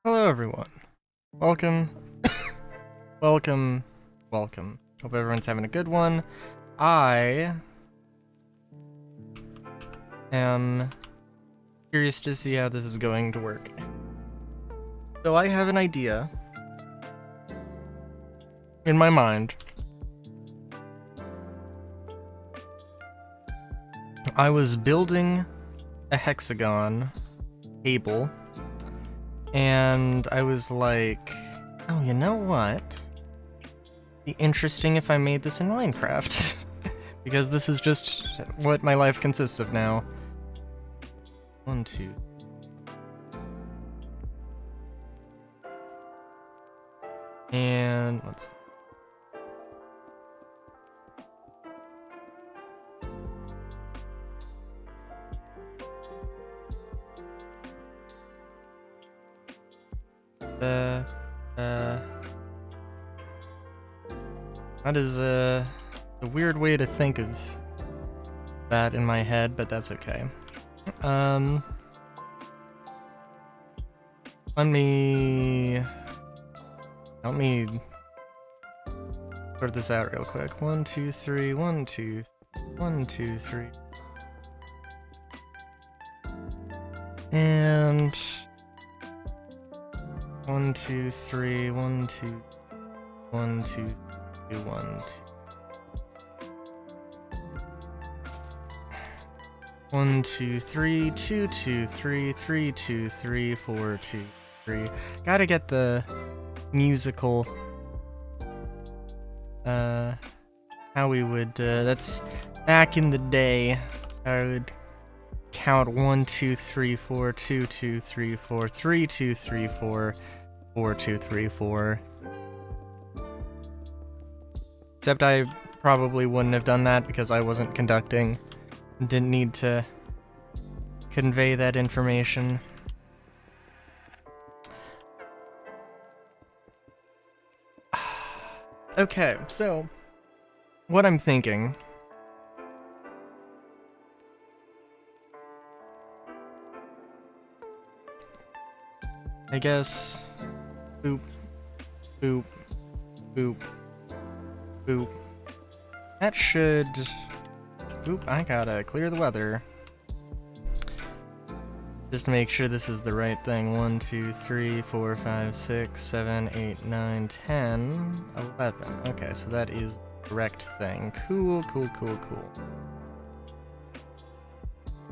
Hello everyone. Welcome. welcome. Welcome. Hope everyone's having a good one. I am curious to see how this is going to work. So I have an idea in my mind. I was building a hexagon table, and I was like, oh, you know what? Be interesting if I made this in Minecraft. Because this is just what my life consists of now. 1, 2. And let's see. That is a weird way to think of that in my head, but that's okay. Let me sort this out real quick. 1, 2, 3, 1, 2, 1, 2, 3. And 1, 2, 3, 1, 2, 1, 2, 3, 1, 2. 1, 2, 3, 2, 2, 3, 3, 2, 3, 4, 2, 3. Gotta get the musical, how we would, that's back in the day. I would count 1, 2, 3, 4, 2, 2, 3, 4, 3, 2, 3, 4, 4, 2, 3, 4. Except I probably wouldn't have done that because I wasn't conducting. Didn't need to convey that information. Okay, so what I'm thinking. I guess boop, boop, boop, boop. That should. Oop, I gotta clear the weather. Just to make sure this is the right thing. 1, 2, 3, 4, 5, 6, 7, 8, 9, 10, 11. Okay, so that is the correct thing. Cool, cool, cool, cool.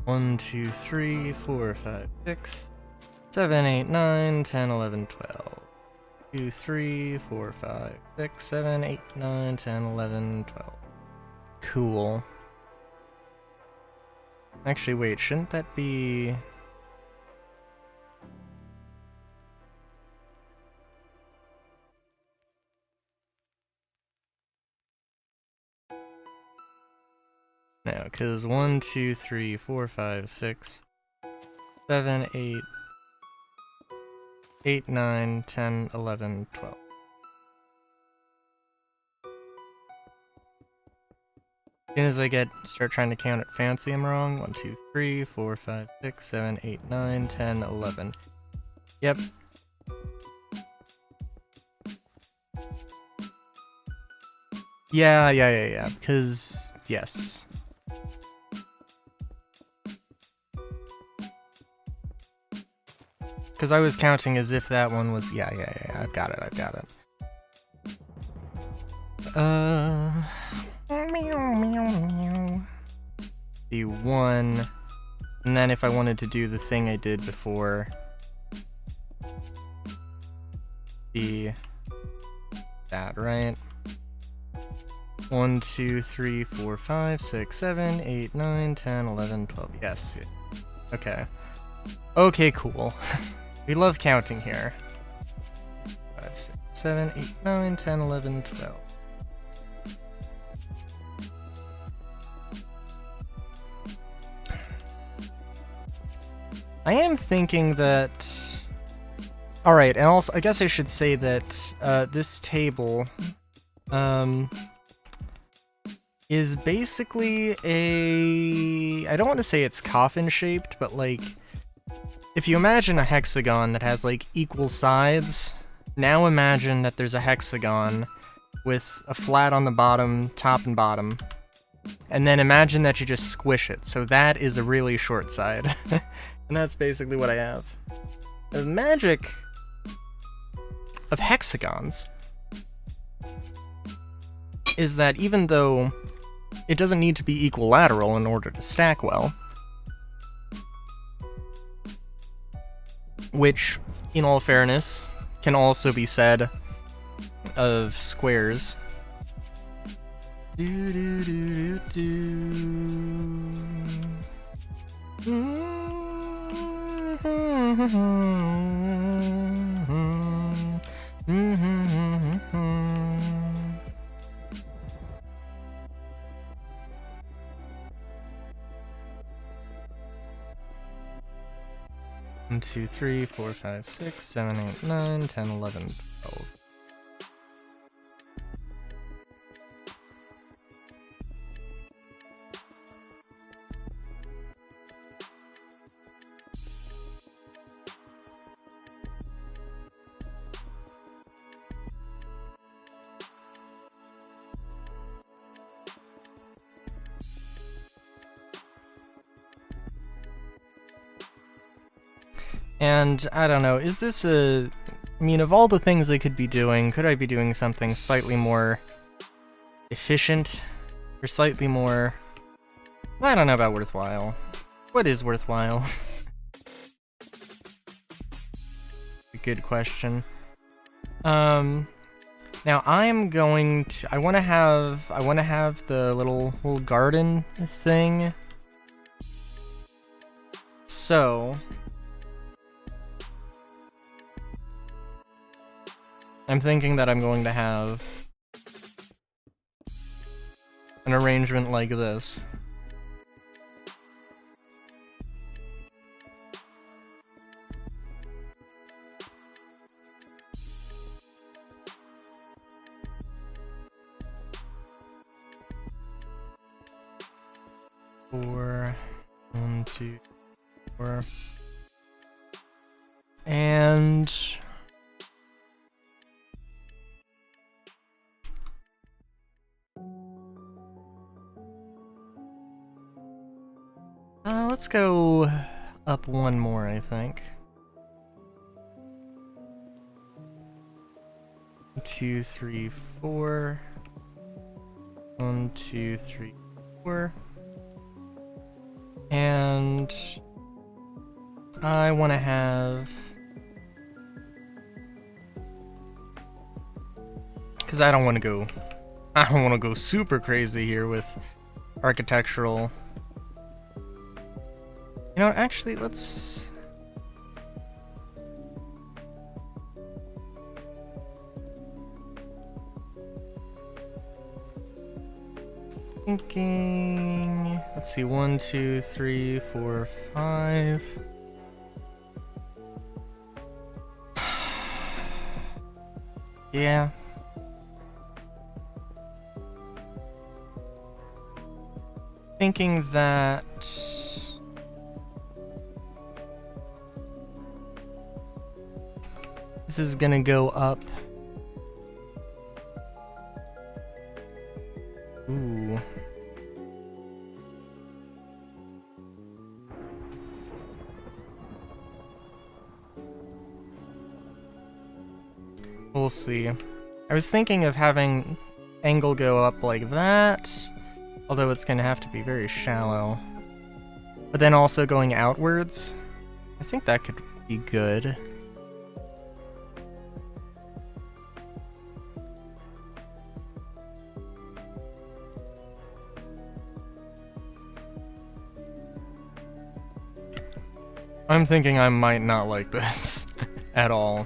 1, 2, 3, 4, 5, 6, 7, 8, 9, 10, 11, 12. 2, 3, 4, 5, 6, 7, 8, 9, 10, 11, 12. Cool. Actually, wait, shouldn't that be... No, because 1, 2, 3, 4, 5, 6, 7, 8, 8, 9, 10, 11, 12. As soon as I start trying to count it fancy, I'm wrong. 1, 2, 3, 4, 5, 6, 7, 8, 9, 10, 11. Yep. Yeah, because, yes. Because I was counting as if that one was, yeah, I've got it. The 1, and then if I wanted to do the thing I did before, the that, right? 1, 2, 3, 4, 5, 6, 7, 8, 9, 10, 11, 12. Yes. Okay. Okay, cool. We love counting here. 5, 6, 7, 8, 9, 10, 11, 12. I am thinking that... Alright, and also, I guess I should say that this table is basically a... I don't want to say it's coffin-shaped, but like if you imagine a hexagon that has like equal sides, now imagine that there's a hexagon with a flat on the bottom, top and bottom. And then imagine that you just squish it, so that is a really short side. And that's basically what I have. The magic of hexagons is that even though it doesn't need to be equilateral in order to stack well, which, in all fairness, can also be said of squares. Do do do do. One, 2, 3, 4, 5, 6, 7, 8, 9, 10, 11, 12. And, I don't know, is this a... I mean, of all the things I could be doing, could I be doing something slightly more efficient? Or slightly more... I don't know about worthwhile. What is worthwhile? A good question. Now I'm going to... I want to have the little garden thing. So... I'm thinking that I'm going to have an arrangement like this. Four, 1, 2, 4, and let's go up one more, I think. 2, 3, 4. 1, 2, 3, 4. And I want to have... Because I don't want to go super crazy here with architectural... You know, actually, let's... Thinking... Let's see, 1, 2, 3, 4, 5... Yeah. Thinking that... This is gonna go up. Ooh. We'll see. I was thinking of having angle go up like that, although it's gonna have to be very shallow. But then also going outwards. I think that could be good. I'm thinking I might not like this at all.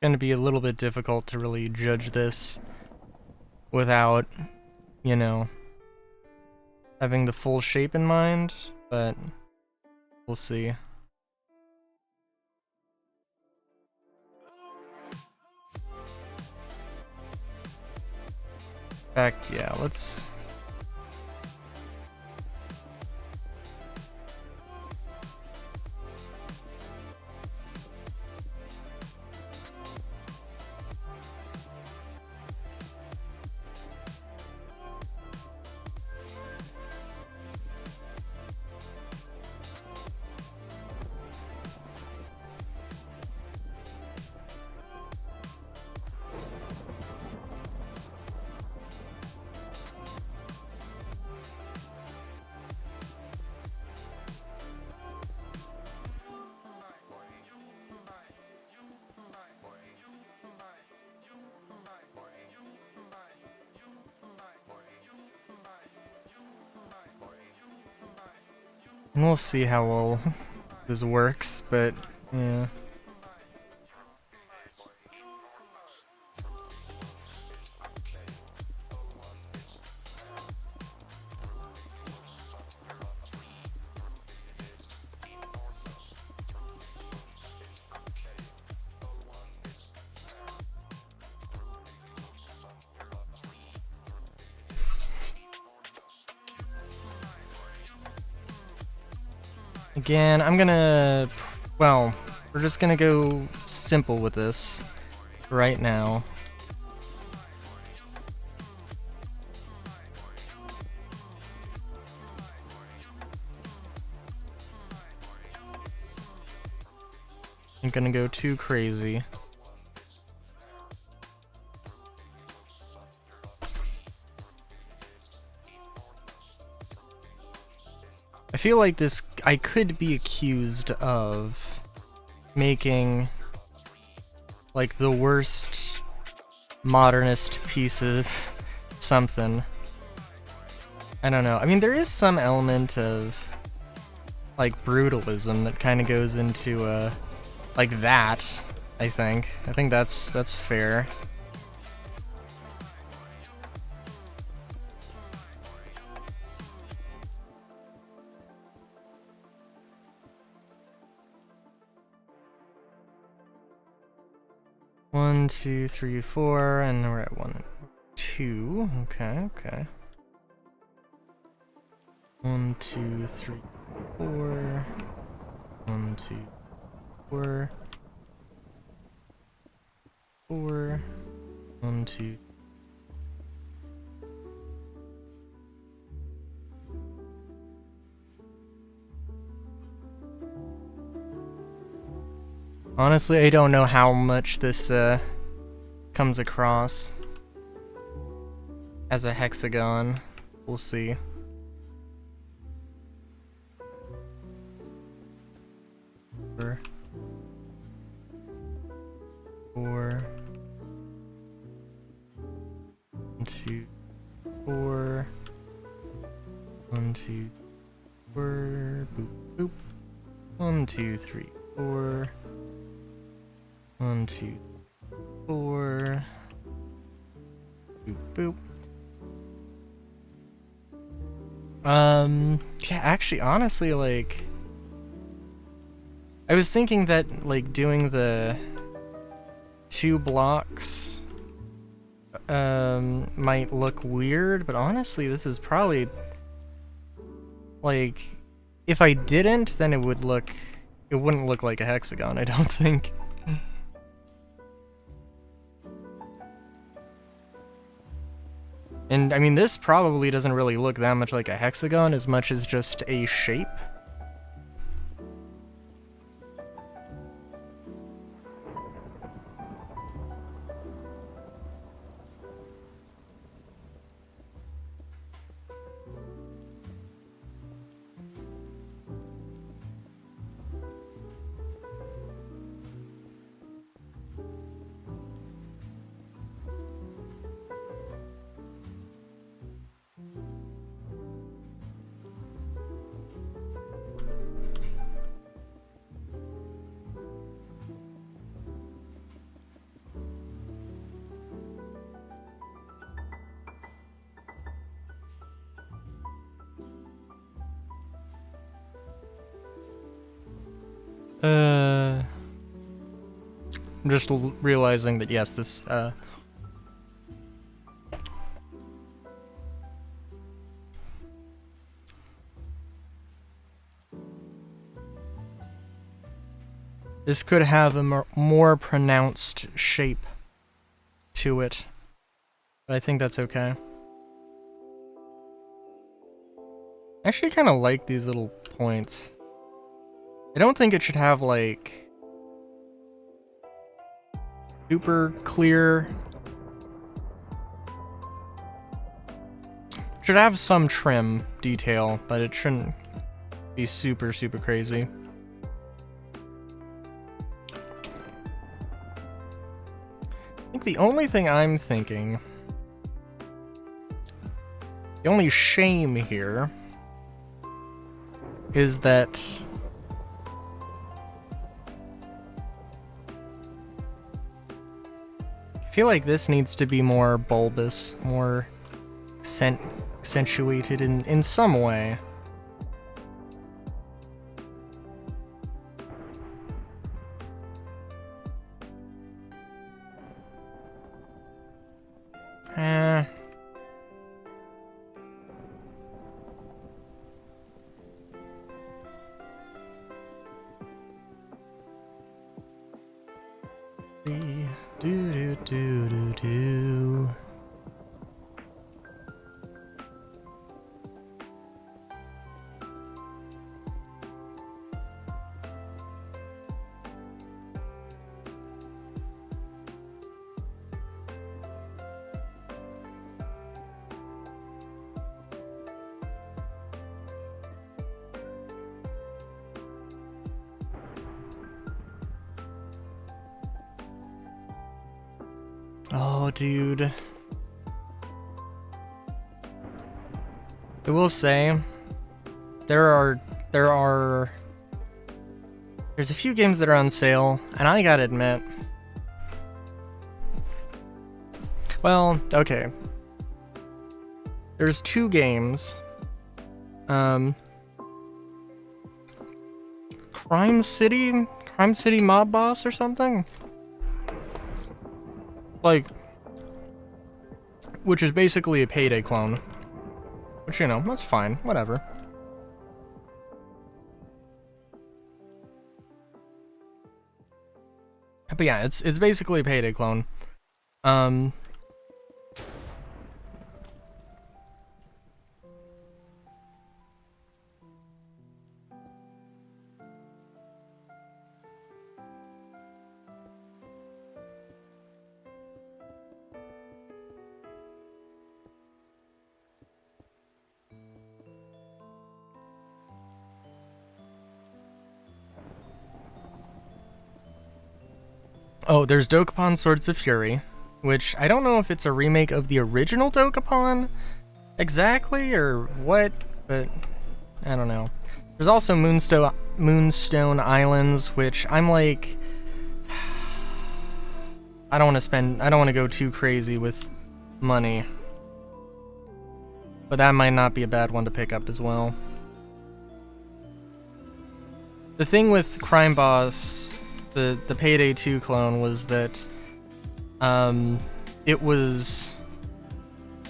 Going to be a little bit difficult to really judge this without, you know, having the full shape in mind, but we'll see. In fact, yeah, let's... And we'll see how well this works, but yeah. Again, I'm gonna... Well, we're just gonna go simple with this right now. I'm gonna go too crazy. I feel like this, I could be accused of making like the worst modernist piece of something. I don't know. I mean, there is some element of like brutalism that kind of goes into like that, I think. I think that's fair. One, two, three, four, and we're at 1, 2. Okay, okay. 1, 2, 3, 4. 1, 2, 4. 4. 1, 2. Honestly, I don't know how much this comes across as a hexagon. We'll see. Four. 4. 1, 2, 4. 1, 2, 4. Boop, boop. 1, 2, 3, 4. 1, 2, 4. Boop, boop. Yeah, actually, honestly, like, I was thinking that, like, doing the 2 blocks, might look weird, but honestly, this is probably, like, if I didn't, then it wouldn't look like a hexagon, I don't think. And, I mean, this probably doesn't really look that much like a hexagon as much as just a shape. I'm just realizing that yes, this could have a more pronounced shape to it, but I think that's okay. I actually kind of like these little points. I don't think it should have, like, super clear. Should have some trim detail, but it shouldn't be super, super crazy. I think the only thing I'm thinking, the only shame here is that I feel like this needs to be more bulbous, more accentuated in some way. Do. Oh, dude. I will say, there's a few games that are on sale, and I gotta admit, well, okay. There's two games. Crime City Mob Boss or something? Like, which is basically a Payday clone. Which, you know, that's fine, whatever. But yeah, it's basically a Payday clone. Oh, there's Dokapon Swords of Fury, which I don't know if it's a remake of the original Dokapon exactly or what, but I don't know. There's also Moonstone Islands, which I'm like, I don't want to go too crazy with money. But that might not be a bad one to pick up as well. The thing with Crime Boss, the Payday 2 clone, was that it was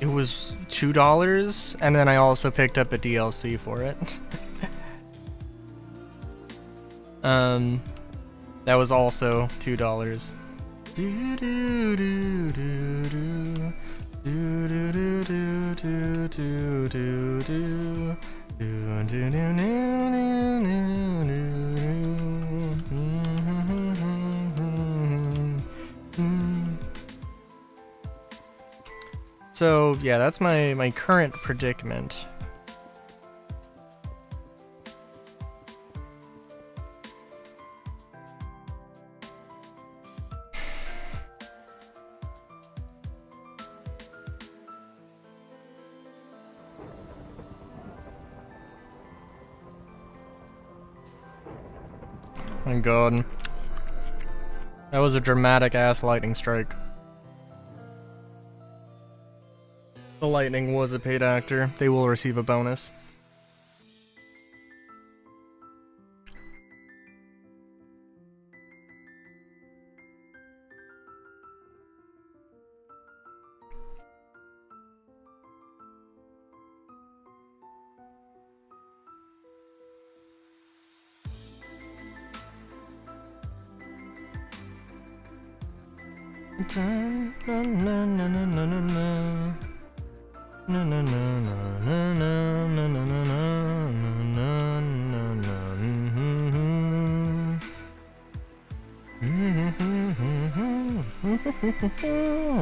$2, and then I also picked up a DLC for it. That was also $2. So yeah, that's my current predicament. My god. That was a dramatic ass lightning strike. The lightning was a paid actor. They will receive a bonus.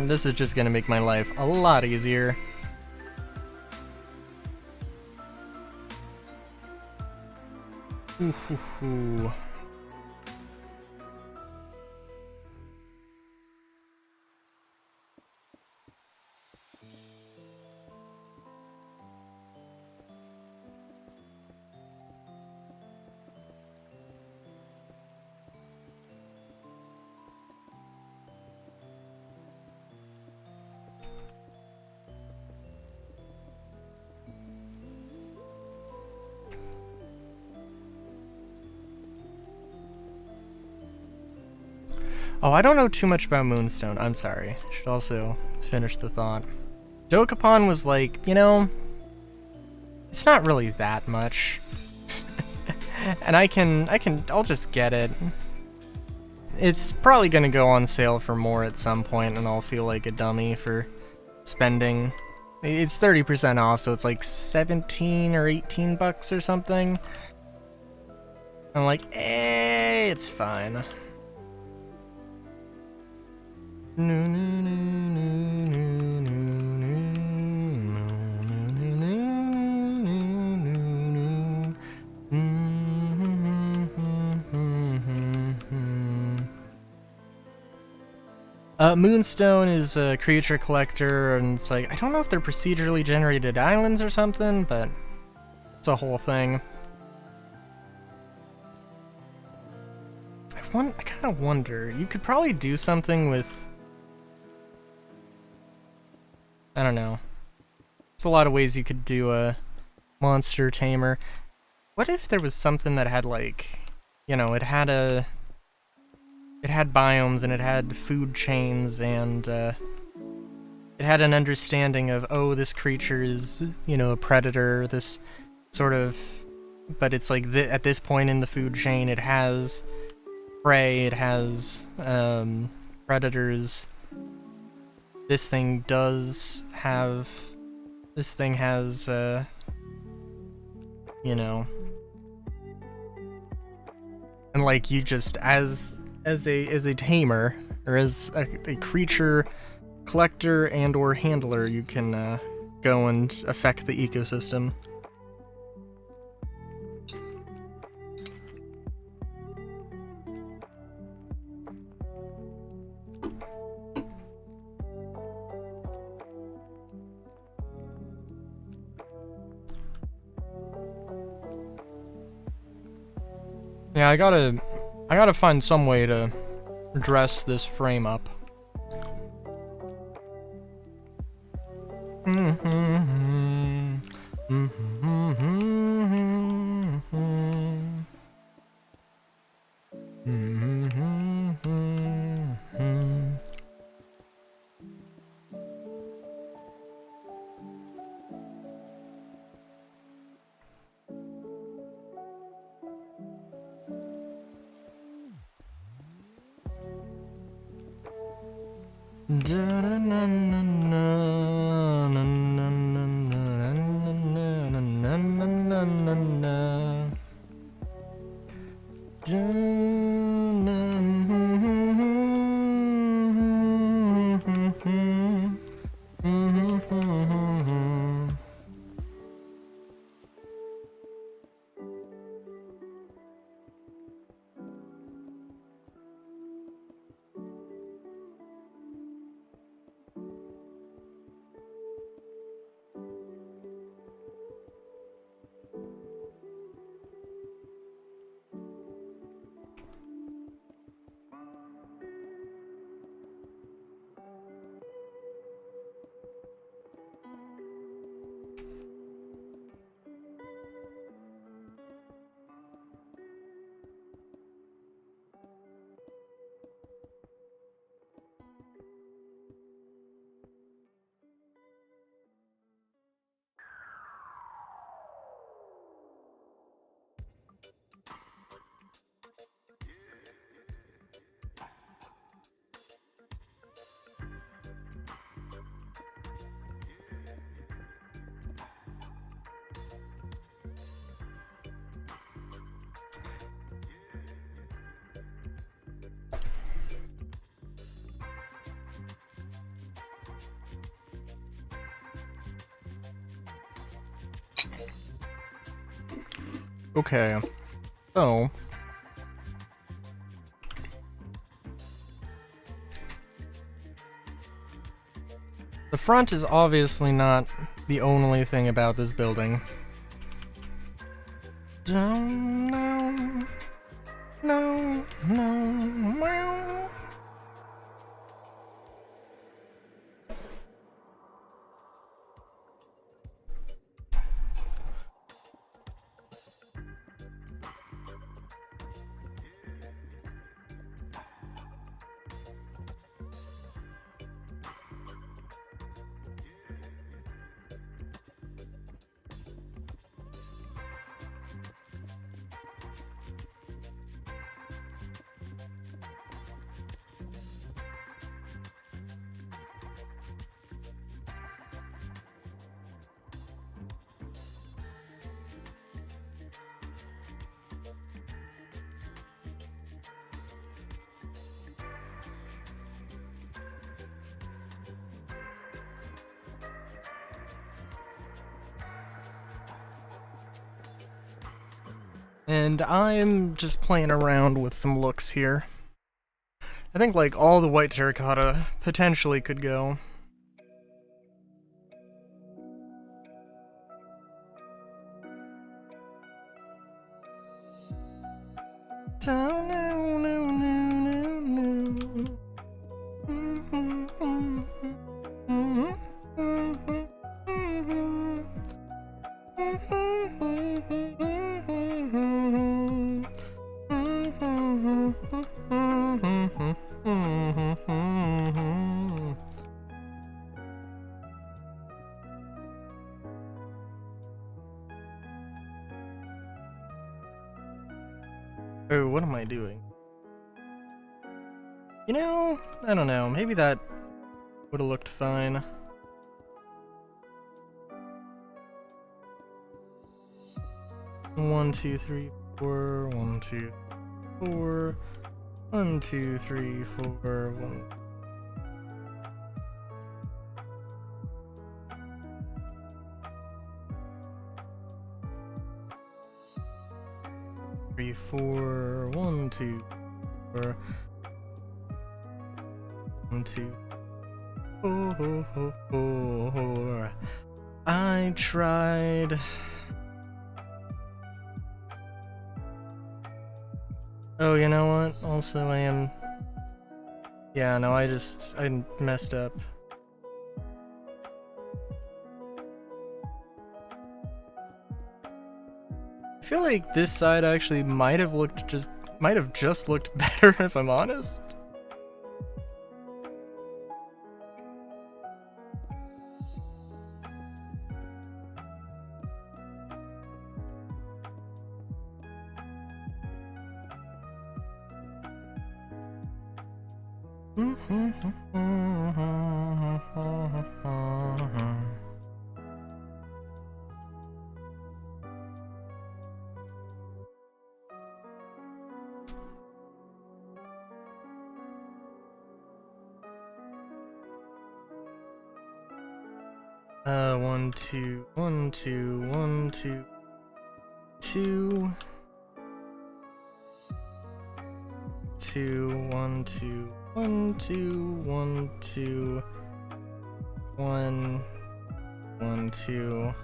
This is just gonna make my life a lot easier. Ooh. Oh, I don't know too much about Moonstone. I'm sorry. I should also finish the thought. Dokapon was like, you know, it's not really that much. And I'll just get it. It's probably gonna go on sale for more at some point, and I'll feel like a dummy for spending. It's 30% off, so it's like 17 or 18 bucks or something. I'm like, it's fine. Moonstone is a creature collector, and it's like, I don't know if they're procedurally generated islands or something, but it's a whole thing. I kind of wonder, you could probably do something with, I don't know. There's a lot of ways you could do a monster tamer. What if there was something that had like, you know, it had biomes and it had food chains and it had an understanding of, oh, this creature is, you know, a predator, this sort of, but it's like at this point in the food chain it has prey, it has predators. This thing has, you know, and like you just as a tamer or as a creature collector and or handler, you can go and affect the ecosystem. Yeah, I gotta find some way to dress this frame up. Okay, so the front is obviously not the only thing about this building. No. And I'm just playing around with some looks here. I think like all the white terracotta potentially could go. Oh, what am I doing? You know, I don't know. Maybe that would have looked fine. One, two, three, four. 1, 2, 4. 1, 2, 3, 4. 1. 3, 4. 1, 2, 4. 1, 2, 4. I tried. Oh, you know what? Also, I am. Yeah, no, I messed up. I feel like this side actually might have just looked better if I'm honest. One, two, 1, 2, 1, 2, 2. 2, 1, 2, 1, 2, 1, 2, 1, 1, 2,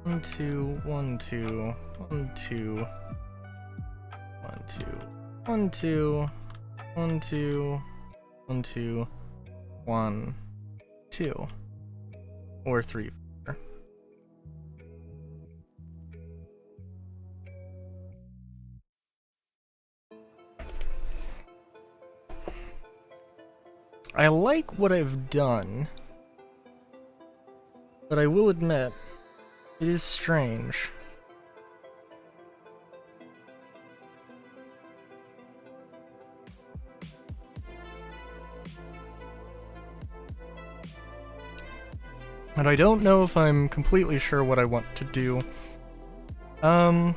1, 2, 1, 2, 1, 2, 1, 2, 1, 2, 1, 2, 1, 2, 1, 2, or 3, 4. I like what I've done, but I will admit, it is strange. And I don't know if I'm completely sure what I want to do. You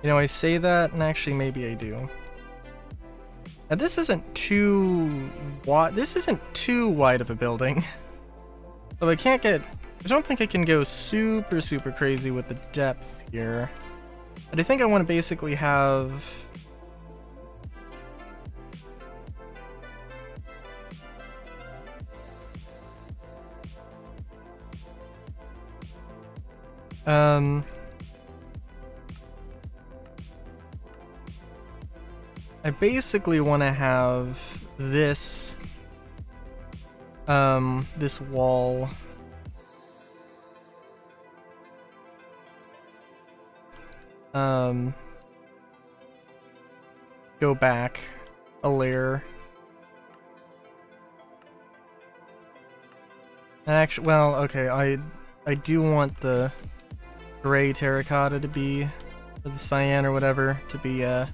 know, I say that, and actually maybe I do. Now this isn't too wide. This isn't too wide of a building, so I can't get I don't think I can go super crazy with the depth here. But I think I want to basically have... I basically want to have this, this wall go back a layer. Actually, well, okay, I do want the gray terracotta to be, or the cyan or whatever, to be, like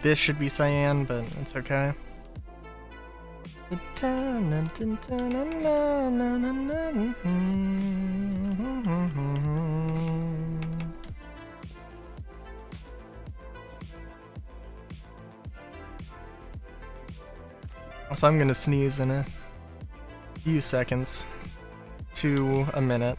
this should be cyan, but it's okay. So I'm gonna sneeze in a few seconds to a minute.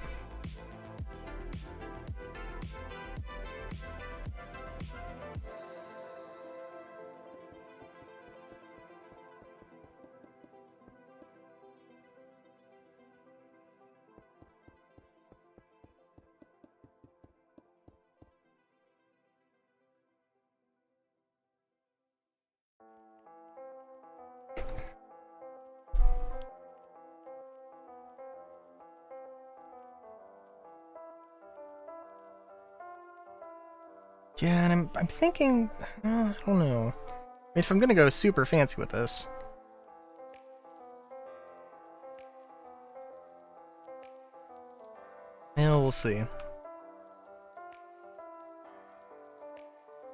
Yeah, and I'm thinking, I don't know. If I'm gonna go super fancy with this. Yeah, we'll see.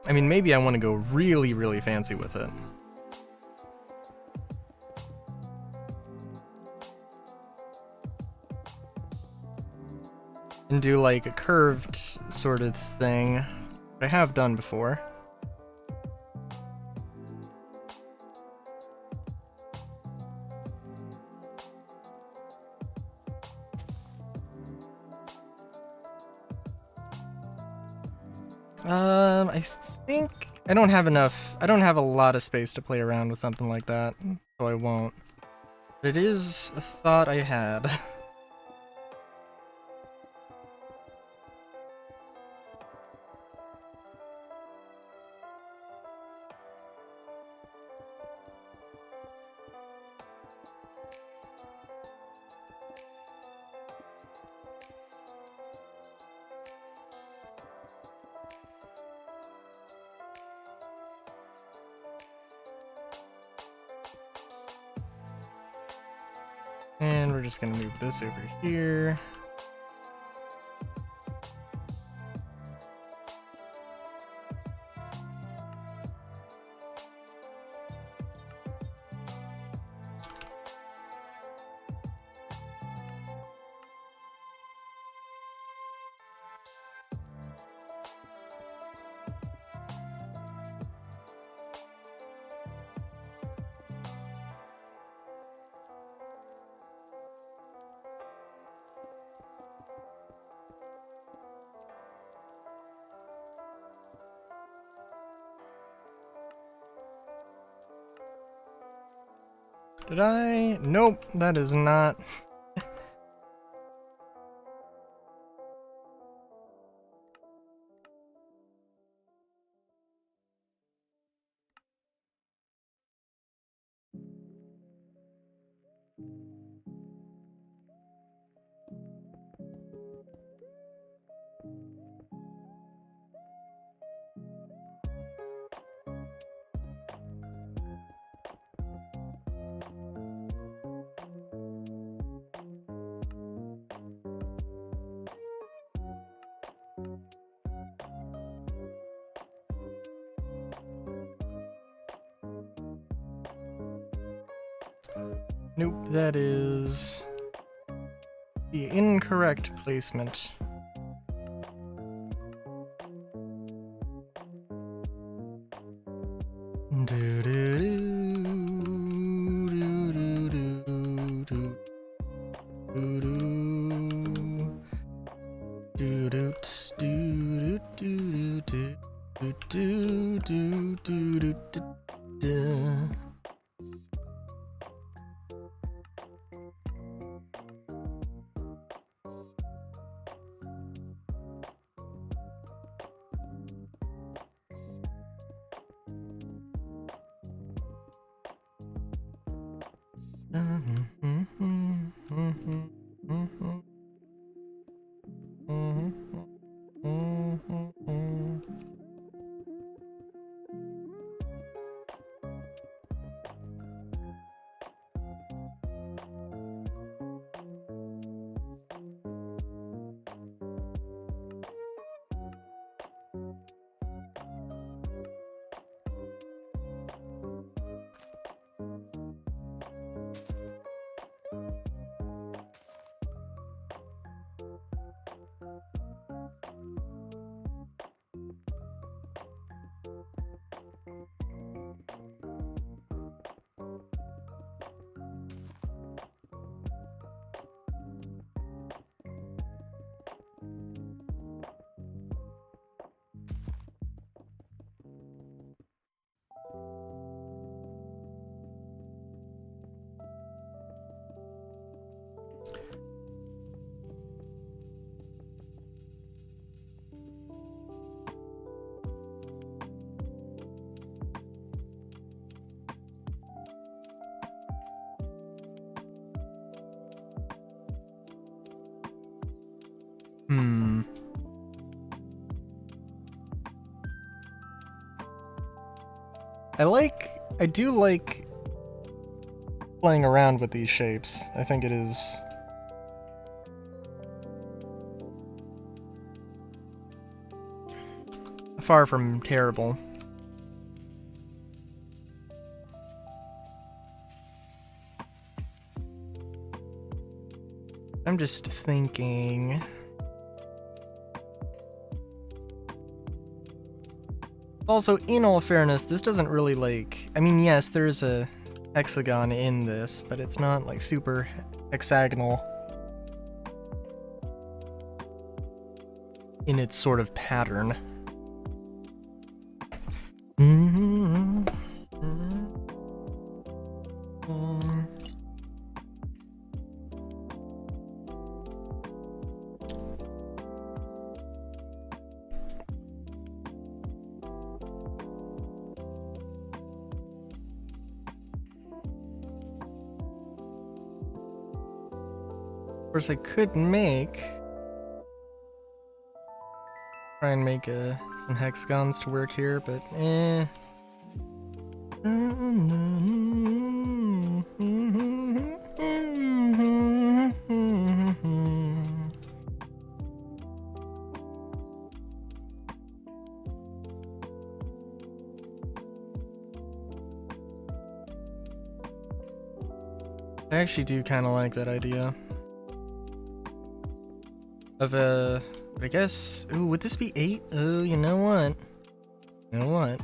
I mean, maybe I want to go really fancy with it. And do like a curved sort of thing. I have done before. I think I don't have a lot of space to play around with something like that, so I won't. But it is a thought I had. And we're just gonna move this over here. Did I? Nope, that is not. Nope, that is the incorrect placement. Do do do do do do do do. do do do do do. I do like playing around with these shapes. I think it is far from terrible. I'm just thinking. Also, in all fairness, this doesn't really like... I mean, yes, there's a hexagon in this, but it's not like super hexagonal in its sort of pattern. Of course, I could try and make some hexagons to work here, but eh. I actually do kind of like that idea of I guess, ooh, would this be 8? Oh, you know what? You know what?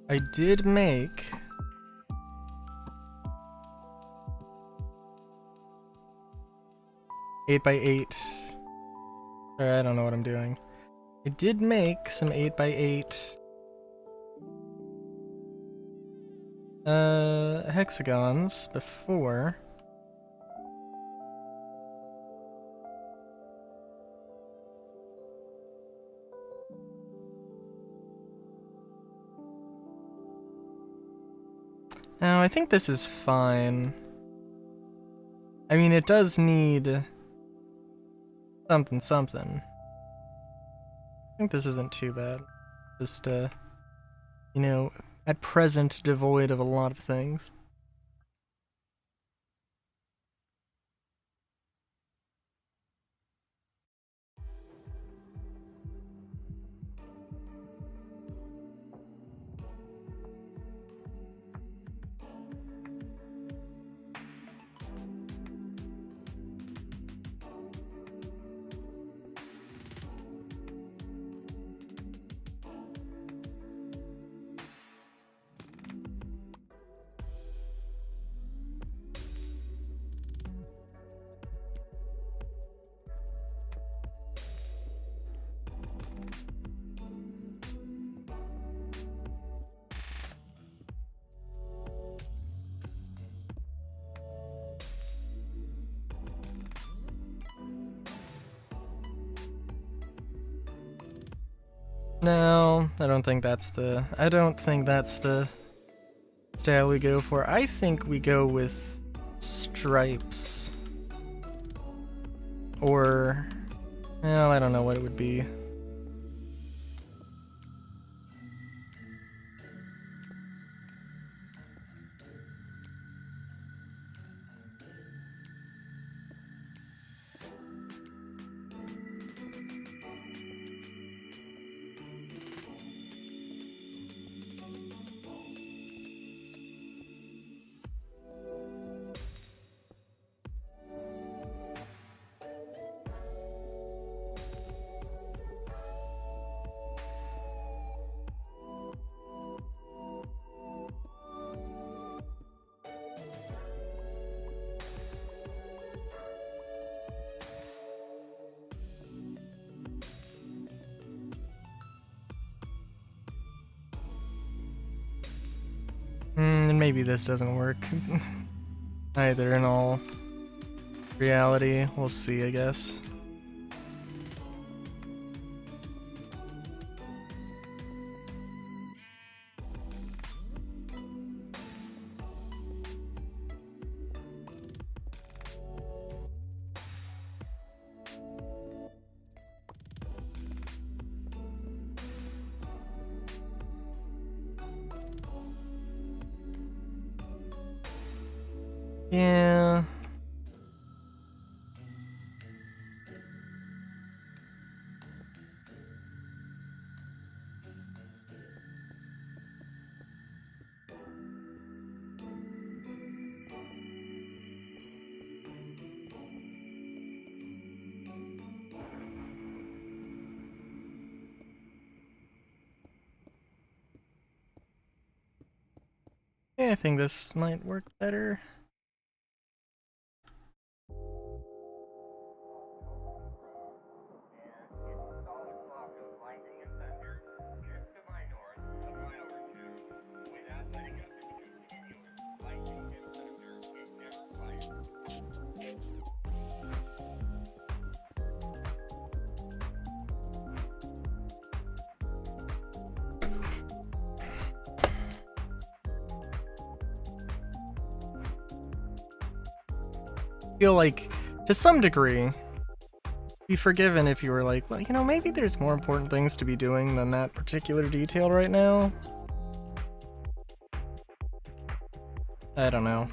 I did make eight by 8. Sorry, I don't know what I'm doing. I did make some 8 by 8 hexagons before. Now, I think this is fine. I mean, it does need something. I think this isn't too bad. Just, you know, at present devoid of a lot of things. No, I don't think that's the style we go for. I think we go with stripes. Or, well, I don't know what it would be. And maybe this doesn't work either in all reality. We'll see, I guess. Yeah. Yeah, I think this might work better. Feel like, to some degree, be forgiven if you were like, well, you know, maybe there's more important things to be doing than that particular detail right now. I don't know.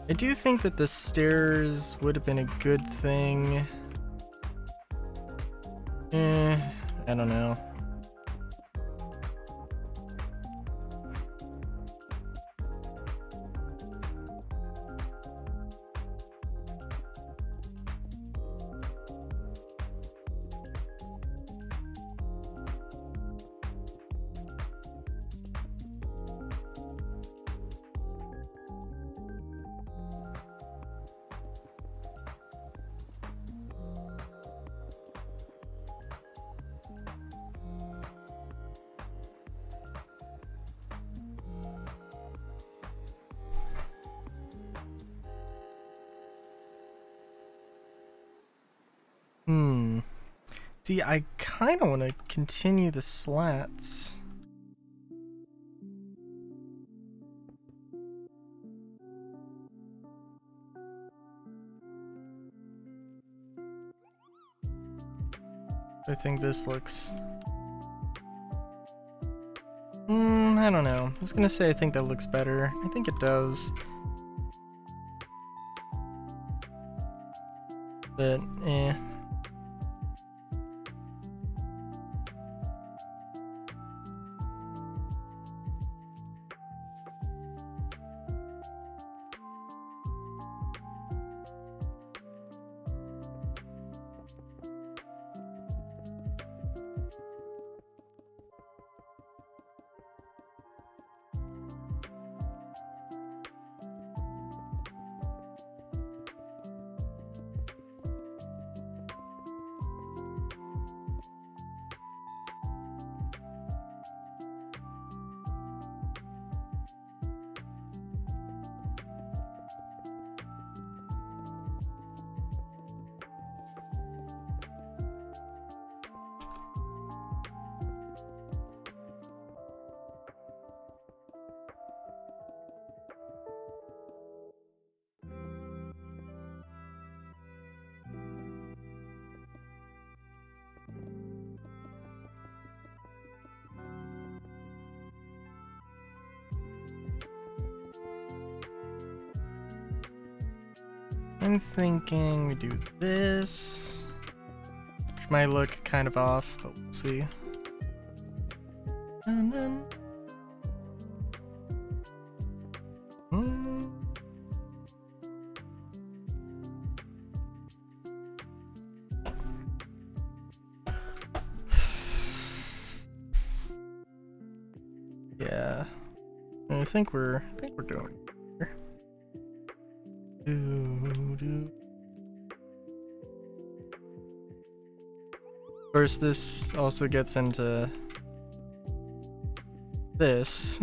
I do think that the stairs would have been a good thing. I don't know. See, I kind of want to continue the slats. I think this looks... I don't know. I was gonna say I think that looks better. I think it does. But, eh. I'm thinking we do this, which might look kind of off, but we'll see. And then... Yeah, I think we're doing here. Of course, this also gets into this.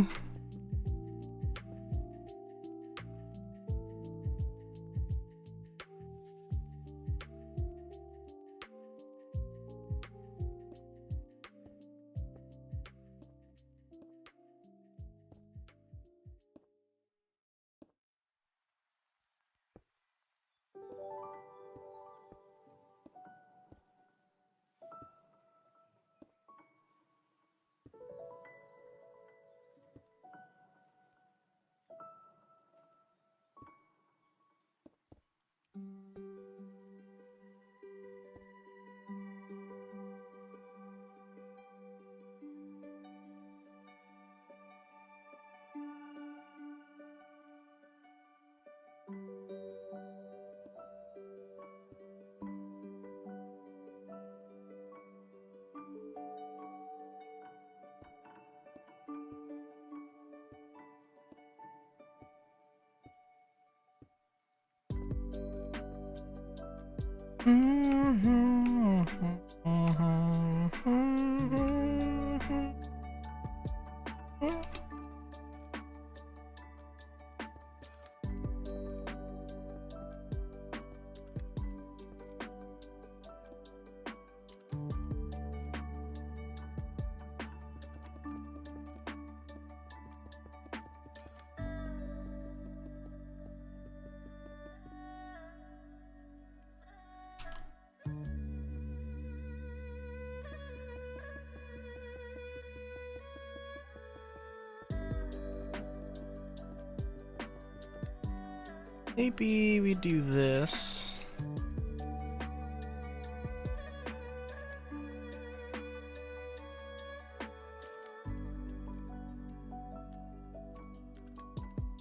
Maybe we do this.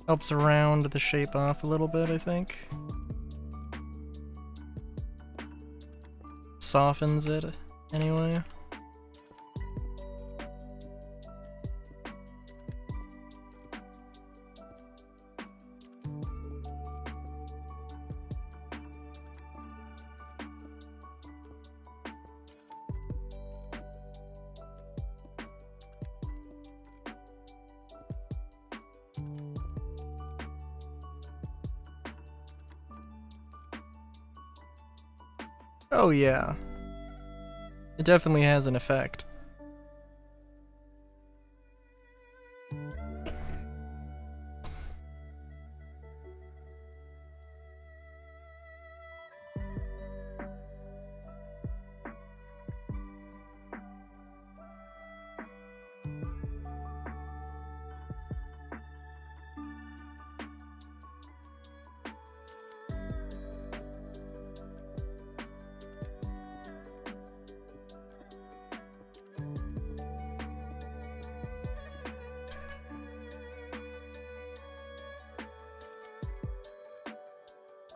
Helps round the shape off a little bit, I think. Softens it, anyway. Oh yeah. It definitely has an effect.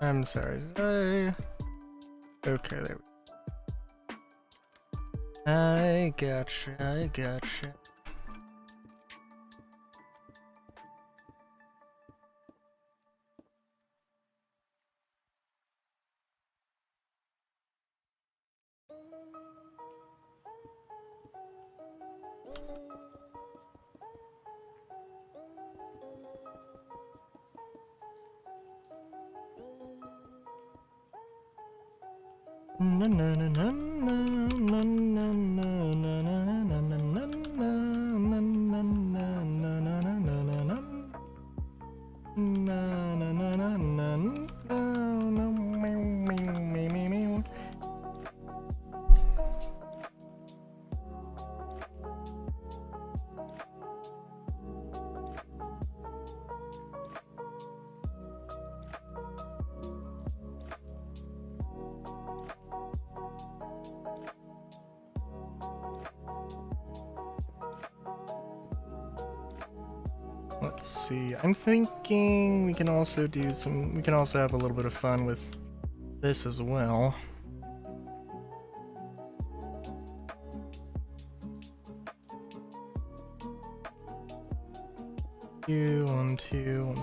I'm sorry. Okay, there we go. I gotcha. Let's see. I'm thinking we can also have a little bit of fun with this as well. One, two.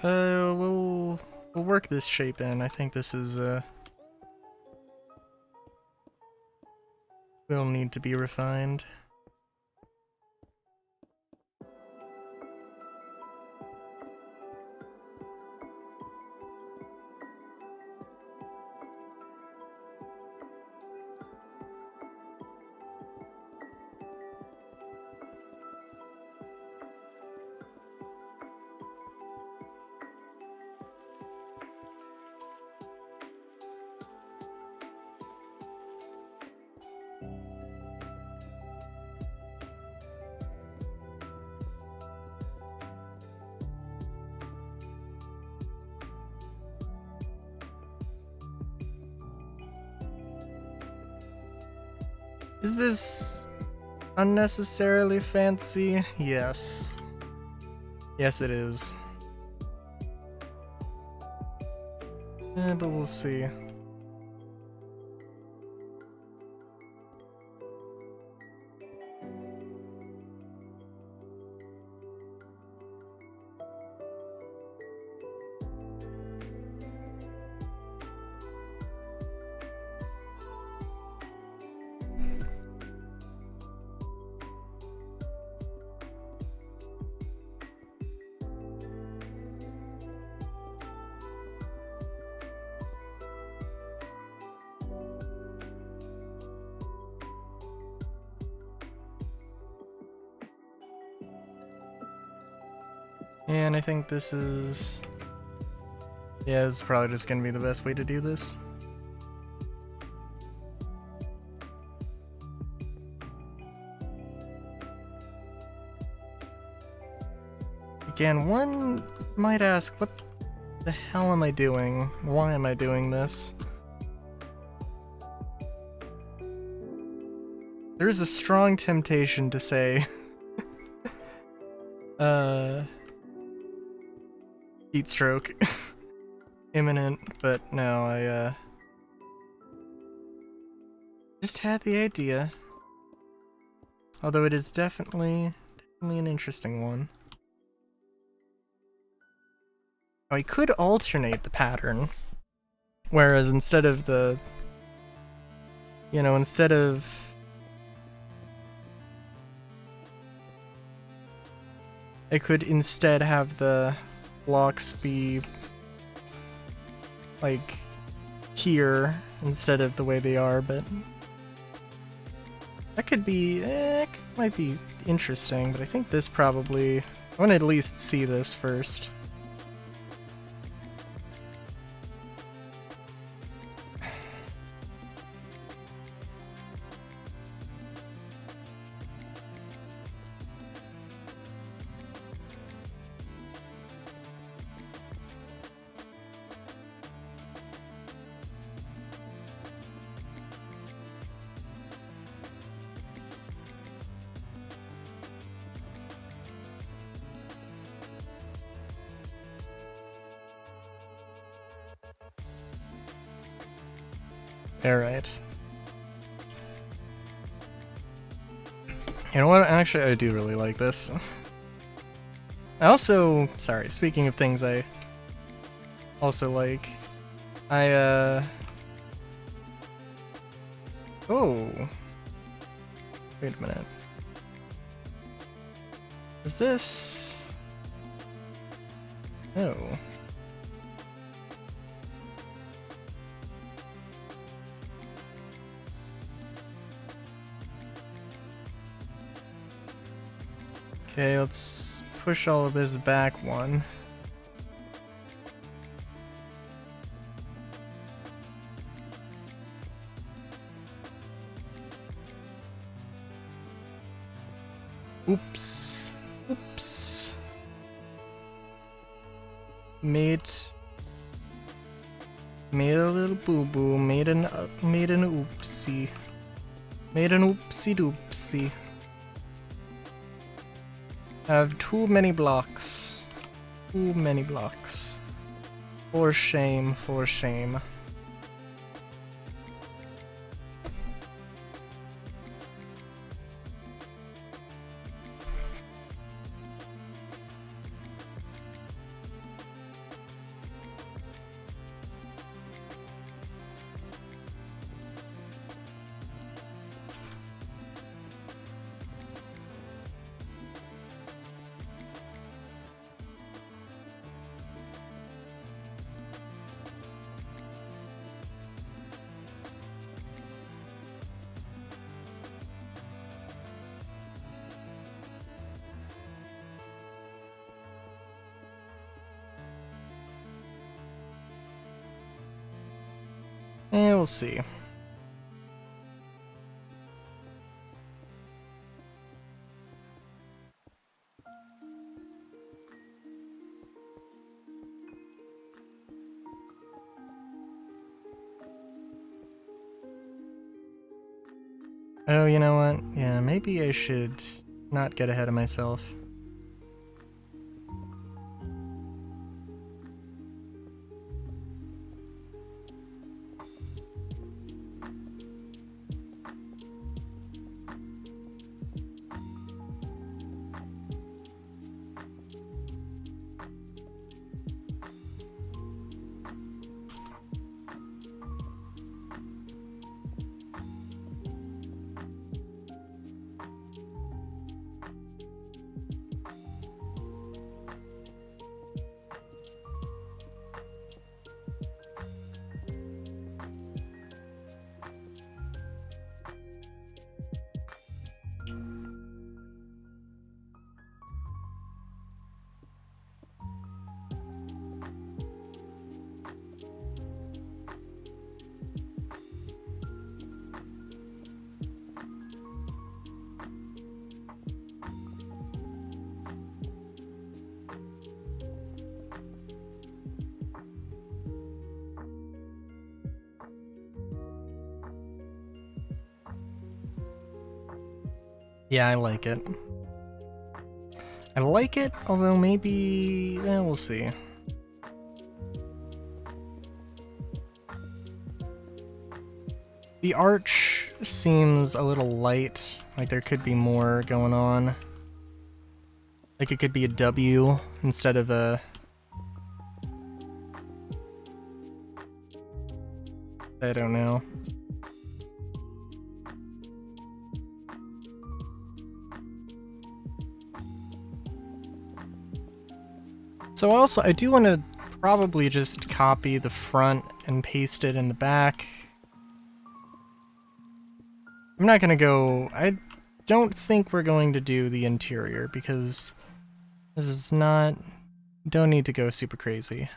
We'll work this shape in. I think this is will need to be refined. Is this unnecessarily fancy? Yes. Yes, it is. But we'll see. And I think this is... yeah, it's probably just gonna be the best way to do this. Again, one might ask, what the hell am I doing? Why am I doing this? There's a strong temptation to say, heat stroke. imminent, but no, I just had the idea. Although it is definitely an interesting one. I could alternate the pattern, whereas instead of the, you know, instead of I could instead have the blocks be like here instead of the way they are, but that could be, might be interesting, but I think this probably, I want to at least see this first. Alright. You know what? Actually, I do really like this. I also, sorry, speaking of things I also like, oh. Wait a minute. Is this? Oh. Okay, let's push all of this back one. Oops. Oops. Made a little boo-boo, made an oopsie. Made an oopsie-doopsie. Have too many blocks. Too many blocks. For shame, for shame. And we'll see. Oh, you know what? Yeah, maybe I should not get ahead of myself. Yeah, I like it. I like it, although maybe... we'll see. The arch seems a little light, like there could be more going on. Like it could be a W instead of a... I don't know. So also, I do want to probably just copy the front and paste it in the back. I'm not gonna go... I don't think we're going to do the interior because this is not... Don't need to go super crazy.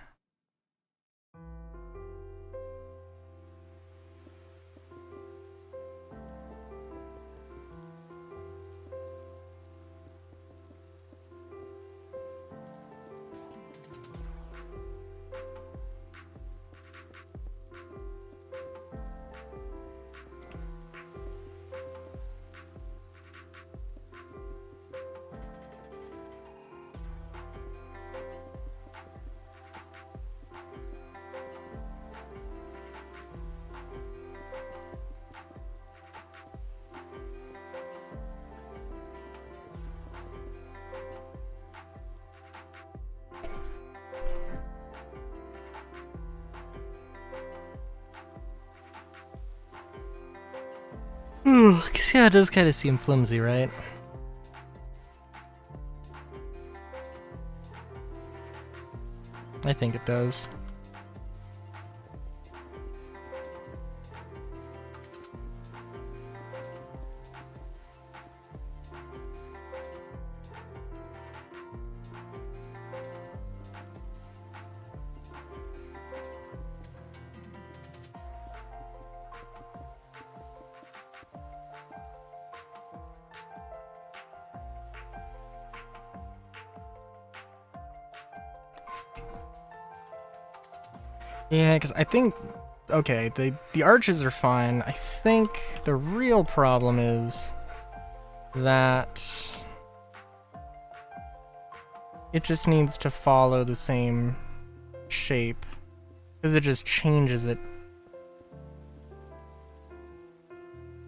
Ooh, cause yeah, it does kind of seem flimsy, right? I think it does. Yeah, because I think, okay, the arches are fine. I think the real problem is that it just needs to follow the same shape, because it just changes it.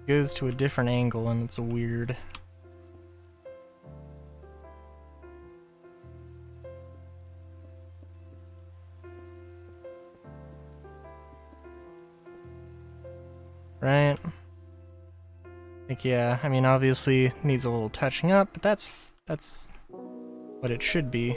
Goes to a different angle and it's weird. Right? Like, yeah, I mean, obviously needs a little touching up, but that's what it should be.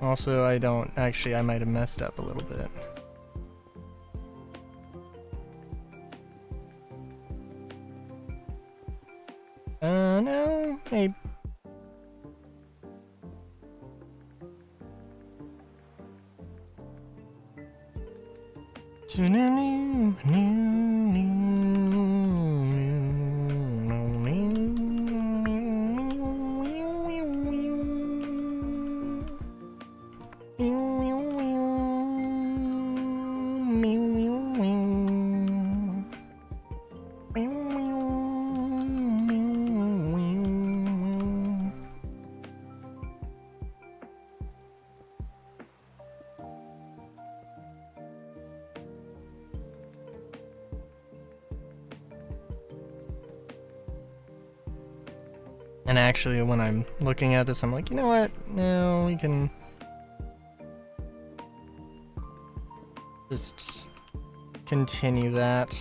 Also, I might have messed up a little bit. No, maybe. And actually, when I'm looking at this, I'm like, you know what? No, we can just continue that.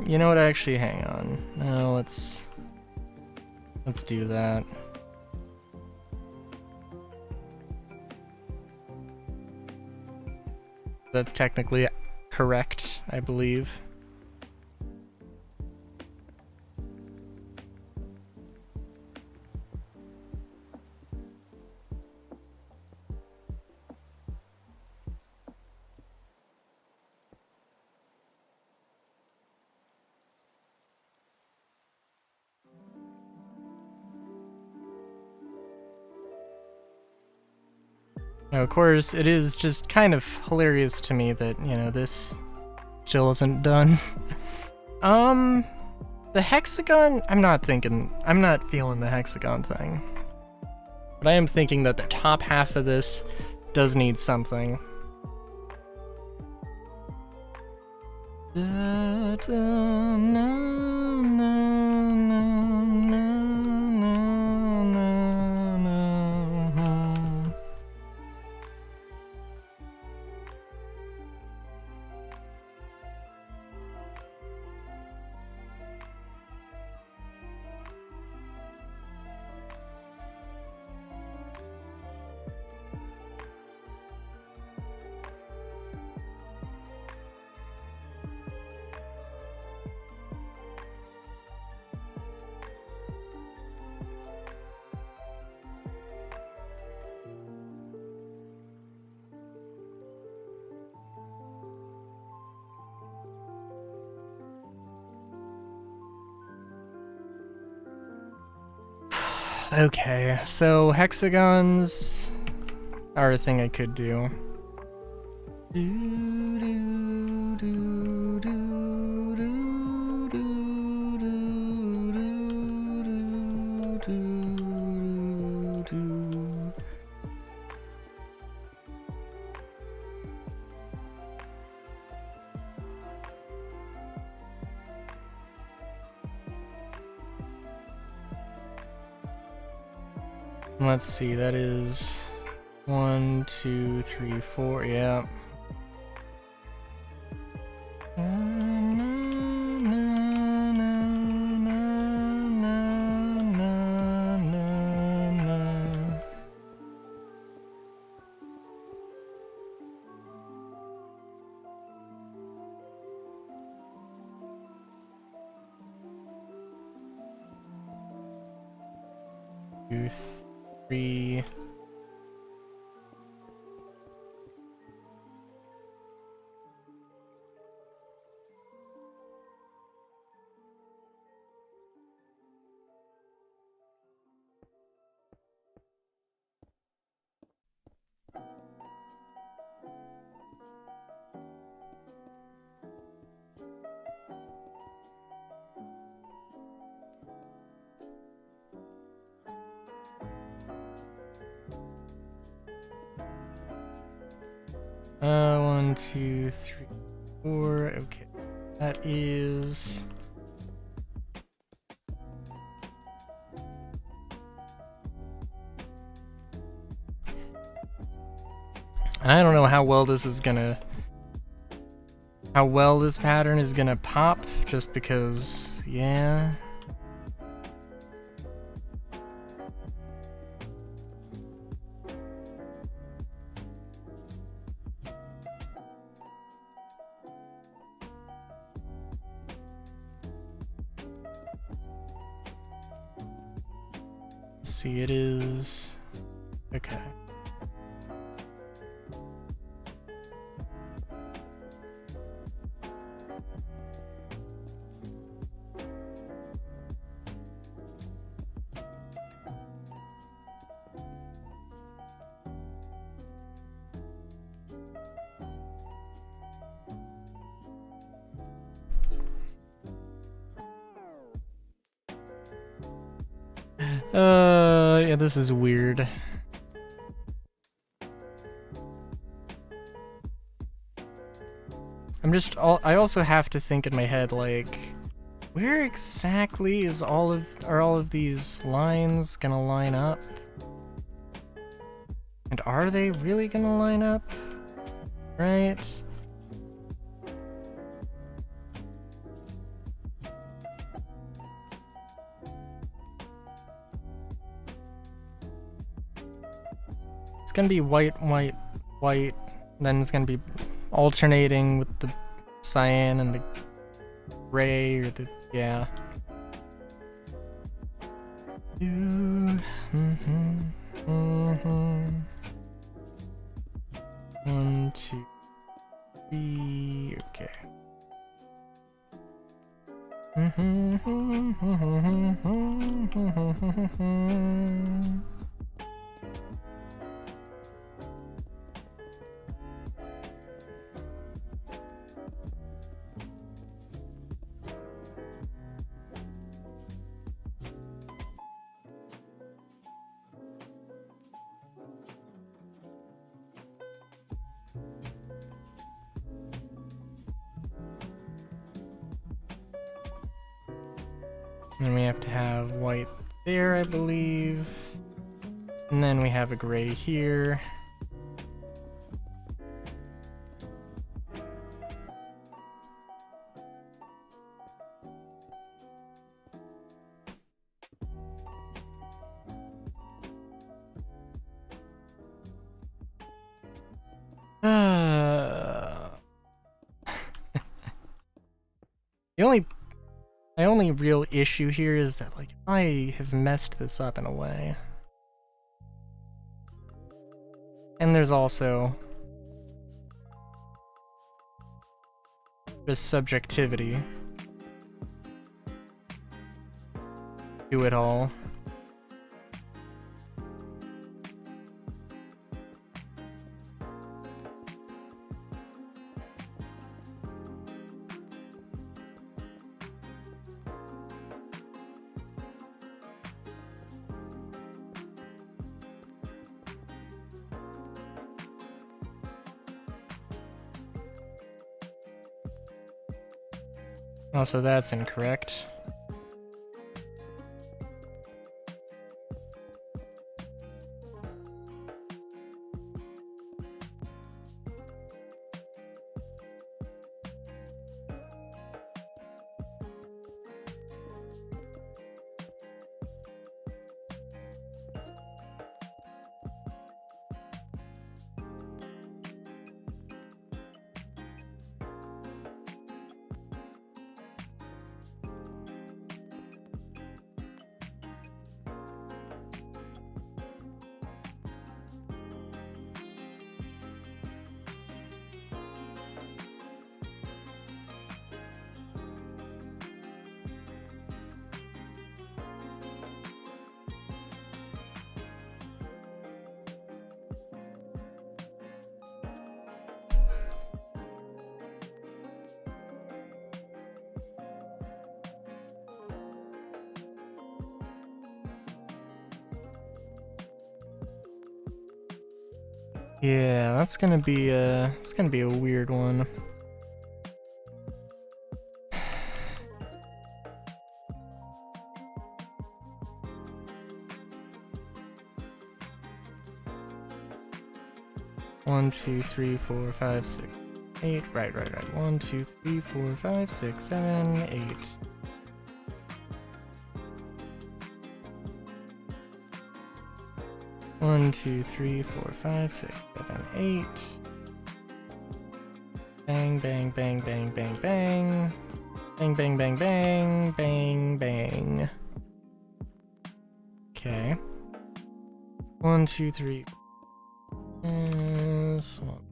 You know what? Actually, hang on. No, let's do that. That's technically correct, I believe. Now, of course, it is just kind of hilarious to me that, you know, this still isn't done. The hexagon, I'm not feeling the hexagon thing. But I am thinking that the top half of this does need something. Da, da, na, na, na, na, na, na, na. Okay, so hexagons are a thing I could do. Let's see, that is 1, 2, 3, 4, yeah. Two, three. One, two, three, four. Okay, that is. And I don't know how well this pattern is gonna pop, just because, yeah. Let's see, it is. Okay. Yeah, this is weird. I also have to think in my head, like, where exactly are all of these lines gonna line up? And are they really gonna line up? Right? gonna be white, white, white. Then it's gonna be alternating with the cyan and the gray, or the, yeah. One, two, three, okay. Then we have to have white there, I believe. And then we have a gray here. My only real issue here is that, like, I have messed this up in a way. And there's also the subjectivity to it all. Also, that's incorrect. Yeah, that's gonna be a weird one. One, two, three, four, five, six, eight. Right. 1, 2, 3, 4, 5, 6, 7, 8. One, two, three, four, 5, 6, 7, 8. Bang, bang, bang, bang, bang, bang. Bang, bang, bang, bang, bang, bang. Okay. 1, 2, 3. This one.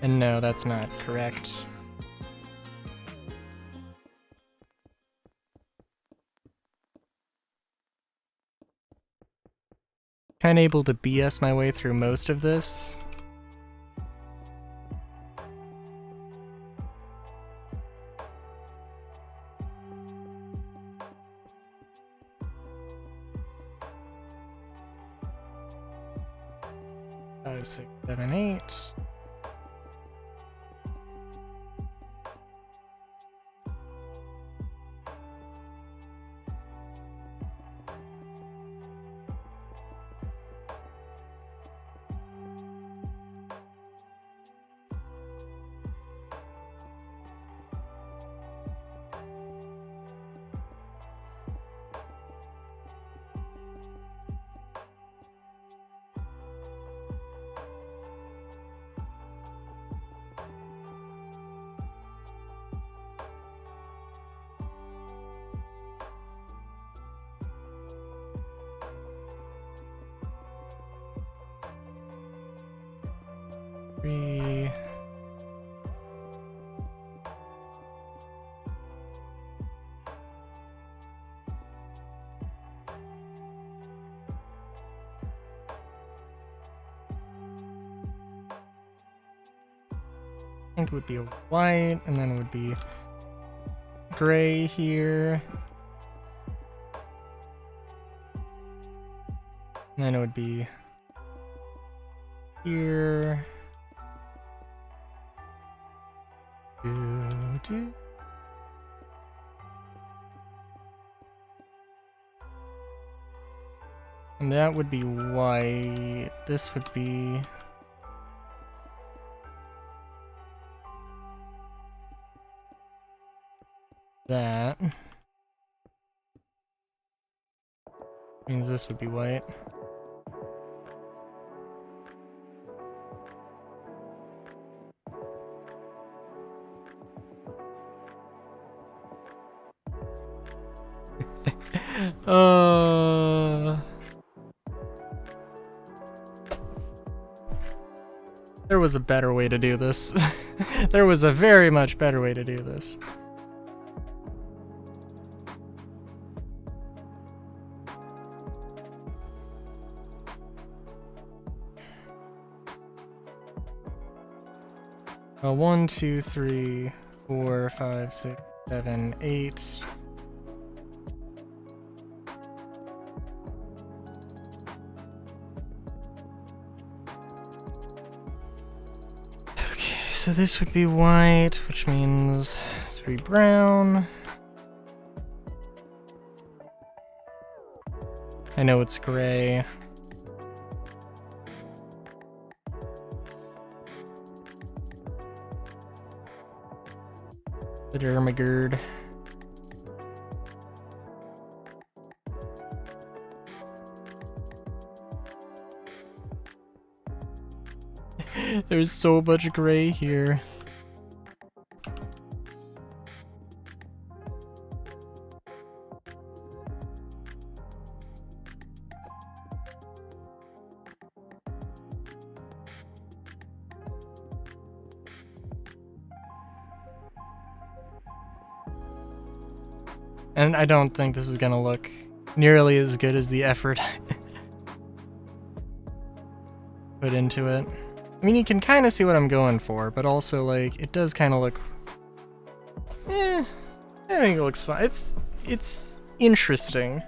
And no, that's not correct. Kinda able to BS my way through most of this. Five, 6, 7, 8. 3. I think it would be white, and then it would be gray here. And then it would be here. And that would be white. This would be that. Means this would be white. There was a better way to do this. There was a very much better way to do this. Oh, 1, 2, 3, 4, 5, 6, 7, 8. So this would be white, which means this would be brown. I know it's gray. The Dermagerd. There's so much gray here. And I don't think this is gonna look nearly as good as the effort put into it. I mean, you can kind of see what I'm going for, but also, like, it does kind of look... I think it looks fine. It's interesting.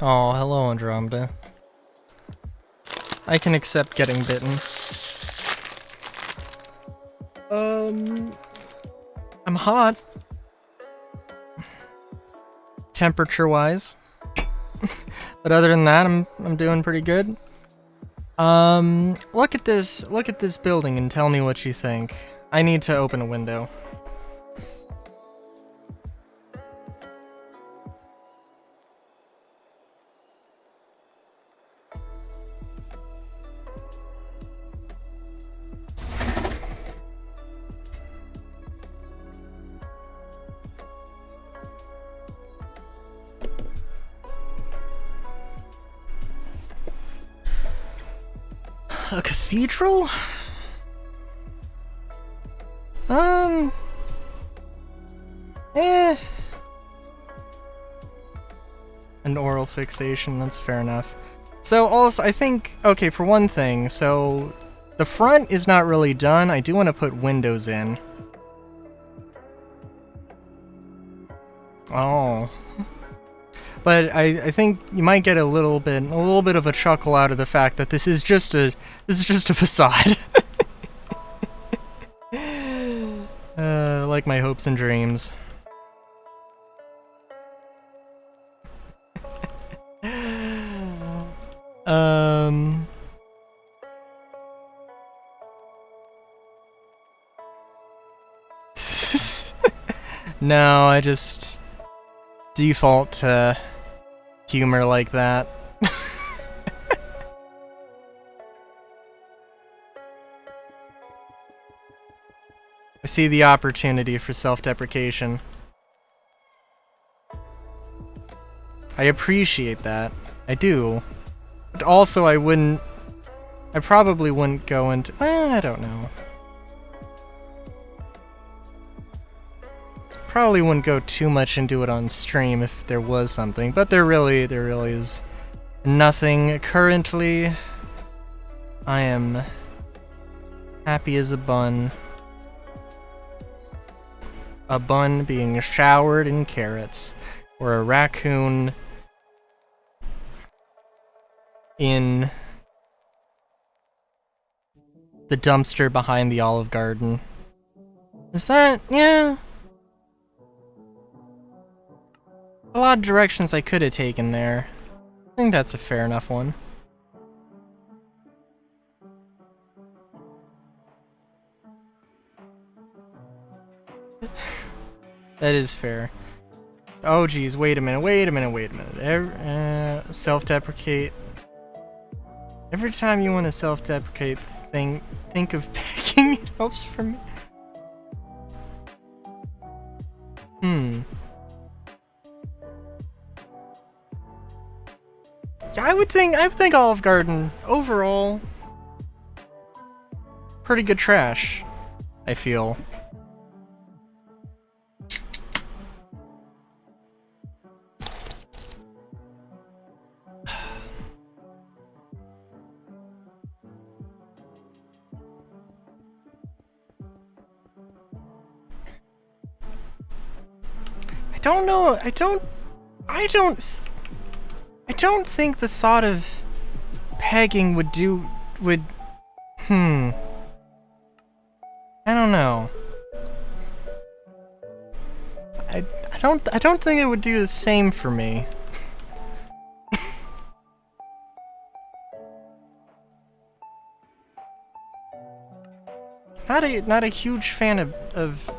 Oh, hello, Andromeda. I can accept getting bitten. I'm hot. Temperature-wise. But other than that, I'm doing pretty good. Look at this building and tell me what you think. I need to open a window. A cathedral? An oral fixation, that's fair enough. So also, I think, okay, for one thing, so The front is not really done. I do want to put windows in. Oh. But I think you might get a little bit of a chuckle out of the fact that this is just a facade. Like my hopes and dreams. No, I just default to humor like that. I see the opportunity for self-deprecation. I appreciate that. I do. But also I probably wouldn't go into... I don't know. Probably wouldn't go too much into it on stream if there was something, but there really is nothing currently. I am happy as a bun. A bun being showered in carrots, or a raccoon in the dumpster behind the Olive Garden. Is that... yeah. A lot of directions I could have taken there. I think that's a fair enough one. That is fair. Oh geez, wait a minute. Self-deprecate. Every time you want to self-deprecate, think of picking. It helps for me. Yeah, I would think Olive Garden overall pretty good trash, I feel. I don't know. I don't think the thought of pegging would I don't know. I don't think it would do the same for me. Not a huge fan of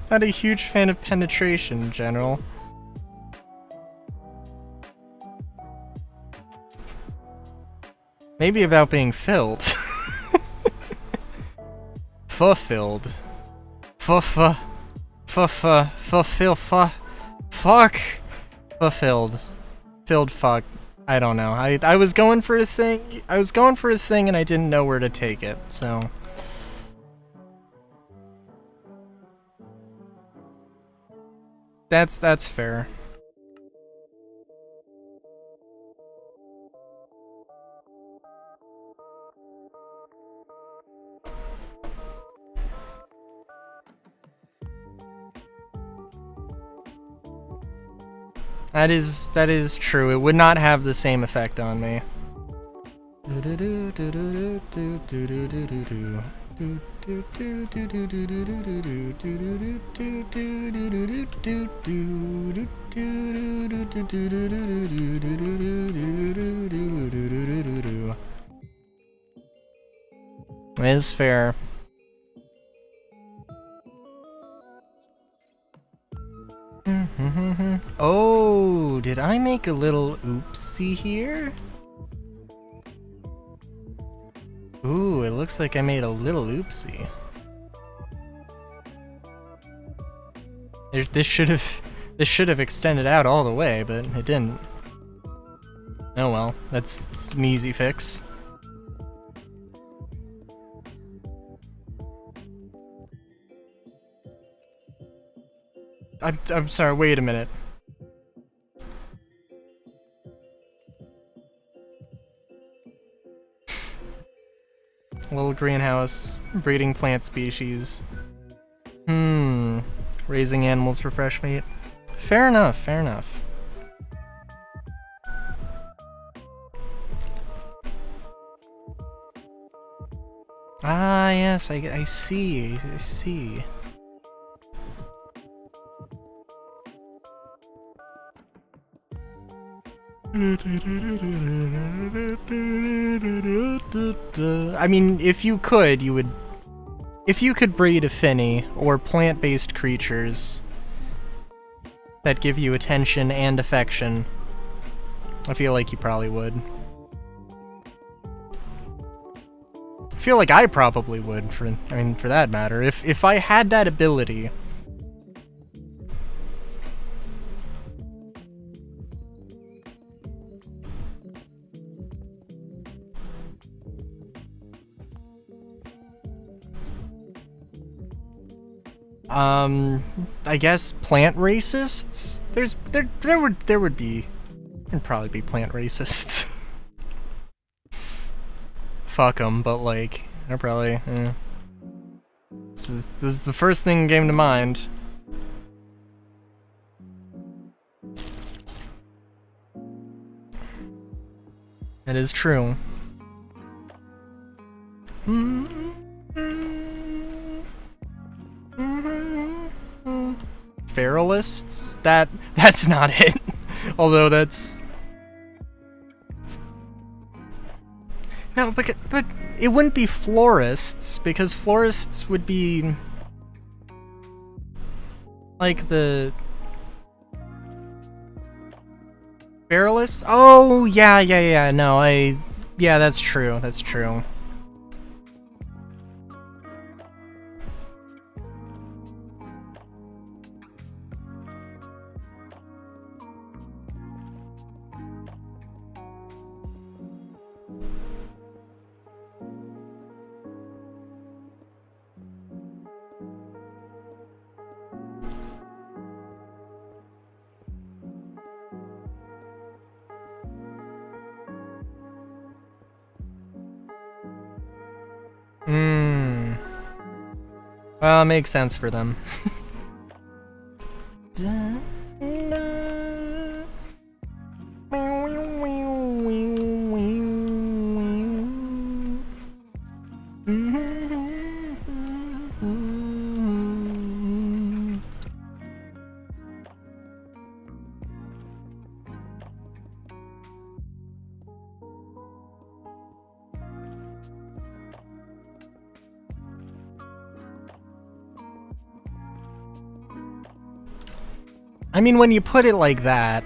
not a huge fan of penetration in general. Maybe about being filled. Fulfilled. Fuck. Fulfilled. Filled fuck. I don't know. I was going for a thing. And I didn't know where to take it, so. That's fair. That is true. It would not have the same effect on me. It is fair. Oh, did I make a little oopsie here? Ooh, it looks like I made a little oopsie. This should have extended out all the way, but it didn't. Oh well, that's an easy fix. I'm sorry, wait a minute. Little greenhouse, breeding plant species. Raising animals for fresh meat. Fair enough, fair enough. Ah, yes, I see, I see. I mean, if you could, you would... If you could breed Affinity, or plant-based creatures that give you attention and affection, I feel like you probably would. I feel like I probably would, for that matter. If I had that ability... I guess plant racists? There'd probably be plant racists. Fuck them, but like, they're probably, This is the first thing that came to mind. That is true. Feralists? That's not it. Although that's... No, but it wouldn't be florists, because florists would be... like the... Feralists? Oh, yeah, no, yeah, that's true, that's true. Well, it makes sense for them. I mean, when you put it like that,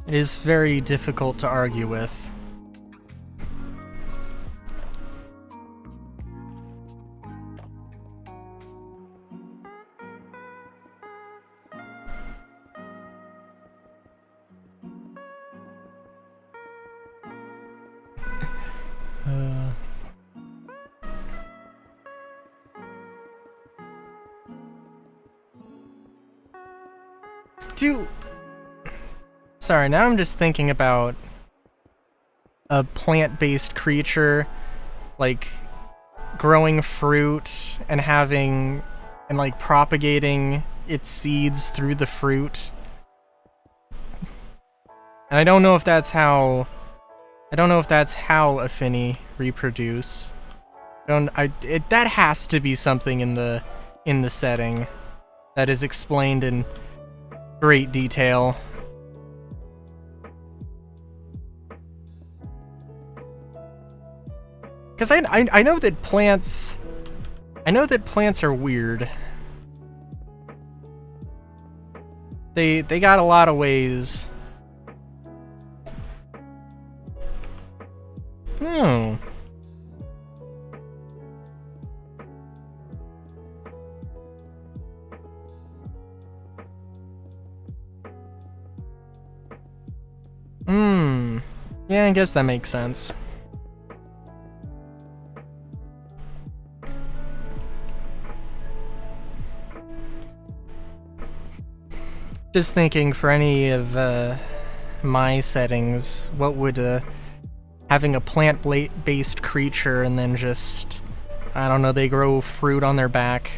it is very difficult to argue with. Sorry, now I'm just thinking about a plant-based creature, like, growing fruit and like, propagating its seeds through the fruit. And I don't know if that's how Affinity reproduce. That has to be something in the setting that is explained in great detail. Because I know that plants are weird. They got a lot of ways. Hmm. Yeah, I guess that makes sense. Just thinking, for any of my settings, what would having a plant-based creature and then just I don't know, they grow fruit on their back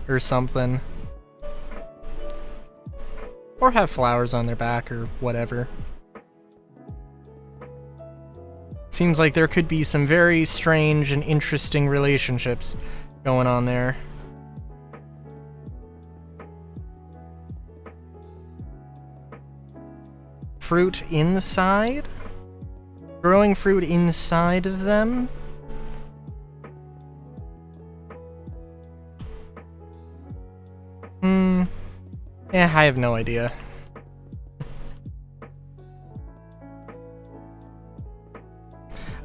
or something. Or have flowers on their back or whatever. Seems like there could be some very strange and interesting relationships going on there. Fruit inside? Growing fruit inside of them? Yeah, I have no idea.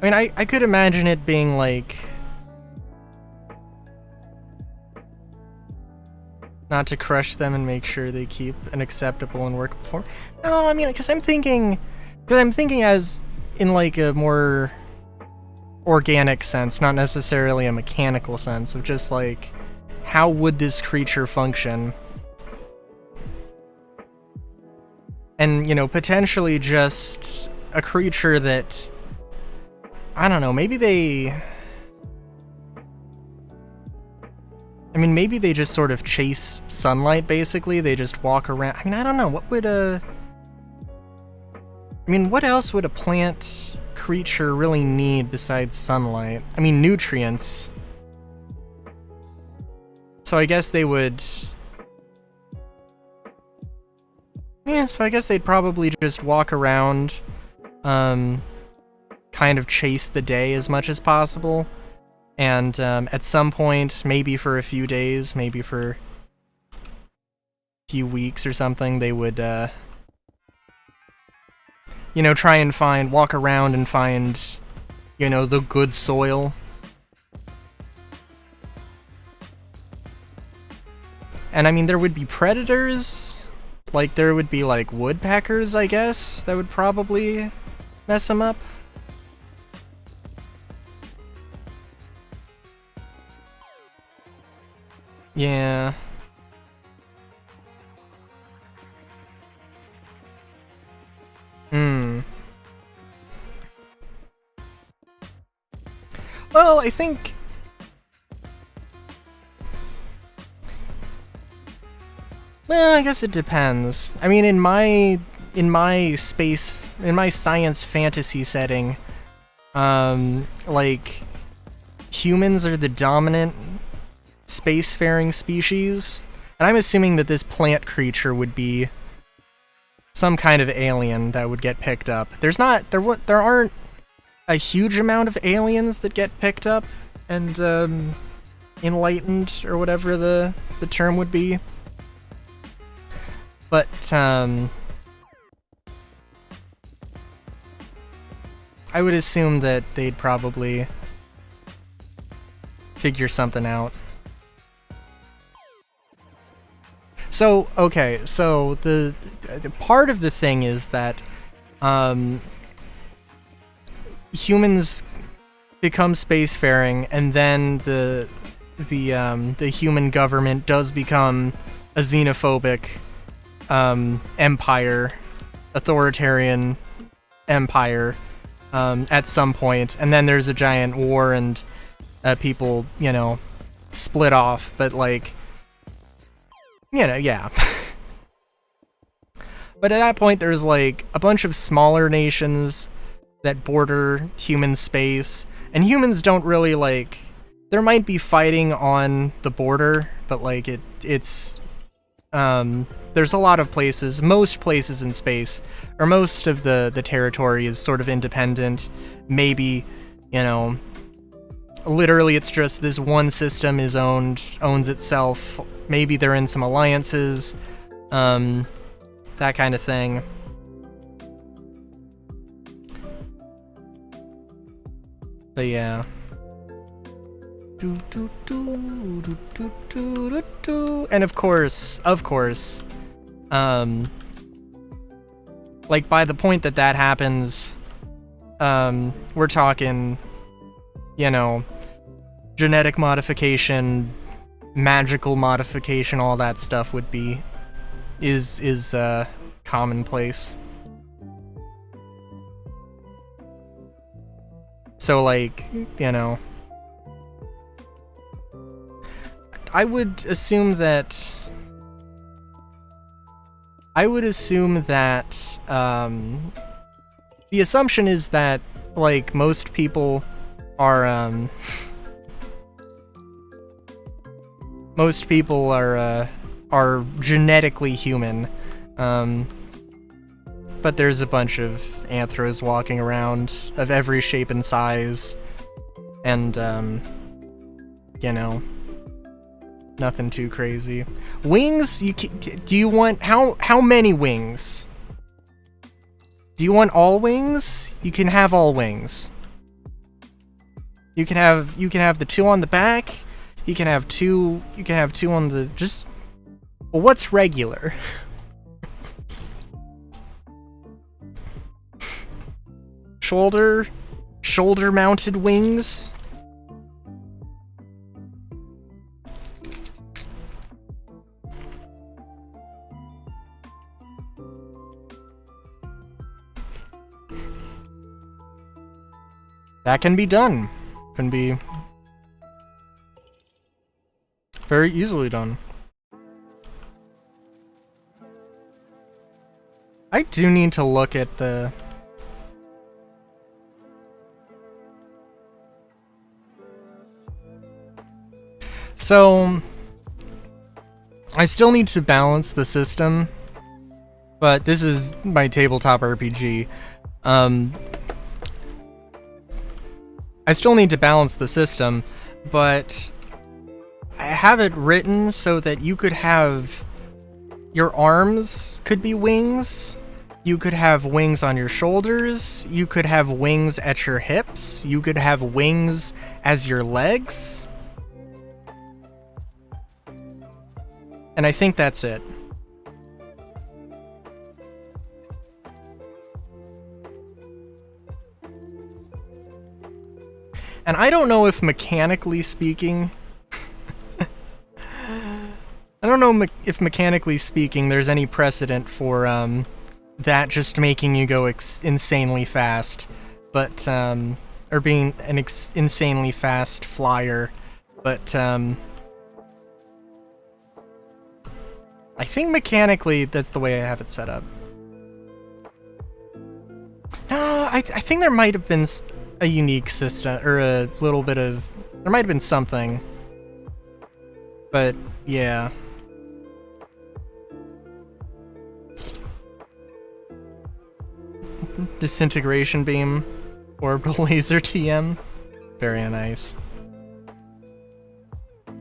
I mean, I could imagine it being like... not to crush them and make sure they keep an acceptable and workable form. No, I mean, because I'm thinking as in like a more organic sense, not necessarily a mechanical sense of just like, how would this creature function? And, you know, potentially just a creature that, I don't know, maybe they... I mean, maybe they just sort of chase sunlight, basically. They just walk around. I mean, I don't know. What would a... I mean, what else would a plant creature really need besides sunlight? I mean, nutrients. So I guess they would... Yeah, so I guess they'd probably just walk around, kind of chase the day as much as possible. And at some point, maybe for a few days, maybe for a few weeks or something, they would, you know, try and walk around and find, you know, the good soil. And I mean, there would be predators. Like, there would be, like, woodpeckers, I guess, that would probably mess them up. Yeah. Well, I think... Well, I guess it depends. I mean, in my science fantasy setting, like, humans are the dominant spacefaring species, and I'm assuming that this plant creature would be some kind of alien that would get picked up. There aren't a huge amount of aliens that get picked up and enlightened, or whatever the term would be. But I would assume that they'd probably figure something out. So, okay, so the part of the thing is that humans become spacefaring, and then the human government does become a xenophobic empire, authoritarian empire, at some point, and then there's a giant war and people, you know, split off, but like, you know, yeah. But at that point, there's like a bunch of smaller nations that border human space, and humans don't really like, there might be fighting on the border, but like it's there's a lot of places, most places in space, or most of the territory is sort of independent. Maybe, you know, literally it's just this one system owns itself. Maybe they're in some alliances, that kind of thing. But yeah. And of course, like by the point that happens, we're talking, you know, genetic modification, magical modification, all that stuff would be, is commonplace. So like, you know, I would assume that the assumption is that, like, most people are are genetically human, but there's a bunch of anthros walking around of every shape and size, and you know, nothing too crazy. Wings? Do you want how many wings? Do you want all wings? You can have all wings. You can have the 2 on the back. You can have 2 on the just. Well, what's regular? Shoulder mounted wings. That can be done. Can be very easily done. I do need to look at the... So, I still need to balance the system, but this is my tabletop RPG. I still need to balance the system, but I have it written so that you could have... Your arms could be wings, you could have wings on your shoulders, you could have wings at your hips, you could have wings as your legs. And I think that's it. And I don't know if mechanically speaking... I don't know if mechanically speaking there's any precedent for that just making you go insanely fast, but or being an insanely fast flyer, but I think mechanically that's the way I have it set up. No, I think there might have been a unique system, or a little bit of... There might have been something. But, yeah. Disintegration beam. Orbital laser TM. Very nice. I'm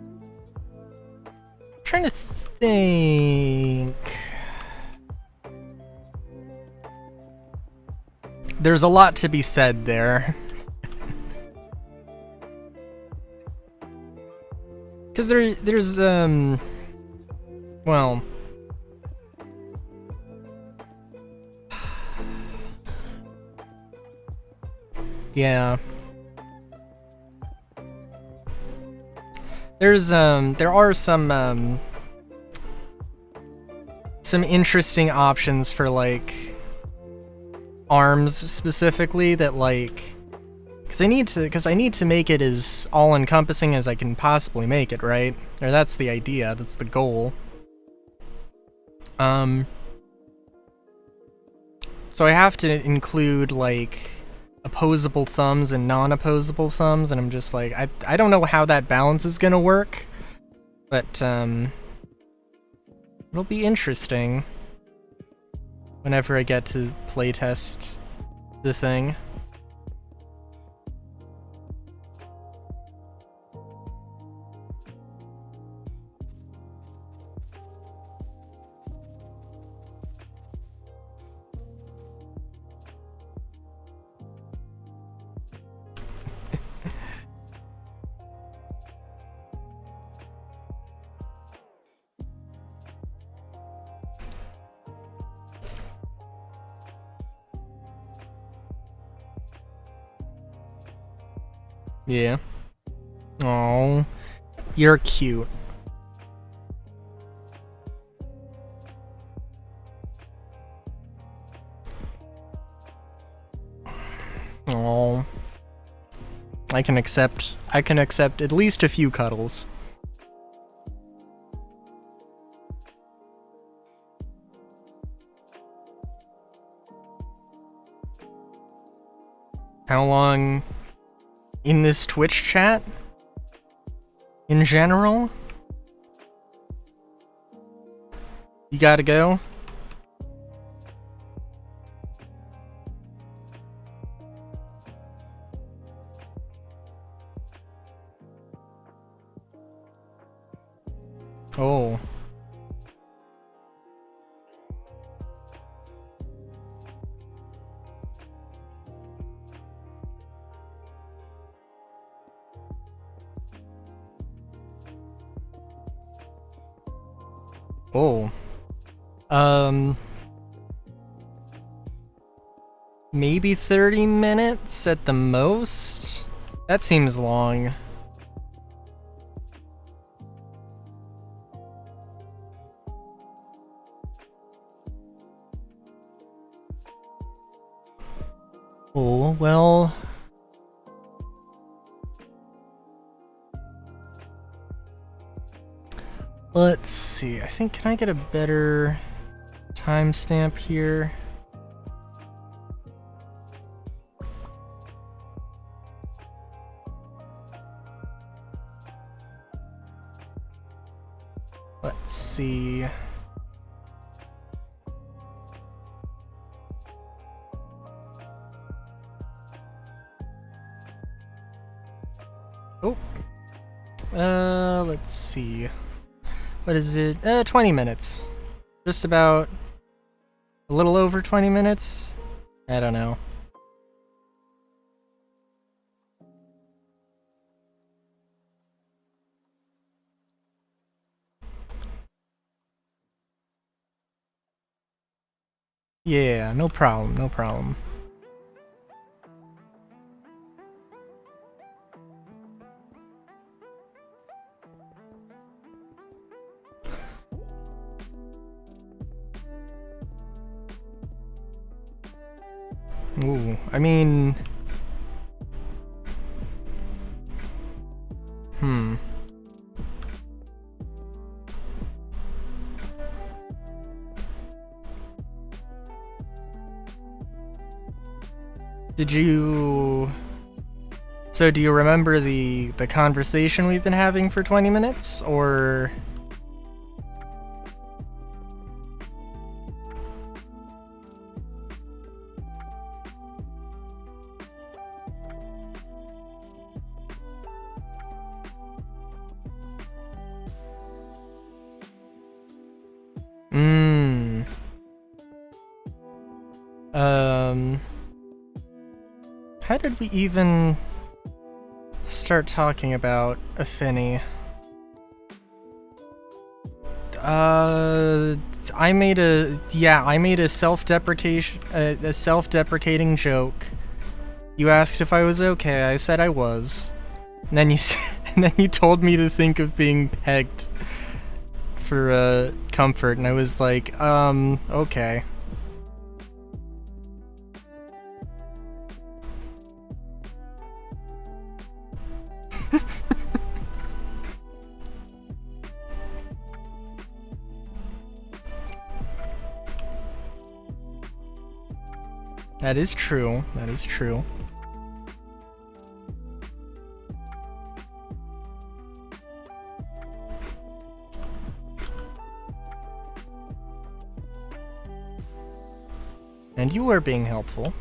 trying to think... There's a lot to be said there. Because there's, well... Yeah. There's, there are some interesting options for, like, arms specifically that, like... Because I need to make it as all-encompassing as I can possibly make it, right? Or that's the idea, that's the goal. So I have to include, like, opposable thumbs and non-opposable thumbs, and I'm just like, I don't know how that balance is gonna work, but, it'll be interesting whenever I get to playtest the thing. Yeah. Oh, you're cute. Oh, I can accept at least a few cuddles. How long in this Twitch chat? In general? You gotta go? Oh. Oh. Maybe 30 minutes at the most? That seems long. Oh, well... Let's see, I think, can I get a better timestamp here? Let's see. Oh. Let's see. What is it? 20 minutes. Just about a little over 20 minutes? I don't know. Yeah, no problem, no problem. Ooh, I mean... Did you... So do you remember the conversation we've been having for 20 minutes, or... How did we even start talking about Affinity? I made a self-deprecating joke. You asked if I was okay. I said I was. And then you told me to think of being pegged for comfort, and I was like, okay. That is true. That is true. And you were being helpful.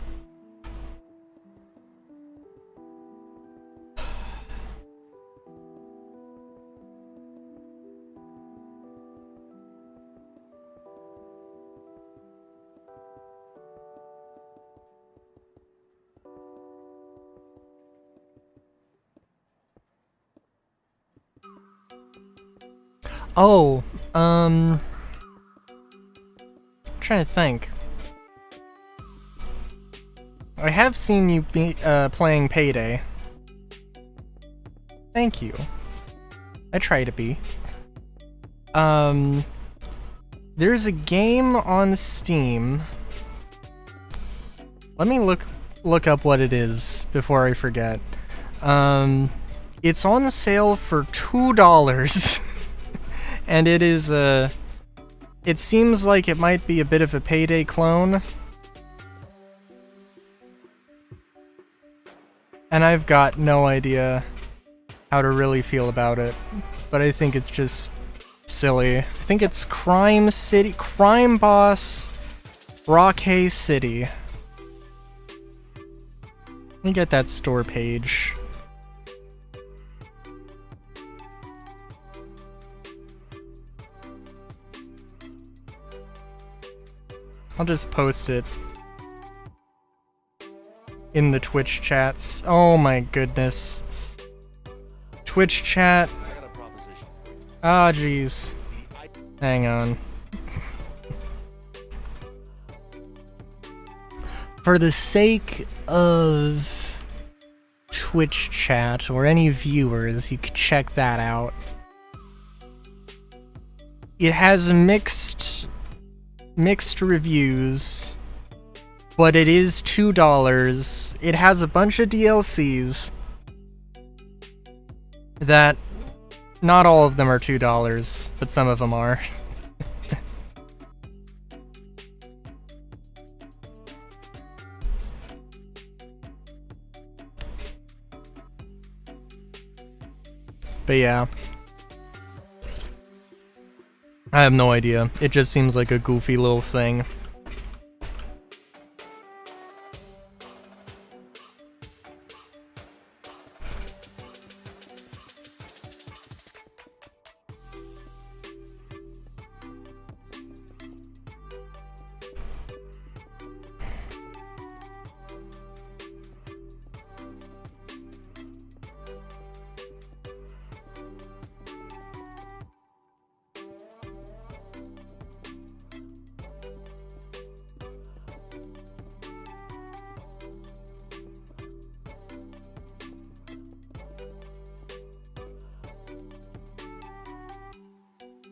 Oh, trying to think. I have seen you be playing Payday. Thank you. I try to be. There's a game on Steam. Let me look up what it is before I forget. It's on sale for $2. And it is it seems like it might be a bit of a Payday clone. And I've got no idea how to really feel about it, but I think it's just silly. I think it's Crime City, Crime Boss, Rockhay City. Let me get that store page. I'll just post it in the Twitch chats. Oh my goodness. Twitch chat. Ah, jeez. Hang on. For the sake of Twitch chat or any viewers, you could check that out. It has mixed reviews, but it is $2. It has a bunch of DLCs that not all of them are $2, but some of them are. But yeah. I have no idea. It just seems like a goofy little thing.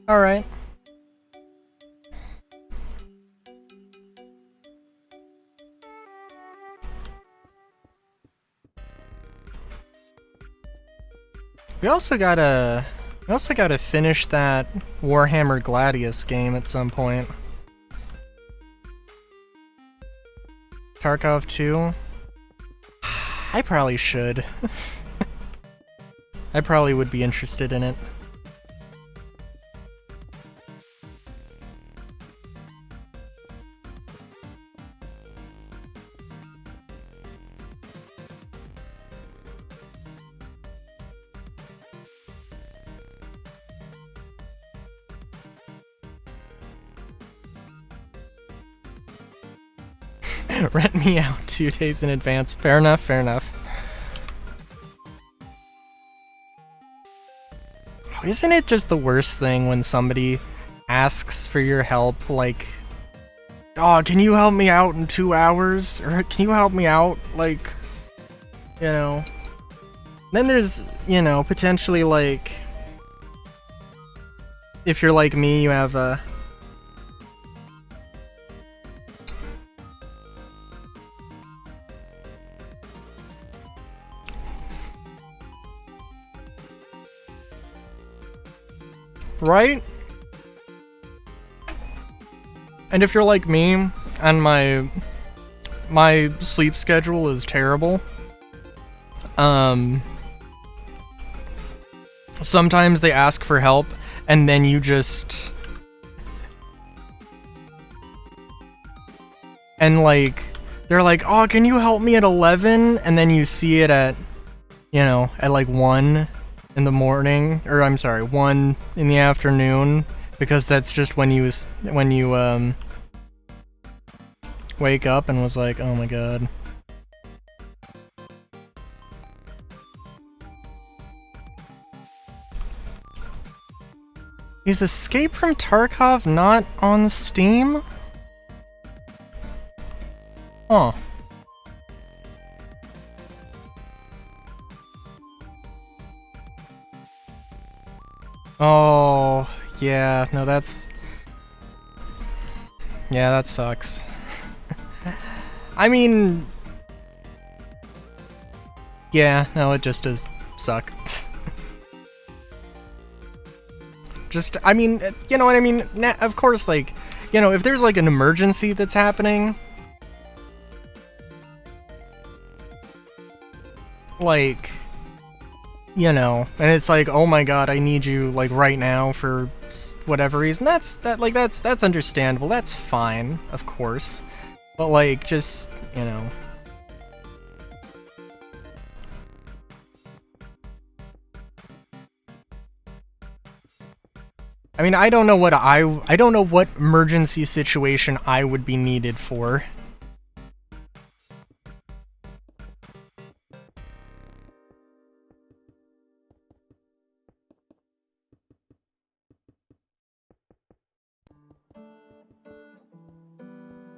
Alright. We also gotta finish that Warhammer Gladius game at some point. Tarkov 2? I probably should. I probably would be interested in it. Rent me out 2 days in advance. Fair enough, fair enough. Oh, isn't it just the worst thing when somebody asks for your help, like, oh, can you help me out in 2 hours? Or can you help me out, like, you know? Then there's, you know, potentially, like, if you're like me, you have a... Right? And if you're like me, and my sleep schedule is terrible, sometimes they ask for help, and then you just... And like, they're like, oh, can you help me at 11? And then you see it at, you know, at like 1 in the morning, or I'm sorry, 1 in the afternoon, because that's just when you wake up and was like, oh my god. Is Escape from Tarkov not on Steam? Huh. Oh, yeah, no, that's... Yeah, that sucks. I mean... Yeah, no, it just does suck. Just, I mean, you know what I mean? Of course, like, you know, if there's like an emergency that's happening... like, you know, and it's like, oh my god, I need you like right now for whatever reason. That's understandable. That's fine, of course. But like, just, you know. I mean, I don't know what emergency situation I would be needed for.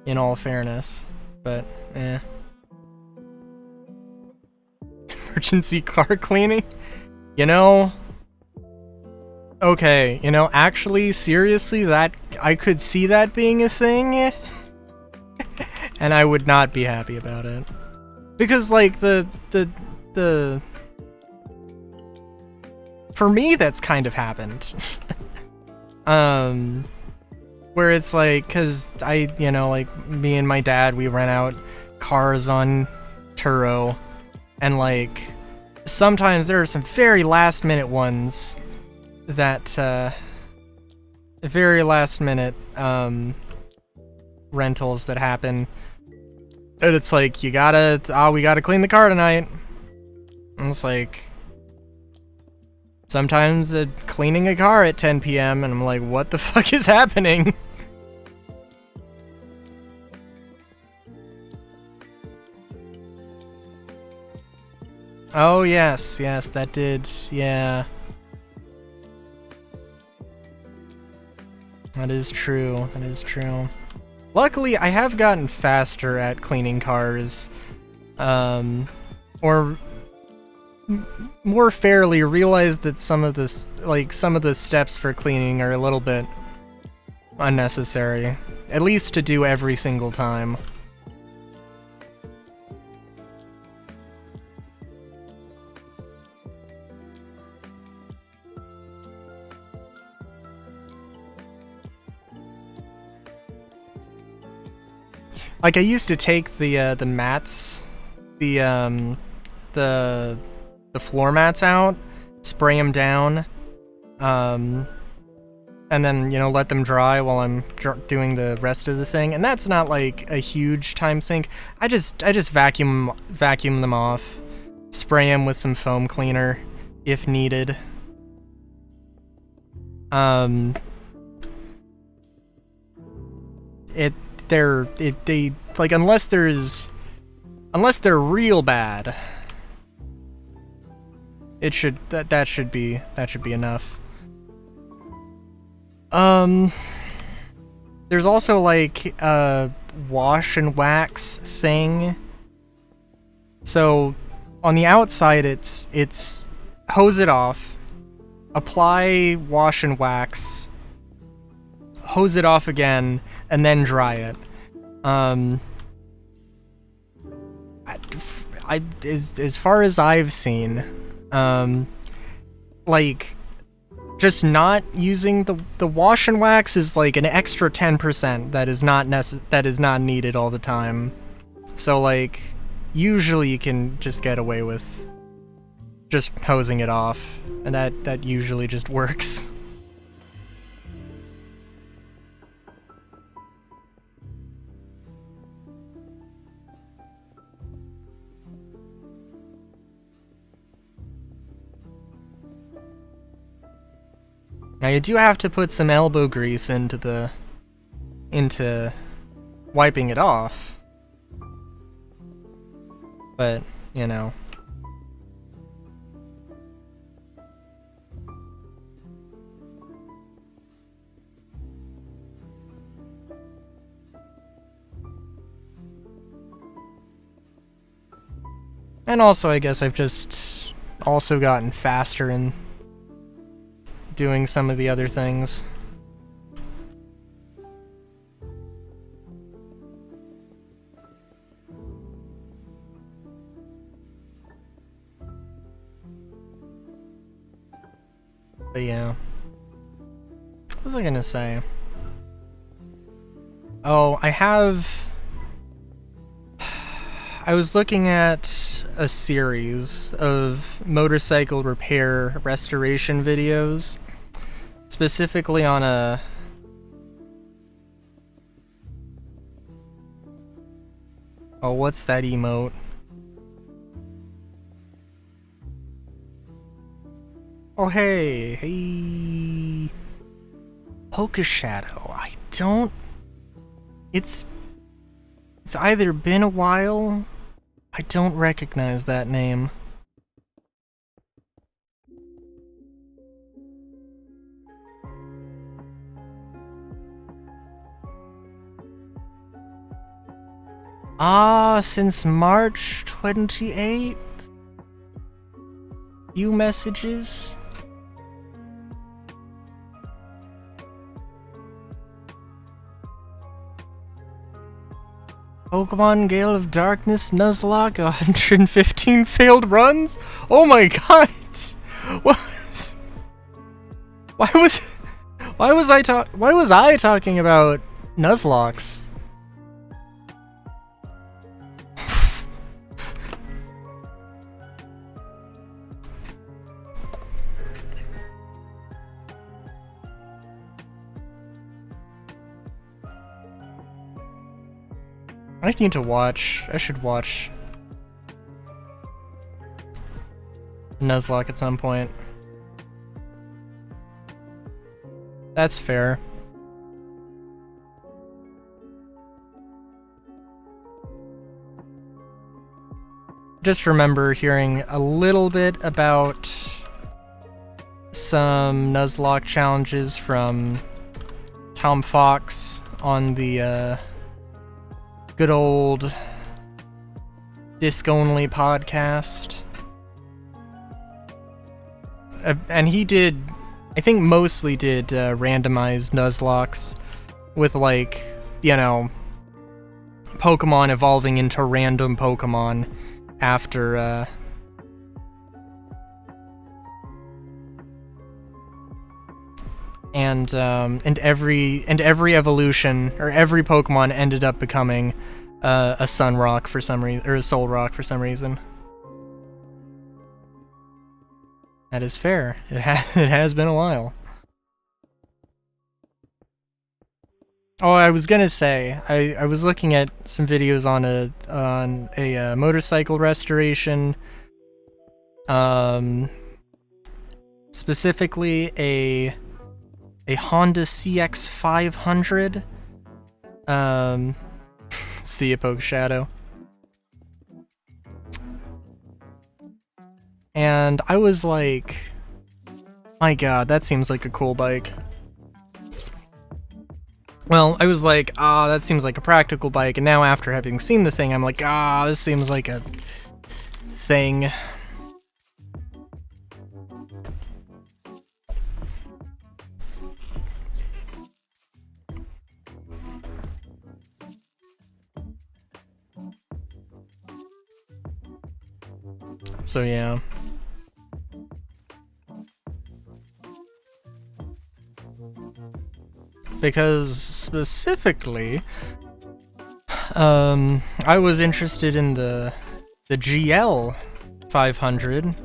In all fairness, but emergency car cleaning? You know, okay, you know, actually, seriously, that I could see that being a thing, and I would not be happy about it. Because, like, for me, that's kind of happened. Where it's like, cause you know, like, me and my dad, we rent out cars on Turo, and like, sometimes there are some very last minute ones that, very last minute, rentals that happen. And it's like, we gotta clean the car tonight. And it's like, sometimes cleaning a car at 10 p.m. and I'm like, what the fuck is happening? Oh yes, that did, yeah. That is true, Luckily, I have gotten faster at cleaning cars, or more fairly realized that some of the steps for cleaning are a little bit unnecessary, at least to do every single time. Like, I used to take the mats, the floor mats out, spray them down, and then, you know, let them dry while I'm doing the rest of the thing. And that's not like a huge time sink. I just vacuum them off, spray them with some foam cleaner if needed. They like, unless they're real bad, that should be enough. There's also like a wash and wax thing. So on the outside, it's hose it off, apply wash and wax, hose it off again, and then dry it. As far as I've seen, like, just not using the wash and wax is like an extra 10% that is not needed all the time. So like, usually you can just get away with just hosing it off, and that usually just works. Now you do have to put some elbow grease into wiping it off, but, you know. And also, I guess I've just also gotten faster in doing some of the other things. But yeah. What was I gonna say? Oh, I was looking at a series of motorcycle repair restoration videos, specifically on a... Oh, what's that emote? Oh, hey. Polka Shadow. I don't... It's either been a while... I don't recognize that name. Since March 28th? Few messages? Pokemon Gale of Darkness Nuzlocke 115 failed runs? Oh my god! Why was I talking about Nuzlocks? I need to watch. I should watch Nuzlocke at some point. That's fair. Just remember hearing a little bit about some Nuzlocke challenges from Tom Fox on the good old disc-only podcast. And he did, I think mostly did randomized Nuzlocks with, like, you know, Pokemon evolving into random Pokemon after and every evolution, or every Pokemon ended up becoming a Sun Rock for some reason, or a Soul Rock for some reason. That is fair. It has been a while. Oh, I was gonna say, I was looking at some videos on a motorcycle restoration, specifically a Honda CX-500. See a Poke Shadow. And I was like, my god, that seems like a cool bike. Well, I was like, that seems like a practical bike, and now after having seen the thing, I'm like, this seems like a thing. So yeah. Because specifically, I was interested in the GL 500,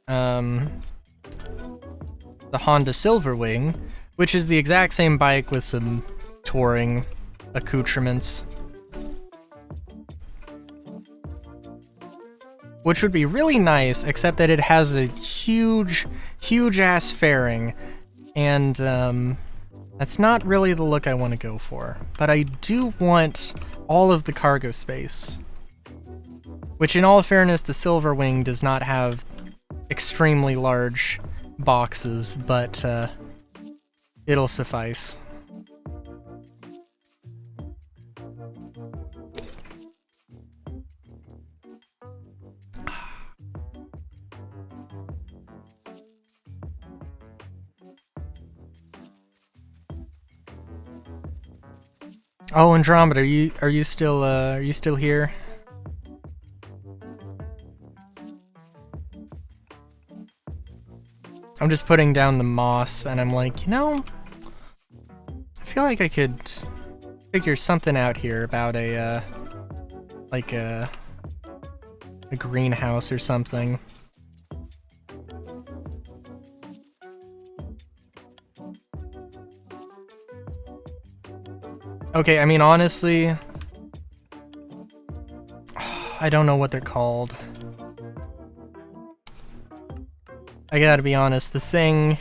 the Honda Silverwing, which is the exact same bike with some touring accoutrements. Which would be really nice, except that it has a huge ass fairing, and that's not really the look I want to go for. But I do want all of the cargo space. Which, in all fairness, the Silverwing does not have extremely large boxes, but it'll suffice. Oh, Andromeda, are you still here? I'm just putting down the moss, and I'm like, you know, I feel like I could figure something out here about a a greenhouse or something. Okay, I mean, honestly, I don't know what they're called. I gotta be honest, the thing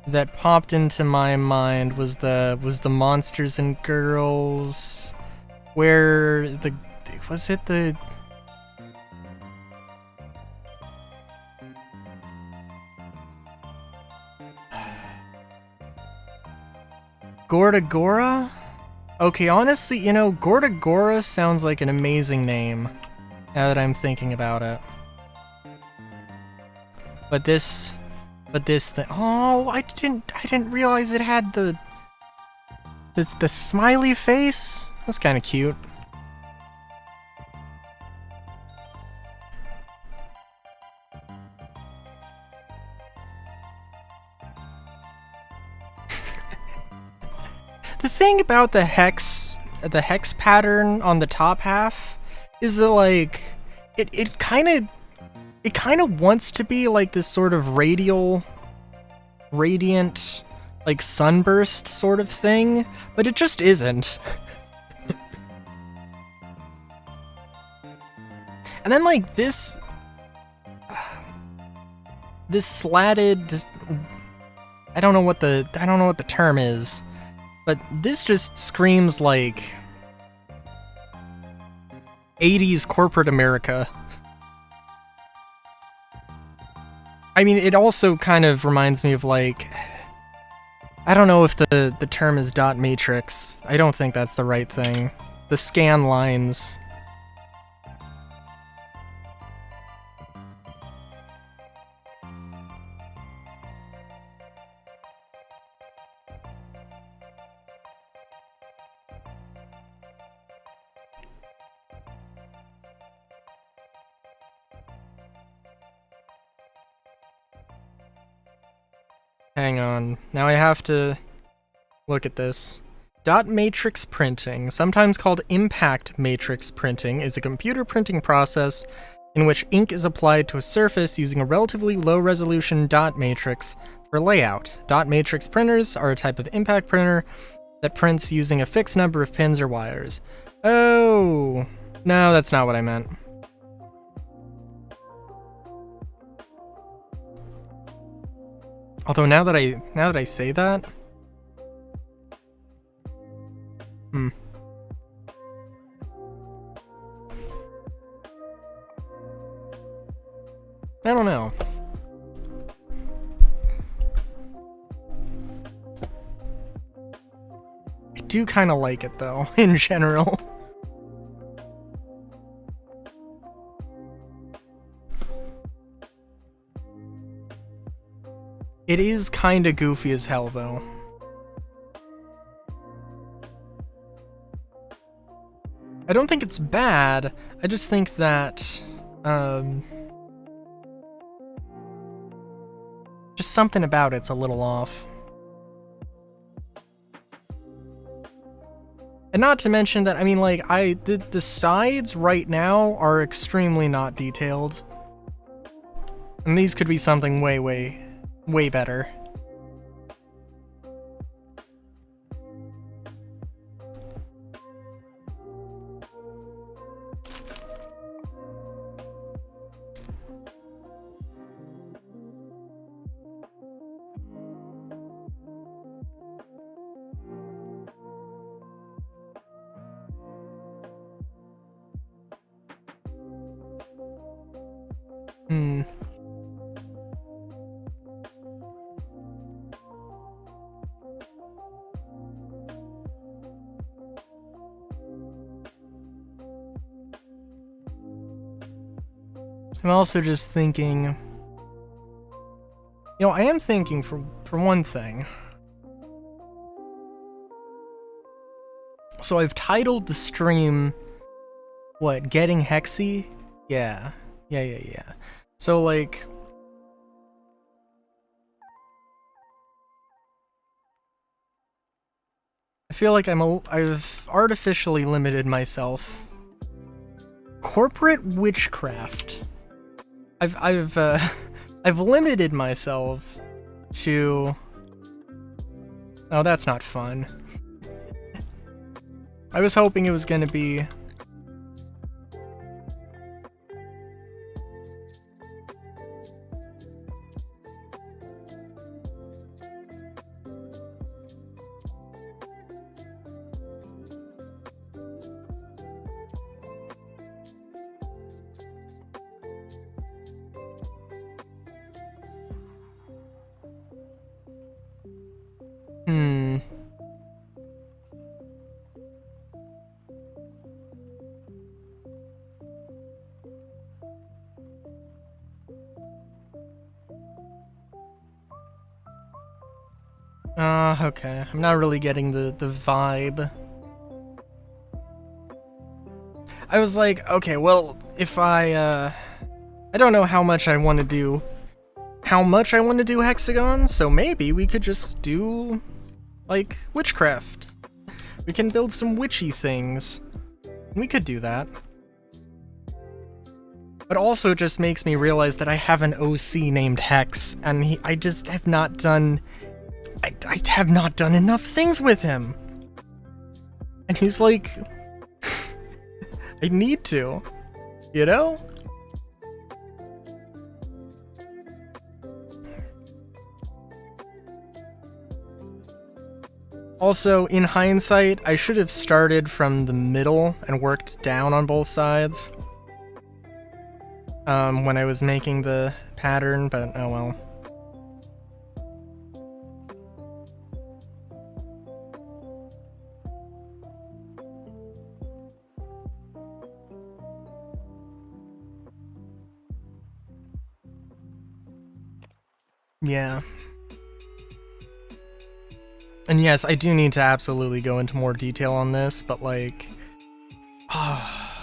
that popped into my mind was the Monsters and Girls, where was it the Gorda? Okay, honestly, you know, Gorda sounds like an amazing name, now that I'm thinking about it. But this thing, oh, I didn't realize it had the smiley face. That's kind of cute. The thing about the hex pattern on the top half is that, like, it kind of wants to be like this sort of radiant, like sunburst sort of thing, but it just isn't. And then like this slatted, I don't know what the term is, but this just screams like 80s corporate America. I mean, it also kind of reminds me of, like, I don't know if the term is dot matrix. I don't think that's the right thing. The scan lines. Hang on. Now I have to look at this. Dot matrix printing, sometimes called impact matrix printing, is a computer printing process in which ink is applied to a surface using a relatively low-resolution dot matrix for layout. Dot matrix printers are a type of impact printer that prints using a fixed number of pins or wires. Oh, no, that's not what I meant. Although now that I say that, I don't know. I do kind of like it though, in general. It is kinda goofy as hell, though. I don't think it's bad, I just think that, just something about it's a little off. And not to mention that, I mean, like, the sides right now are extremely not detailed. And these could be something way better. I'm also just thinking, you know, I am thinking for one thing. So I've titled the stream, what, Getting Hexy? Yeah. So like, I feel like I've artificially limited myself Corporate witchcraft. I've limited myself to... Oh, that's not fun. I was hoping it was gonna be... Okay. I'm not really getting the vibe. I was like, okay, well, if I don't know how much I want to do hexagons, so maybe we could just do, like, witchcraft. We can build some witchy things. We could do that. But also it just makes me realize that I have an OC named Hex, and I just have not done... I have not done enough things with him. And he's like... I need to. You know? Also, in hindsight, I should have started from the middle and worked down on both sides. When I was making the pattern, but oh well. Yeah. And yes, I do need to absolutely go into more detail on this, but like... I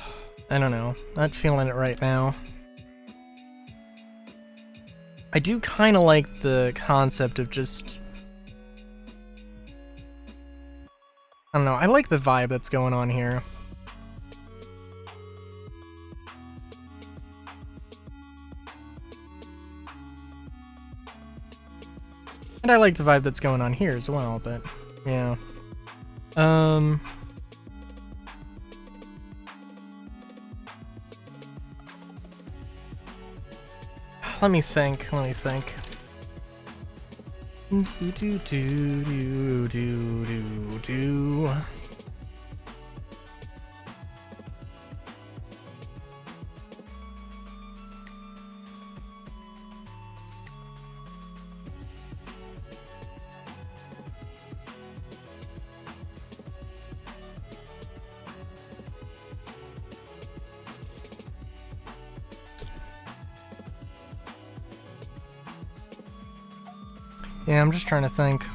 don't know. Not feeling it right now. I do kind of like the concept of just... I don't know, I like the vibe that's going on here. And I like the vibe that's going on here as well, but yeah. Let me think. Yeah, I'm just trying to think.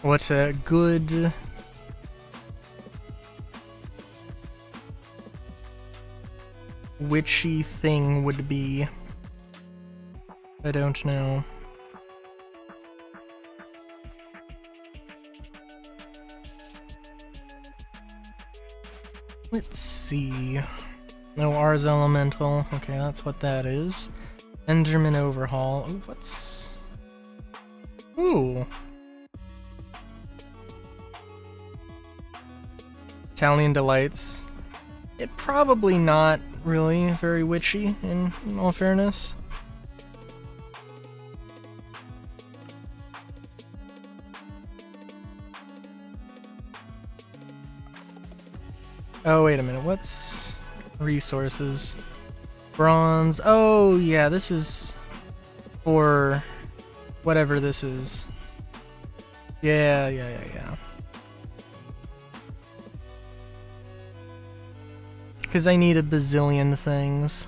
What a good... witchy thing would be. I don't know. Let's see. No, Ars Elemental. Okay, that's what that is. Enderman Overhaul. Ooh, what's... Ooh. Italian Delights. It probably not really very witchy, in all fairness. Oh, wait a minute, what's resources? Bronze. Oh, yeah, this is for whatever this is. Yeah. Because I need a bazillion things.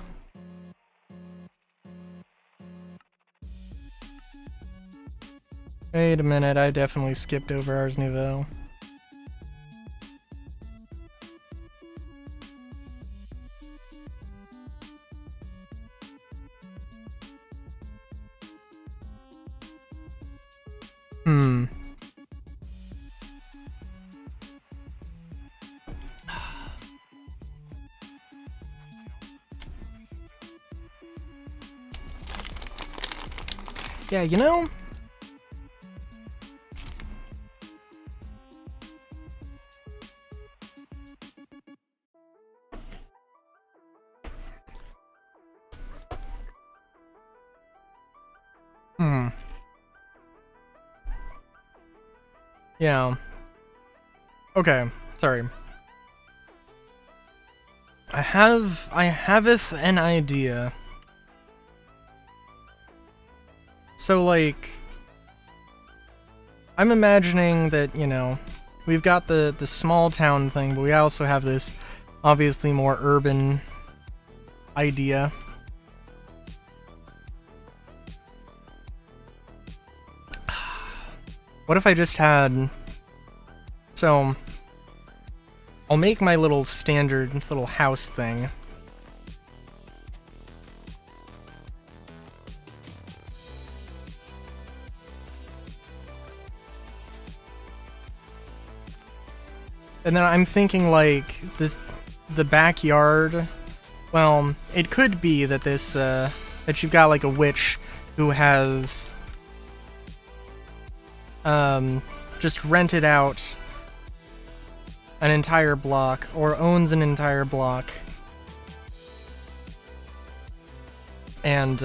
Wait a minute, I definitely skipped over Ars Nouveau. Hmm. Yeah, you know? Hmm. Yeah. Okay, sorry. I haveth an idea. So, like, I'm imagining that, you know, we've got the small town thing, but we also have this obviously more urban idea. What if I just had... So, I'll make my little standard little house thing. And then I'm thinking, like, the backyard... Well, it could be that this, that you've got, like, a witch who has... just rented out an entire block, or owns an entire block. And,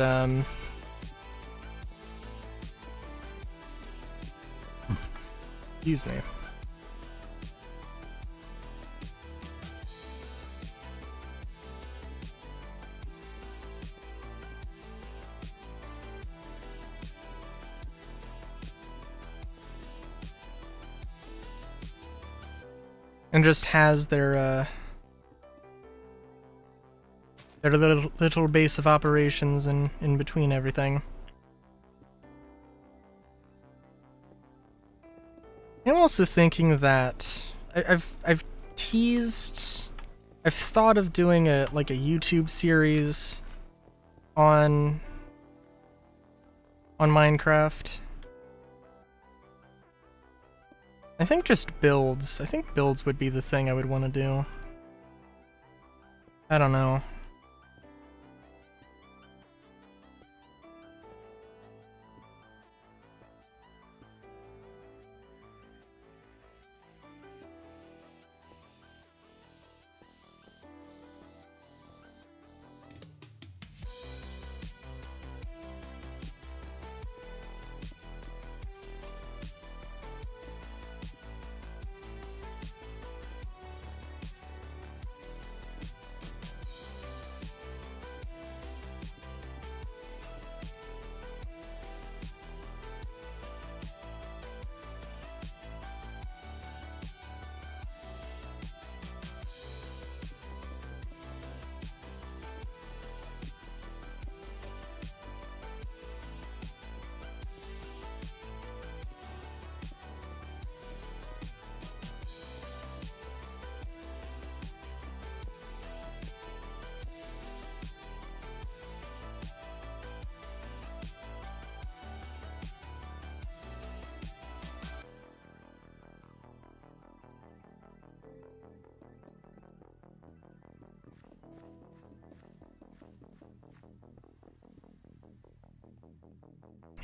excuse me. And just has their little base of operations in between everything. I'm also thinking that I've teased, I've thought of doing a like a YouTube series on Minecraft. I think just builds. I think builds would be the thing I would want to do. I don't know.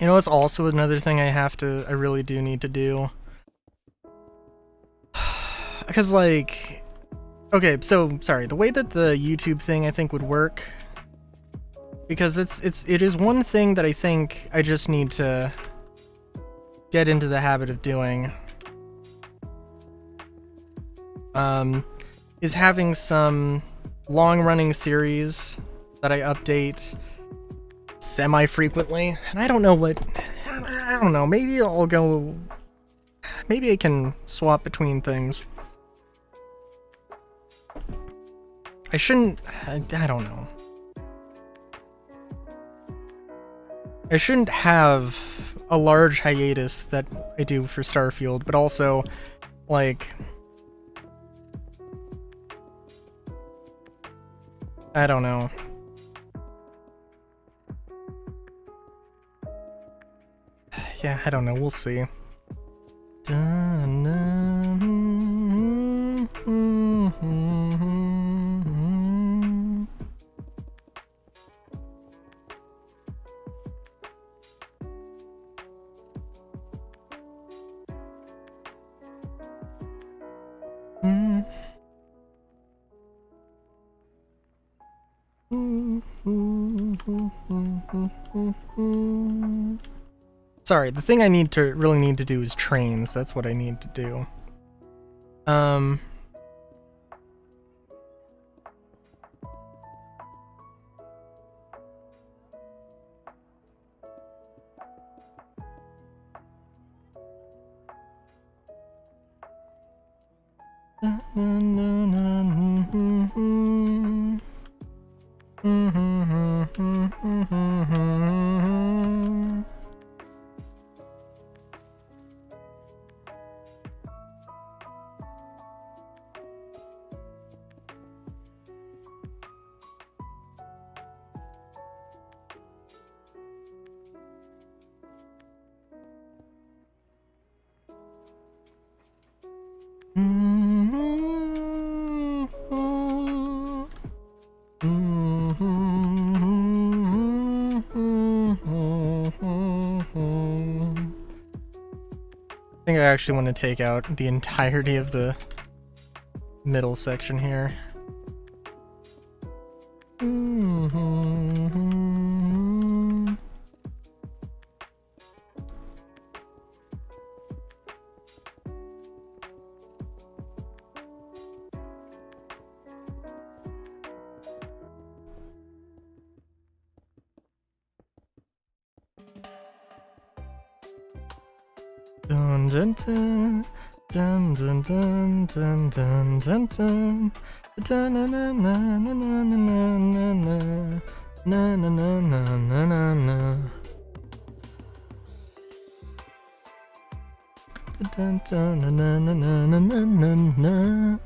You know what's also another thing I really do need to do? Because, like... Okay, so, sorry, the way that the YouTube thing I think would work... Because it is one thing that I think I just need to get into the habit of doing. Is having some long-running series that I update semi-frequently, and I don't know what... I don't know, maybe I'll go... Maybe I can swap between things. I shouldn't... I don't know. I shouldn't have a large hiatus that I do for Starfield, but also, like... I don't know. Yeah, I don't know, we'll see. Sorry, the thing I really need to do is trains. That's what I need to do. I think I actually want to take out the entirety of the middle section here. Dun dun dun dun dun dun dun dun dun dun dun na na na na na na na na na na na na na dun dun na na na na na na na.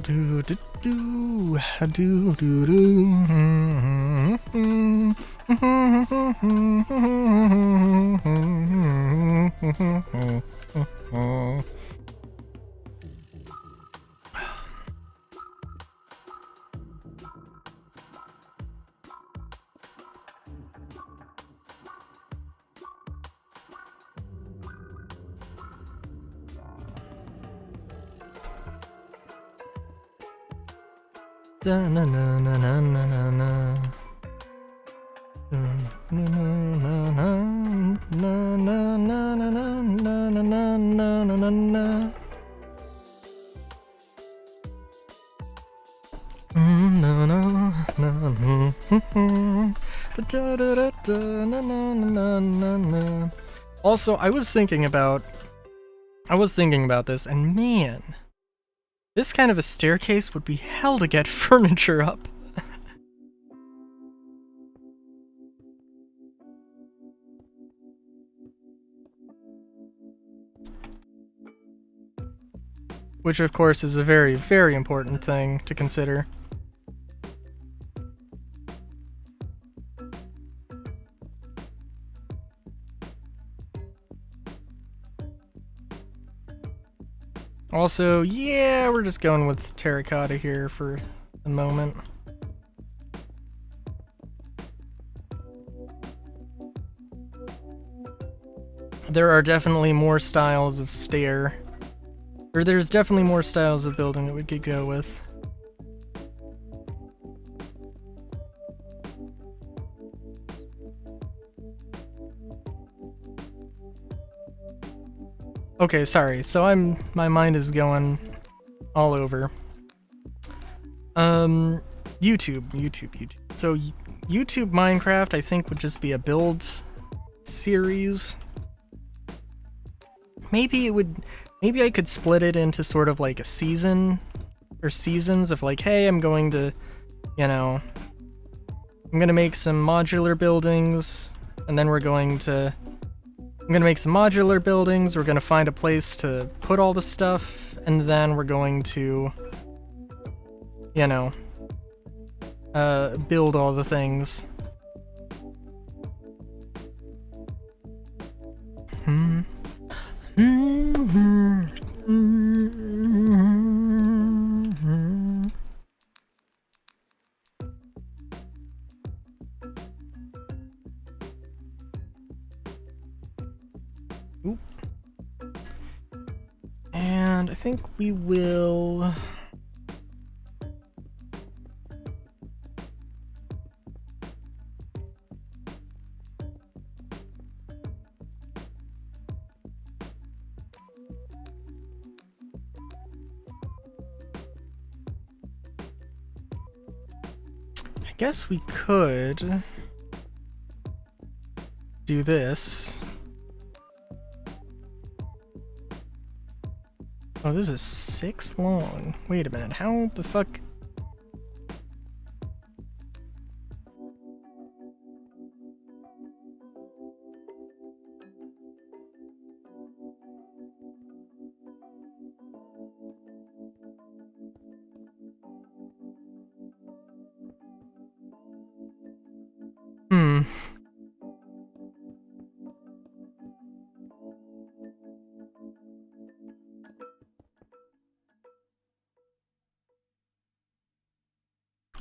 Do do do do do do. Da na na na na na na na. Na na na na na na na na na na na na na. No no no. Da da da da na na na na na. Also, I was thinking about this, and man, this kind of a staircase would be hell to get furniture up. Which, of course, is a very, very important thing to consider. Also, yeah, we're just going with terracotta here for the moment. There are definitely more styles of stair. Or there's definitely more styles of building that we could go with. Okay, sorry. So my mind is going all over. YouTube. So YouTube Minecraft, I think, would just be a build series. Maybe I could split it into sort of like a season or seasons of like, hey, I'm going to, you know, I'm gonna make some modular buildings, and then I'm gonna make some modular buildings, we're gonna find a place to put all the stuff, and then we're going to, you know, build all the things. Oop. And I think we will... I guess we could do this. Oh, this is 6 long. Wait a minute, how the fuck?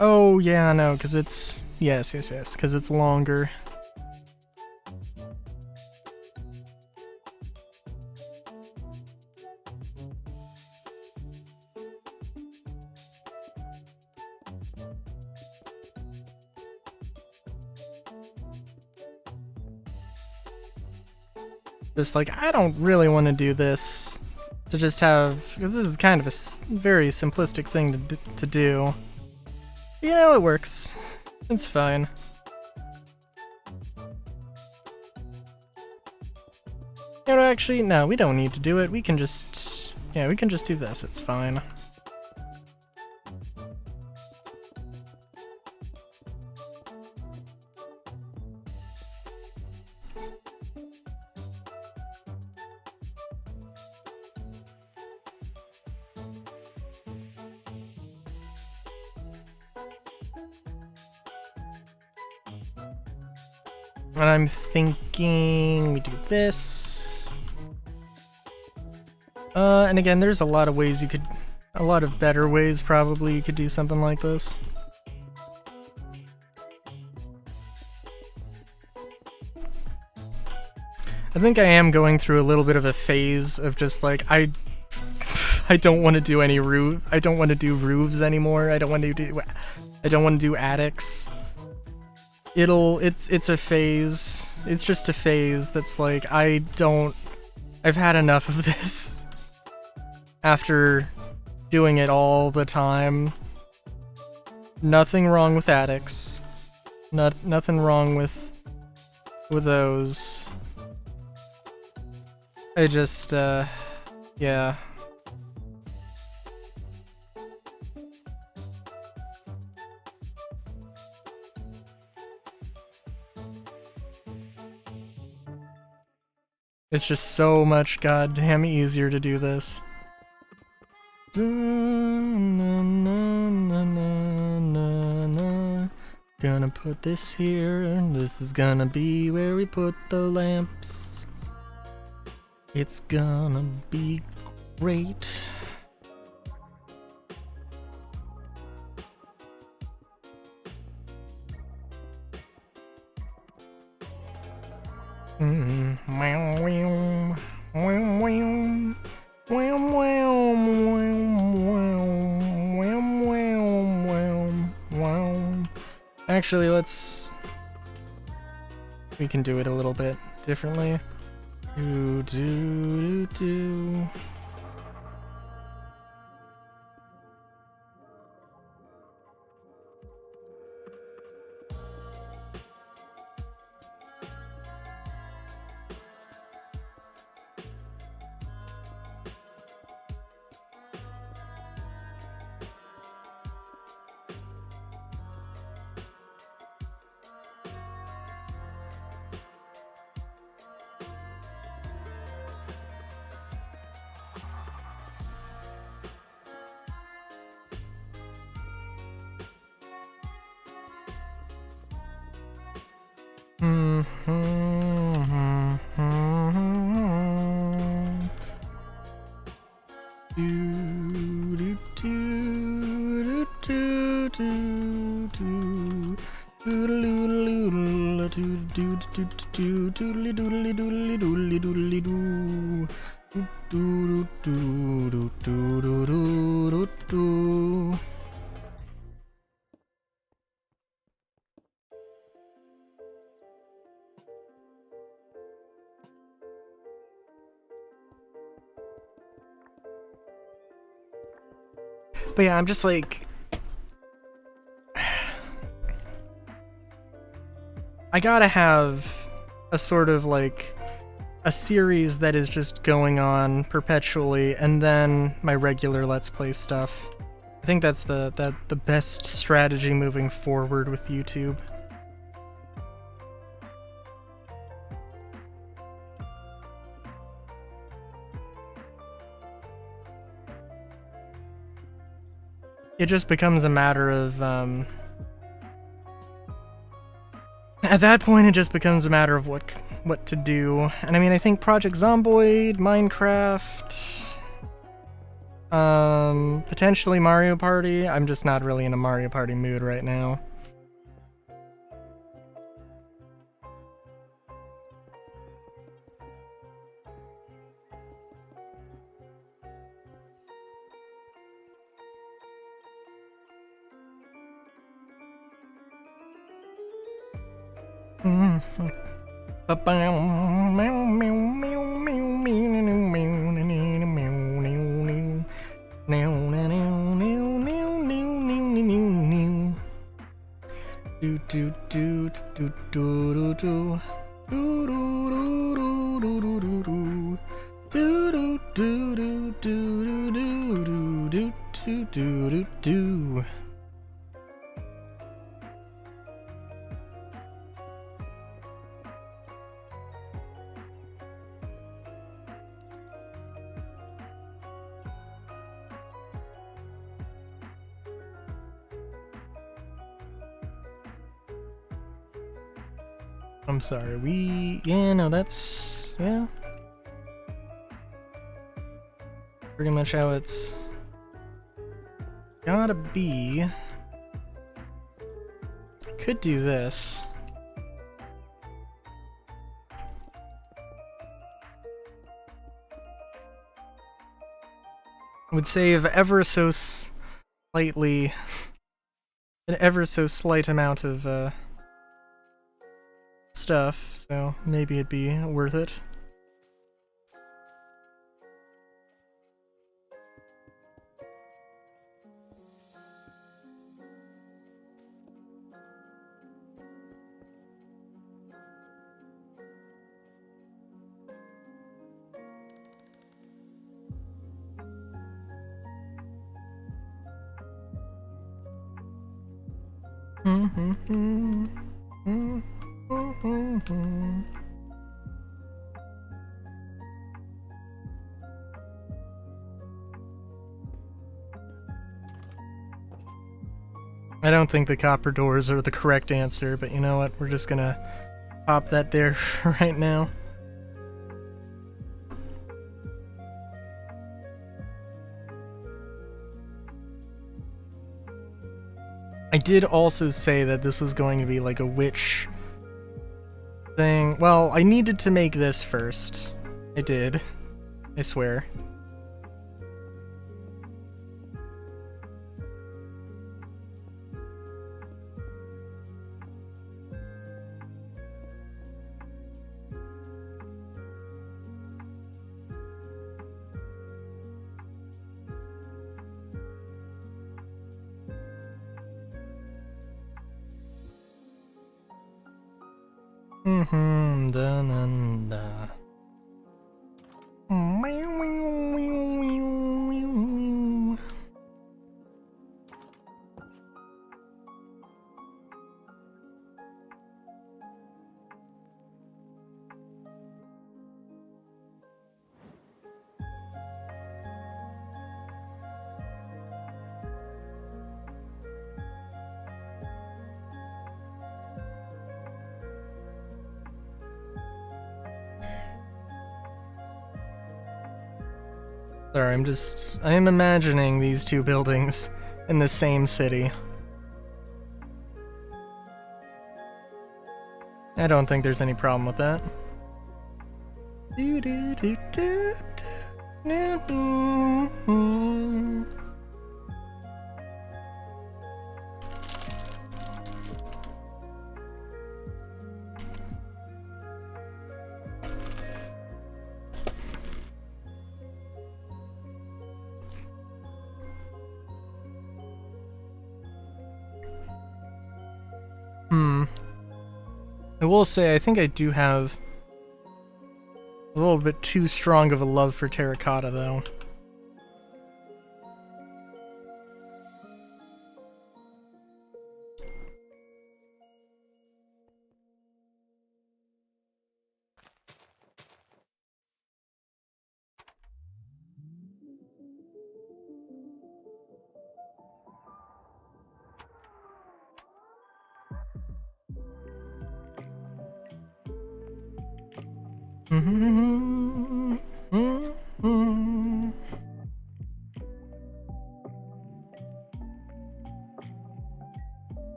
Oh, yeah, no, because it's... Yes, because it's longer. Just like, I don't really want to do this. To just have... Because this is kind of a very simplistic thing to do. You know, it works. It's fine. You know, actually, no, we don't need to do it. We can just... Yeah, we can just do this. It's fine. And I'm thinking we do this. And again, there's a lot of ways you could, a lot of better ways probably you could do something like this. I think I am going through a little bit of a phase of just like, I don't want to do any roof, I don't want to do roofs anymore. I don't want to do attics. It's a phase. It's just a phase that's like, I've had enough of this after doing it all the time. Nothing wrong with attics. Nothing wrong with those. I just, yeah. It's just so much goddamn easier to do this. Gonna put this here, this is gonna be where we put the lamps. It's gonna be great. Actually, we can do it a little bit differently. Do. But yeah, I'm just like, I gotta have a sort of like a series that is just going on perpetually, and then my regular Let's Play stuff. I think that's the best strategy moving forward with YouTube. It just becomes a matter of, at that point it just becomes a matter of what to do. And I mean, I think Project Zomboid, Minecraft, potentially Mario Party. I'm just not really in a Mario Party mood right now. I'm sorry, yeah, no, that's, yeah. Pretty much how it's gotta be. I could do this. I would save ever so slightly, an ever so slight amount of, stuff, so maybe it'd be worth it. I don't think the copper doors are the correct answer, but you know what? We're just gonna pop that there right now. I did also say that this was going to be like a witch thing. Well, I needed to make this first. I did. I swear. Da-na-da. Sorry, I am imagining these two buildings in the same city. I don't think there's any problem with that. I will say, I think I do have a little bit too strong of a love for terracotta, though.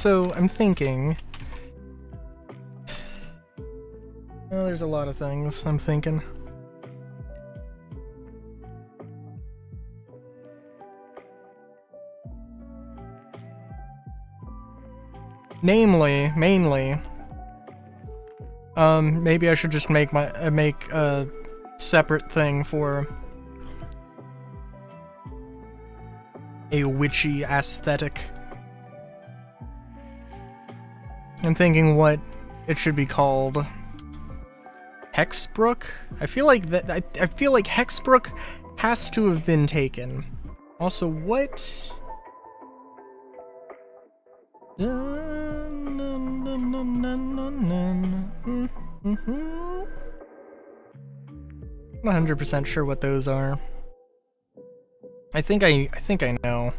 I'm thinking... Oh, there's a lot of things I'm thinking. Mainly, maybe I should just make a separate thing for a witchy aesthetic. I'm thinking what it should be called. Hexbrook? I feel like Hexbrook has to have been taken. Also, what? I'm 100% sure what those are. I think I know.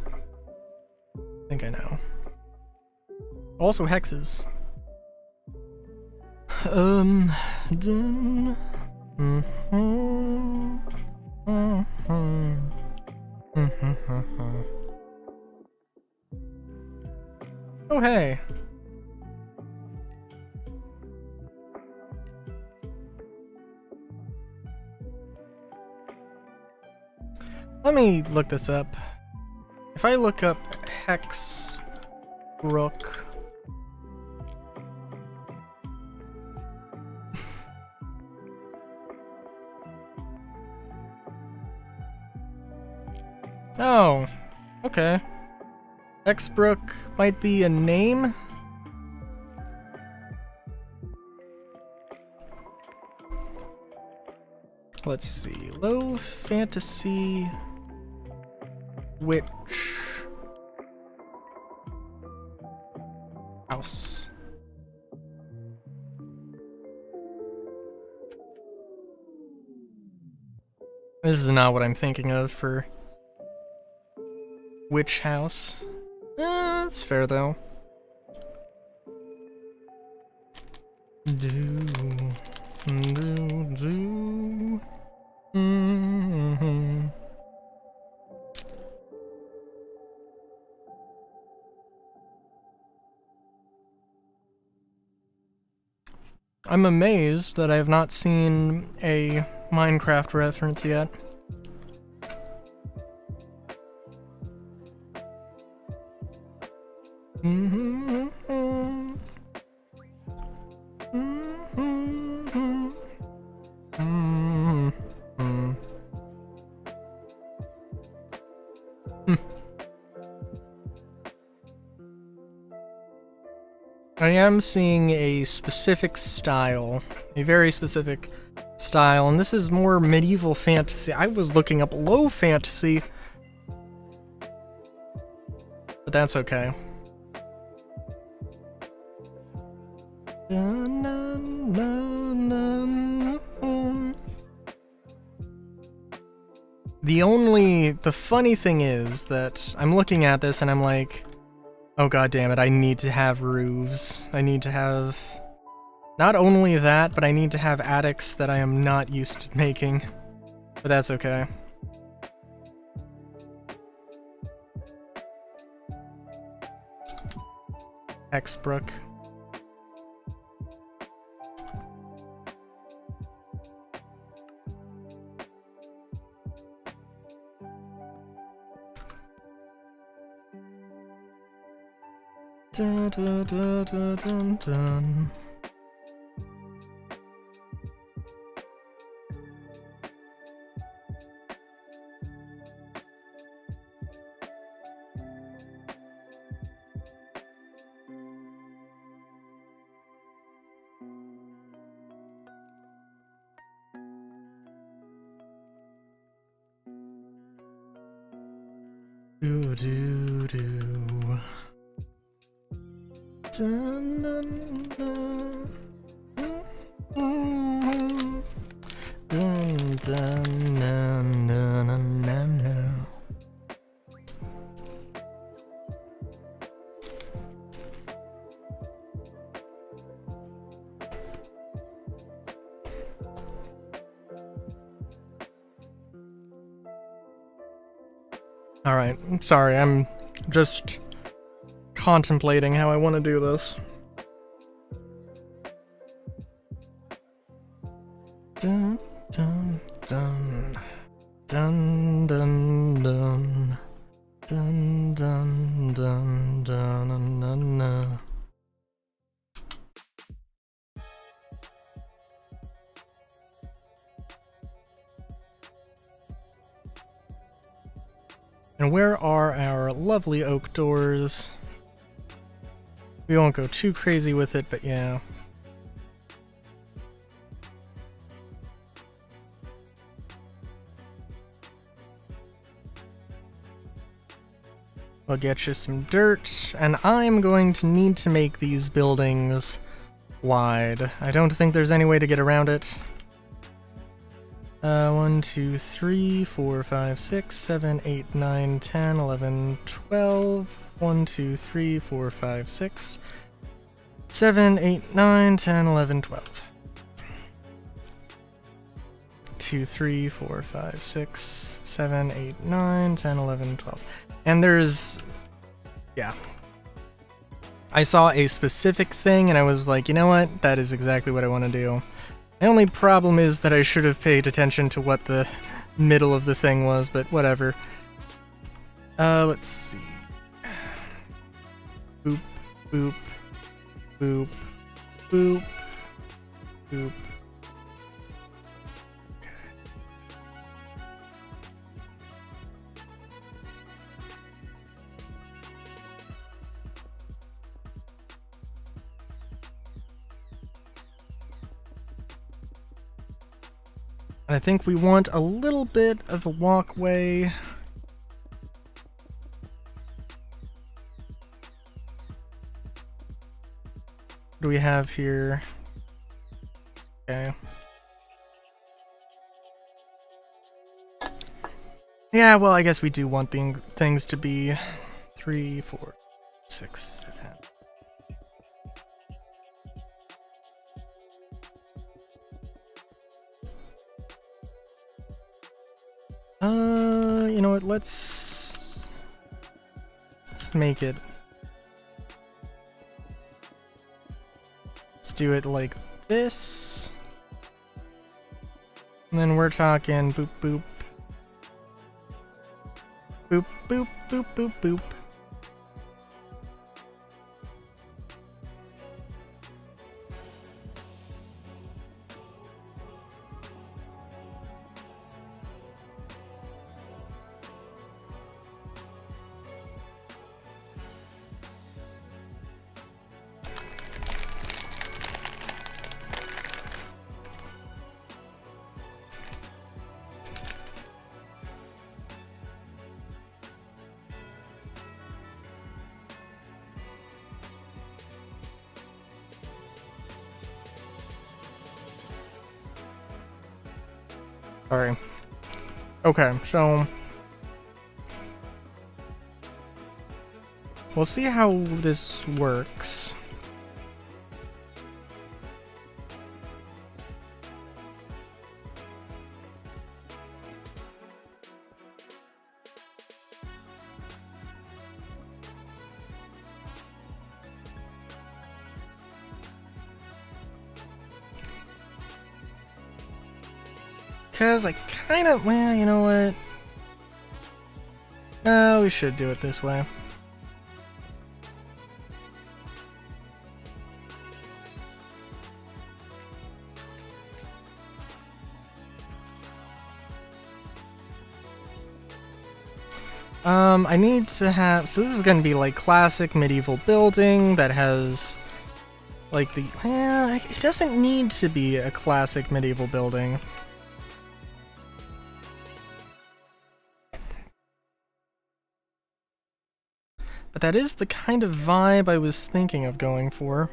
I think I know. Also hexes. Oh hey. Let me look this up. If I look up Hexbrook, oh, okay. Hexbrook might be a name? Let's see. Low fantasy witch house. This is not what I'm thinking of for witch house. That's fair though. I'm amazed that I have not seen a Minecraft reference yet. I am seeing a specific style, a very specific style, and this is more medieval fantasy. I was looking up low fantasy, but that's okay. The funny thing is that I'm looking at this and I'm like, oh god damn it, I need to have roofs. I need to have Not only that, but I need to have attics that I am not used to making. But that's okay. Hexbrook. Dun, dun, dun, dun, dun, dun. Do do do. Dun, dun, dun. Dun, dun, dun, dun, dun, dun. Alright, I'm sorry, I'm just contemplating how I want to do this. Dun, dun, dun. Dun, dun, dun. Dun, dun, dun, dun, dun, dun, dun. And where are our lovely oak doors? We won't go too crazy with it, but yeah. We'll get you some dirt, and I'm going to need to make these buildings wide. I don't think there's any way to get around it. 1, 2, 3, 4, 5, 6, 7, 8, 9, 10, 11, 12. 1, 2, 3, 4, 5, 6, 7, 8, 9, 10, 11, 12. 2, 3, 4, 5, 6, 7, 8, 9, 10, 11, 12. And there's... yeah. I saw a specific thing and I was like, you know what? That is exactly what I want to do. The only problem is that I should have paid attention to what the middle of the thing was, but whatever. Let's see. Boop, boop, boop, boop, boop. Okay. And I think we want a little bit of a walkway. What do we have here? Okay. Yeah, well, I guess we do want things to be 3, 4, 6, 7. You know what, let's make it. Let's do it like this. And then we're talking boop boop. Boop boop boop boop boop. Sorry. Okay, so we'll see how this works. Because I kind of, well, you know what? No, we should do it this way. I need to have, so this is going to be like classic medieval building that has like the, well, it doesn't need to be a classic medieval building. But that is the kind of vibe I was thinking of going for.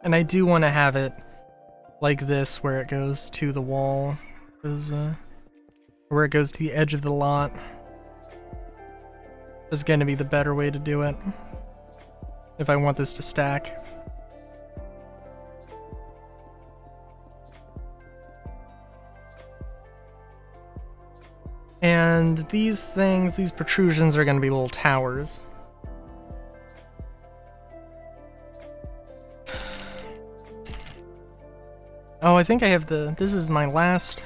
And I do want to have it like this, where it goes to the wall, where it goes to the edge of the lot. Is going to be the better way to do it, if I want this to stack. And these things, these protrusions are going to be little towers. Oh, I think I have this is my last...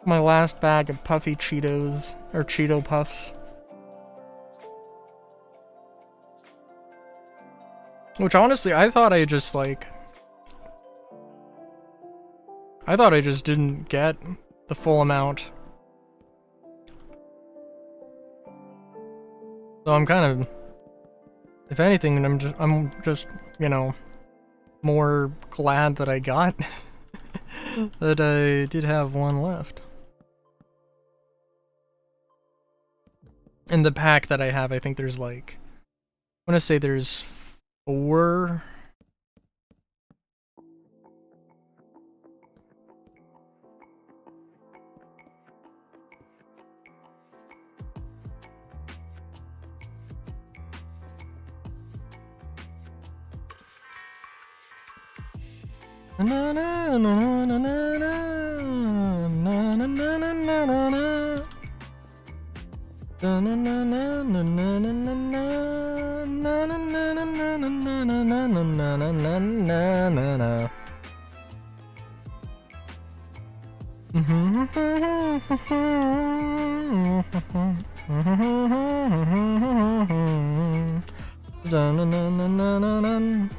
my last bag of puffy Cheetos, or Cheeto Puffs. Which honestly, I thought I just didn't get the full amount. So I'm kind of... if anything, I'm just, you know, more glad that I got that I did have one left. In the pack that I have, I think there's like, I want to say there's 4. Na na na na na na na na na na na na. Na na na na na na na na na na na na na na na na na na na. Na na na na na na.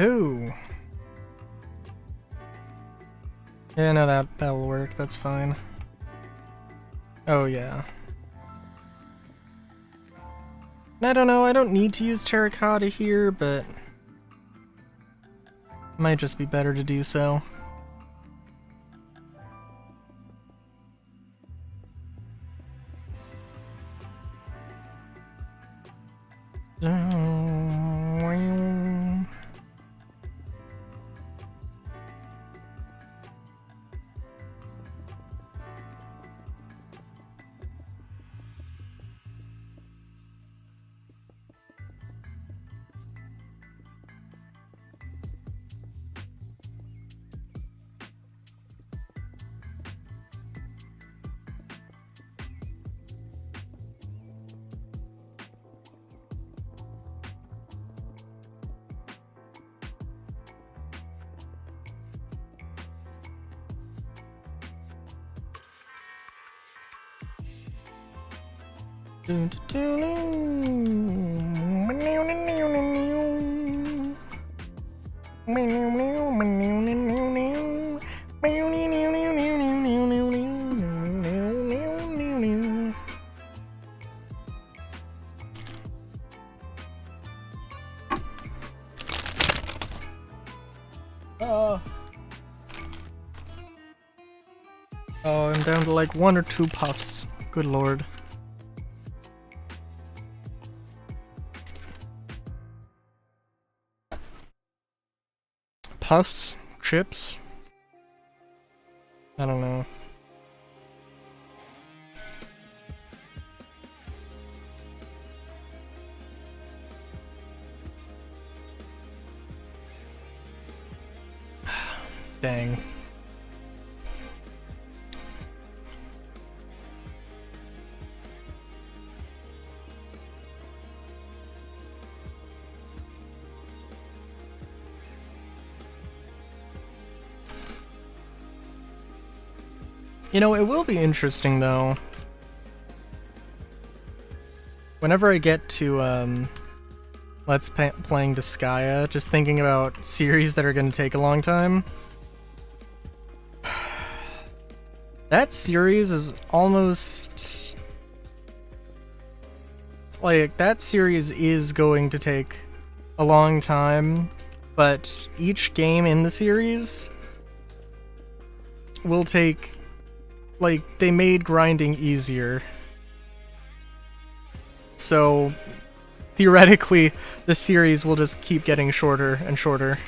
Ooh. Yeah, no, that'll work. That's fine. Oh, yeah. I don't know, I don't need to use terracotta here, but it might just be better to do so. Oh, I'm down to like 1 or 2 puffs. Good lord. Puffs? Chips? I don't know. Dang. You know, it will be interesting though. Whenever I get to Let's playing Disgaea, just thinking about series that are going to take a long time. That series is almost like that series is going to take a long time, but each game in the series will take, like, they made grinding easier. So theoretically, the series will just keep getting shorter and shorter.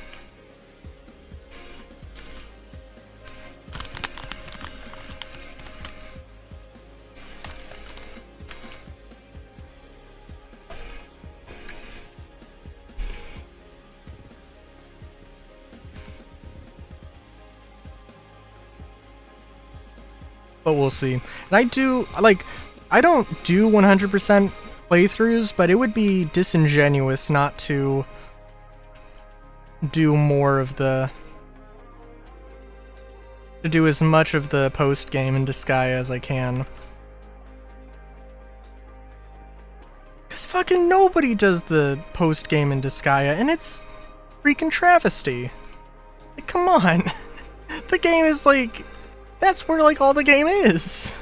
But we'll see. And I do, like, I don't do 100% playthroughs, but it would be disingenuous not to do more of the... to do as much of the post-game in Disgaea as I can. Because fucking nobody does the post-game in Disgaea, and it's freaking travesty. Like, come on. The game is like... that's where, like, all the game is.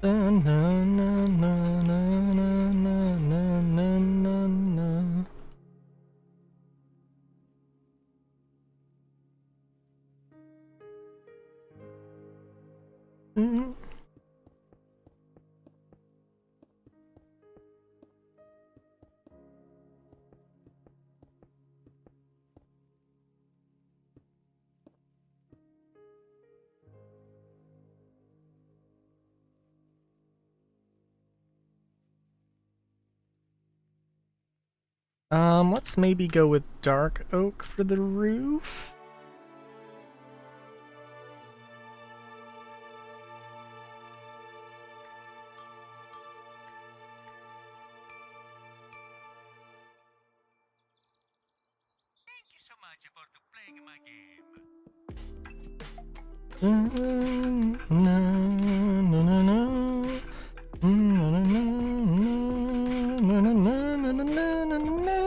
Na, na, na, na, na, na, na, na, na. Mm. Let's maybe go with dark oak for the roof. Thank you so much for playing my game. Na, na, na, na. Na, na, na, na, na, na, na, na, na, na.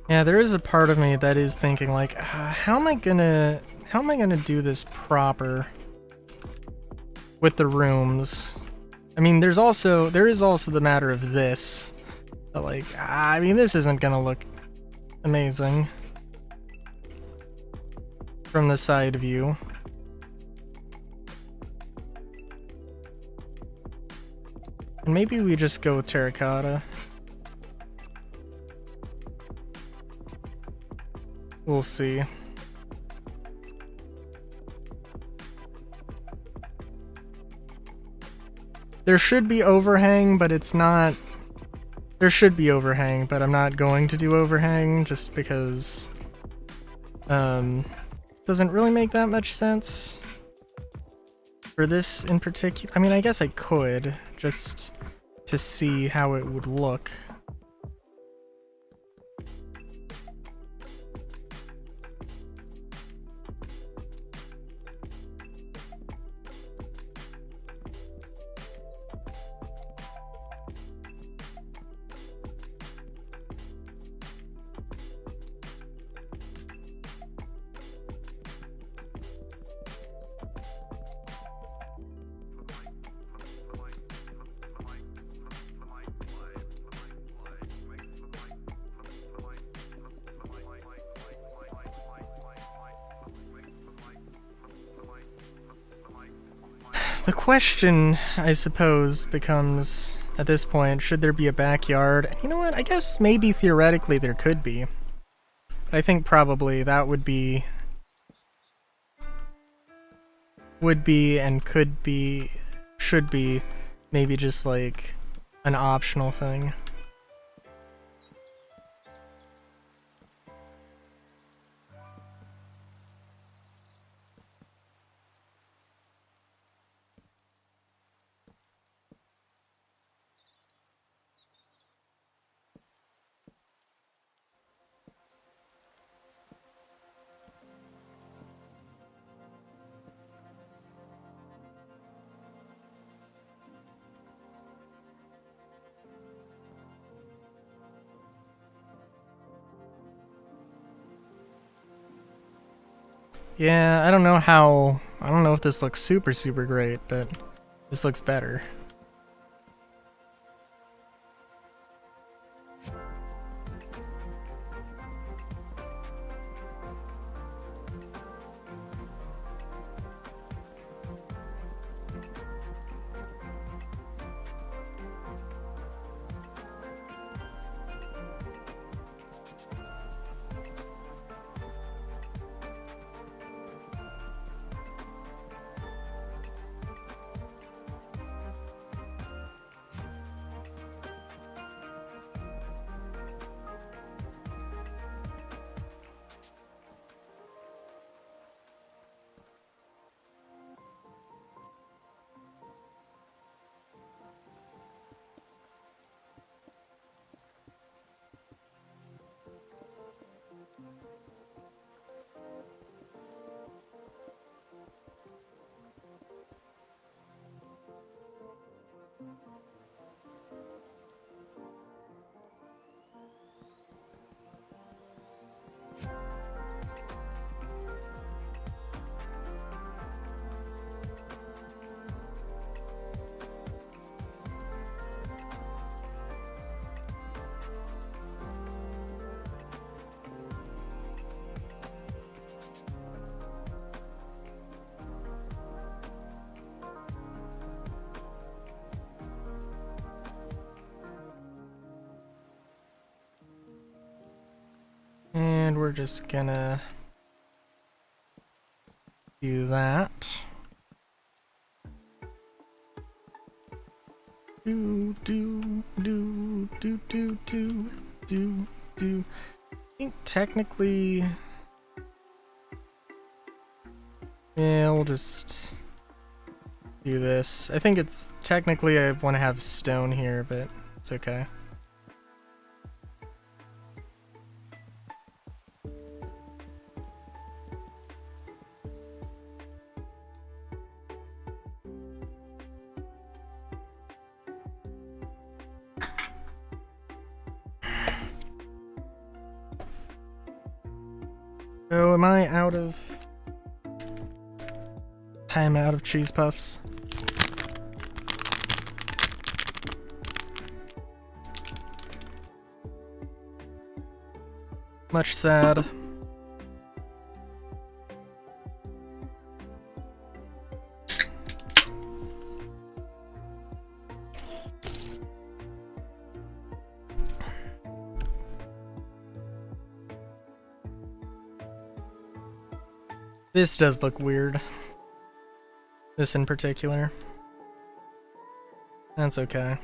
Yeah, there is a part of me that is thinking like, how am I gonna do this proper with the rooms? I mean, there is also the matter of this. But like, I mean, this isn't gonna look amazing from the side view. And maybe we just go with terracotta. We'll see. There should be overhang, but it's not... There should be overhang, but I'm not going to do overhang just because... doesn't really make that much sense. For this in particular... I mean, I guess I could, just to see how it would look. The question, I suppose, becomes, at this point, should there be a backyard? And you know what, I guess maybe theoretically there could be. But I think probably that would be and could be, should be, maybe just like an optional thing. Yeah, I don't know if this looks super great, but this looks better. And we're just gonna do that. Do. I think technically, yeah, we'll just do this. I think it's technically I want to have stone here, but it's okay. So am I out of... I'm out of cheese puffs. Much sad. This does look weird. This in particular. That's okay.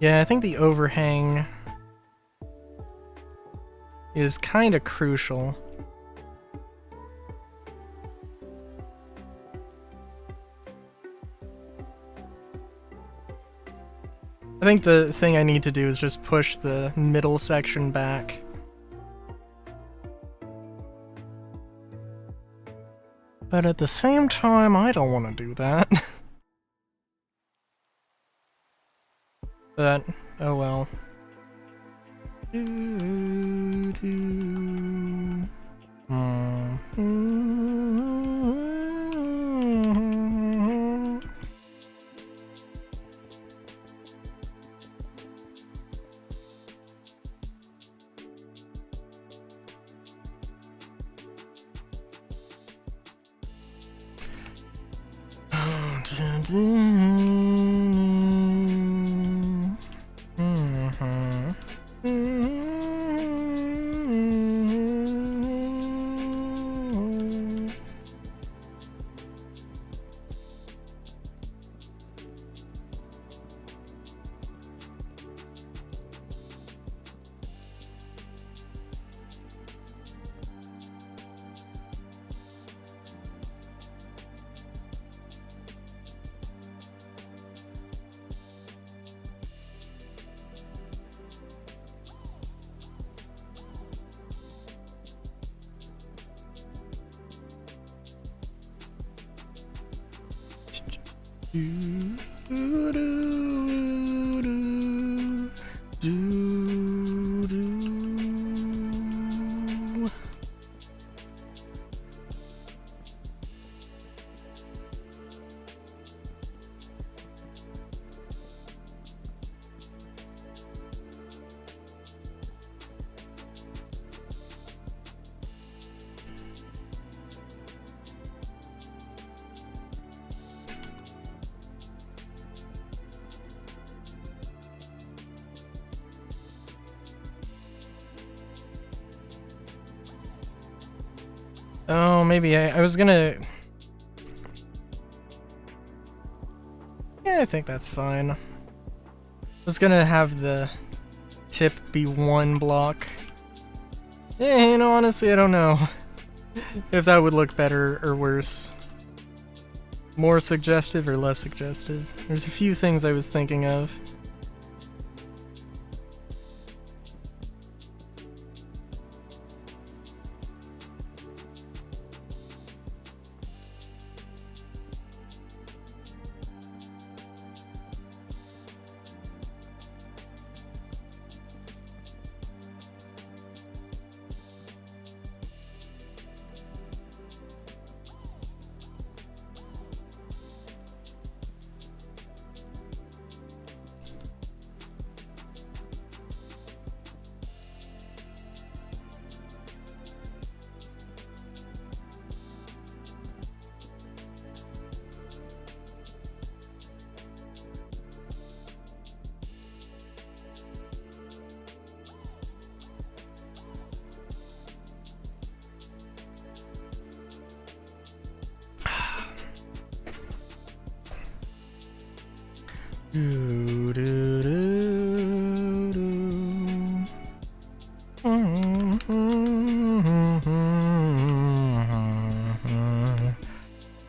Yeah, I think the overhang is kind of crucial. I think the thing I need to do is just push the middle section back. But at the same time, I don't want to do that. But, oh well. Oh, maybe I was gonna... Yeah, I think that's fine. I was gonna have the tip be one block. You know, honestly, I don't know if that would look better or worse. More suggestive or less suggestive. There's a few things I was thinking of.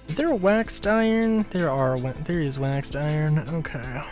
Is there there a waxed iron? There is waxed iron. Okay.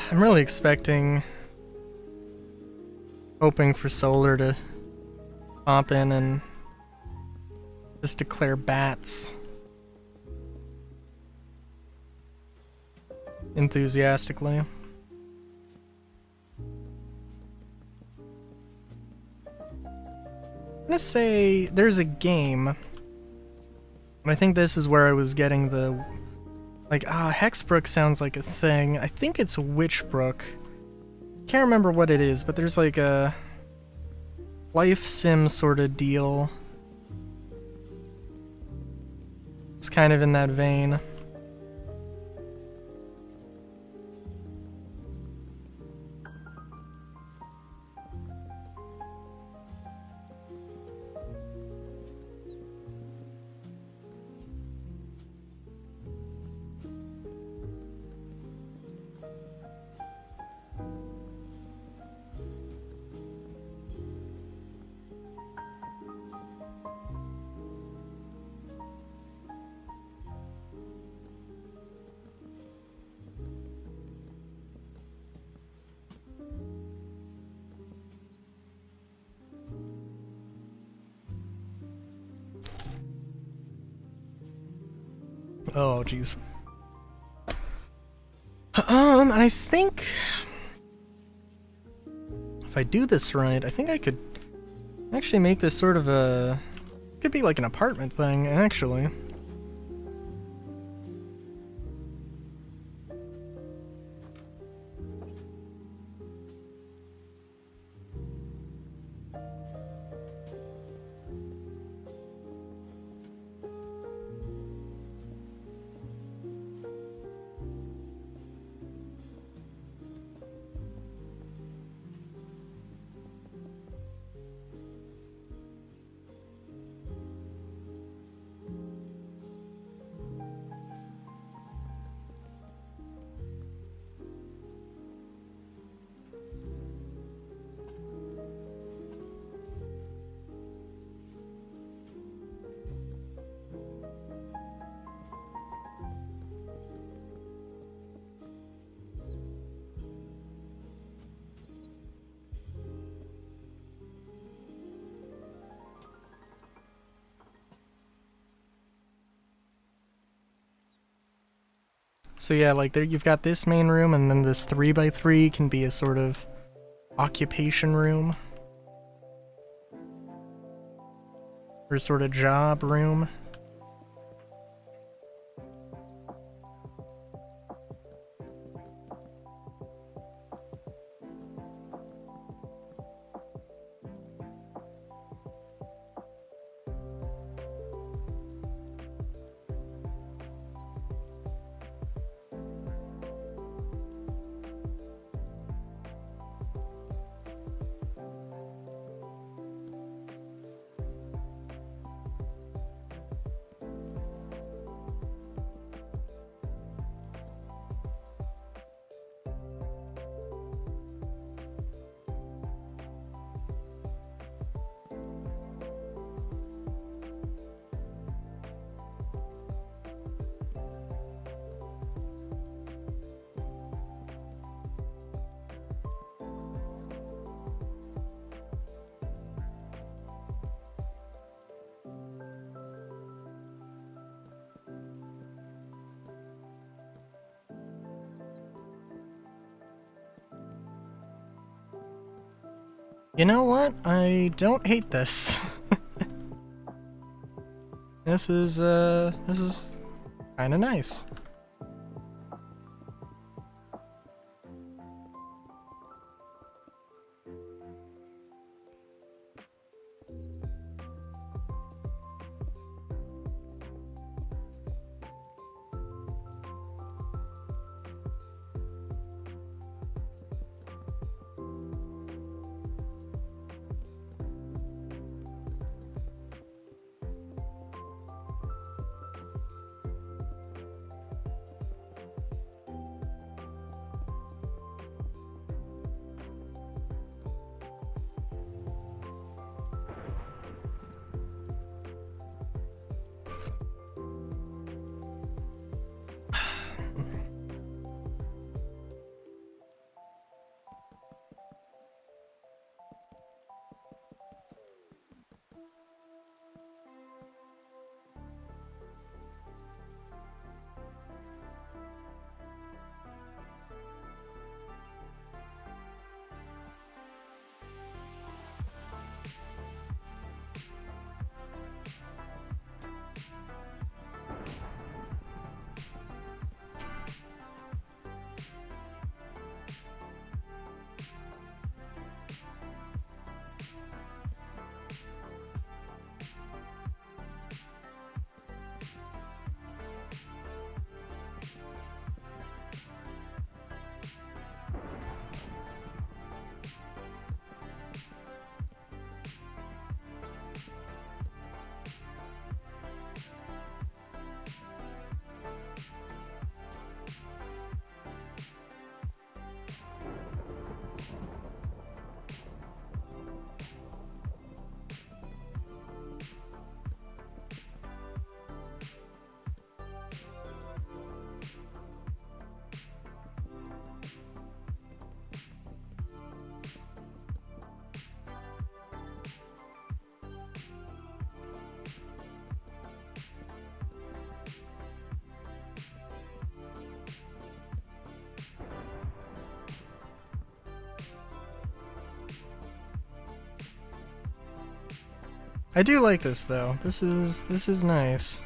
I'm really hoping for Solar to pop in and just declare bats enthusiastically. I'm gonna say there's a game, and I think this is where I was getting the Hexbrook sounds like a thing. I think it's Witchbrook. Can't remember what it is, but there's like a life sim sort of deal. It's kind of in that vein. Oh, jeez. And I think if I do this right, I think I could actually make this sort of a... Could be like an apartment thing, actually. So yeah, like there you've got this main room, and then this 3x3 can be a sort of occupation room. Or sort of job room. You know what? I don't hate this. This is kind of nice. I do like this though. This is nice.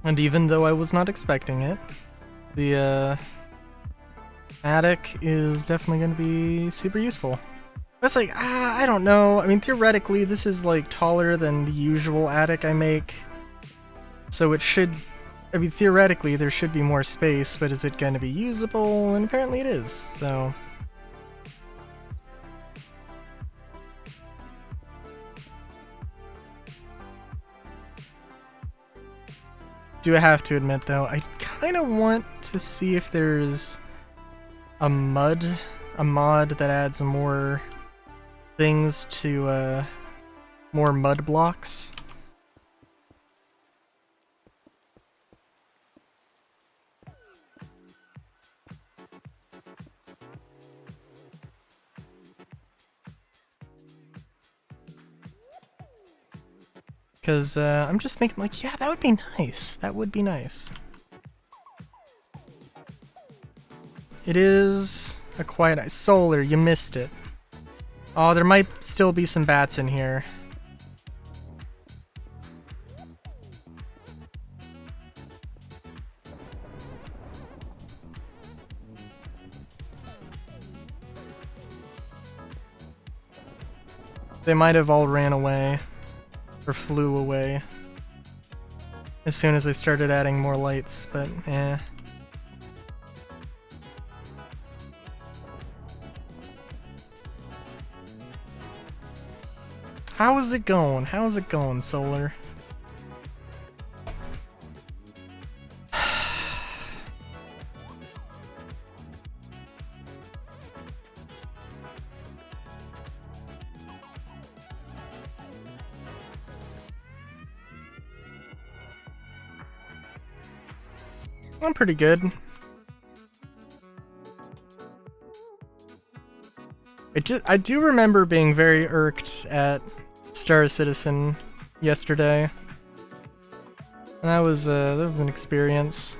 And even though I was not expecting it, the attic is definitely going to be super useful. I was like, I don't know. I mean, theoretically, this is like taller than the usual attic I make. So it should, I mean, theoretically, there should be more space, but is it going to be usable? And apparently it is, so. Do I have to admit though, I kind of want to see if there's a mod that adds more things to more mud blocks. Because I'm just thinking like, yeah, that would be nice. That would be nice. It is a quiet solar, you missed it. Oh, there might still be some bats in here. They might have all ran away. Or flew away. As soon as I started adding more lights, but eh. How is it going? How's it going, Solar? I'm pretty good. I do remember being very irked at Star Citizen yesterday. And that was an experience.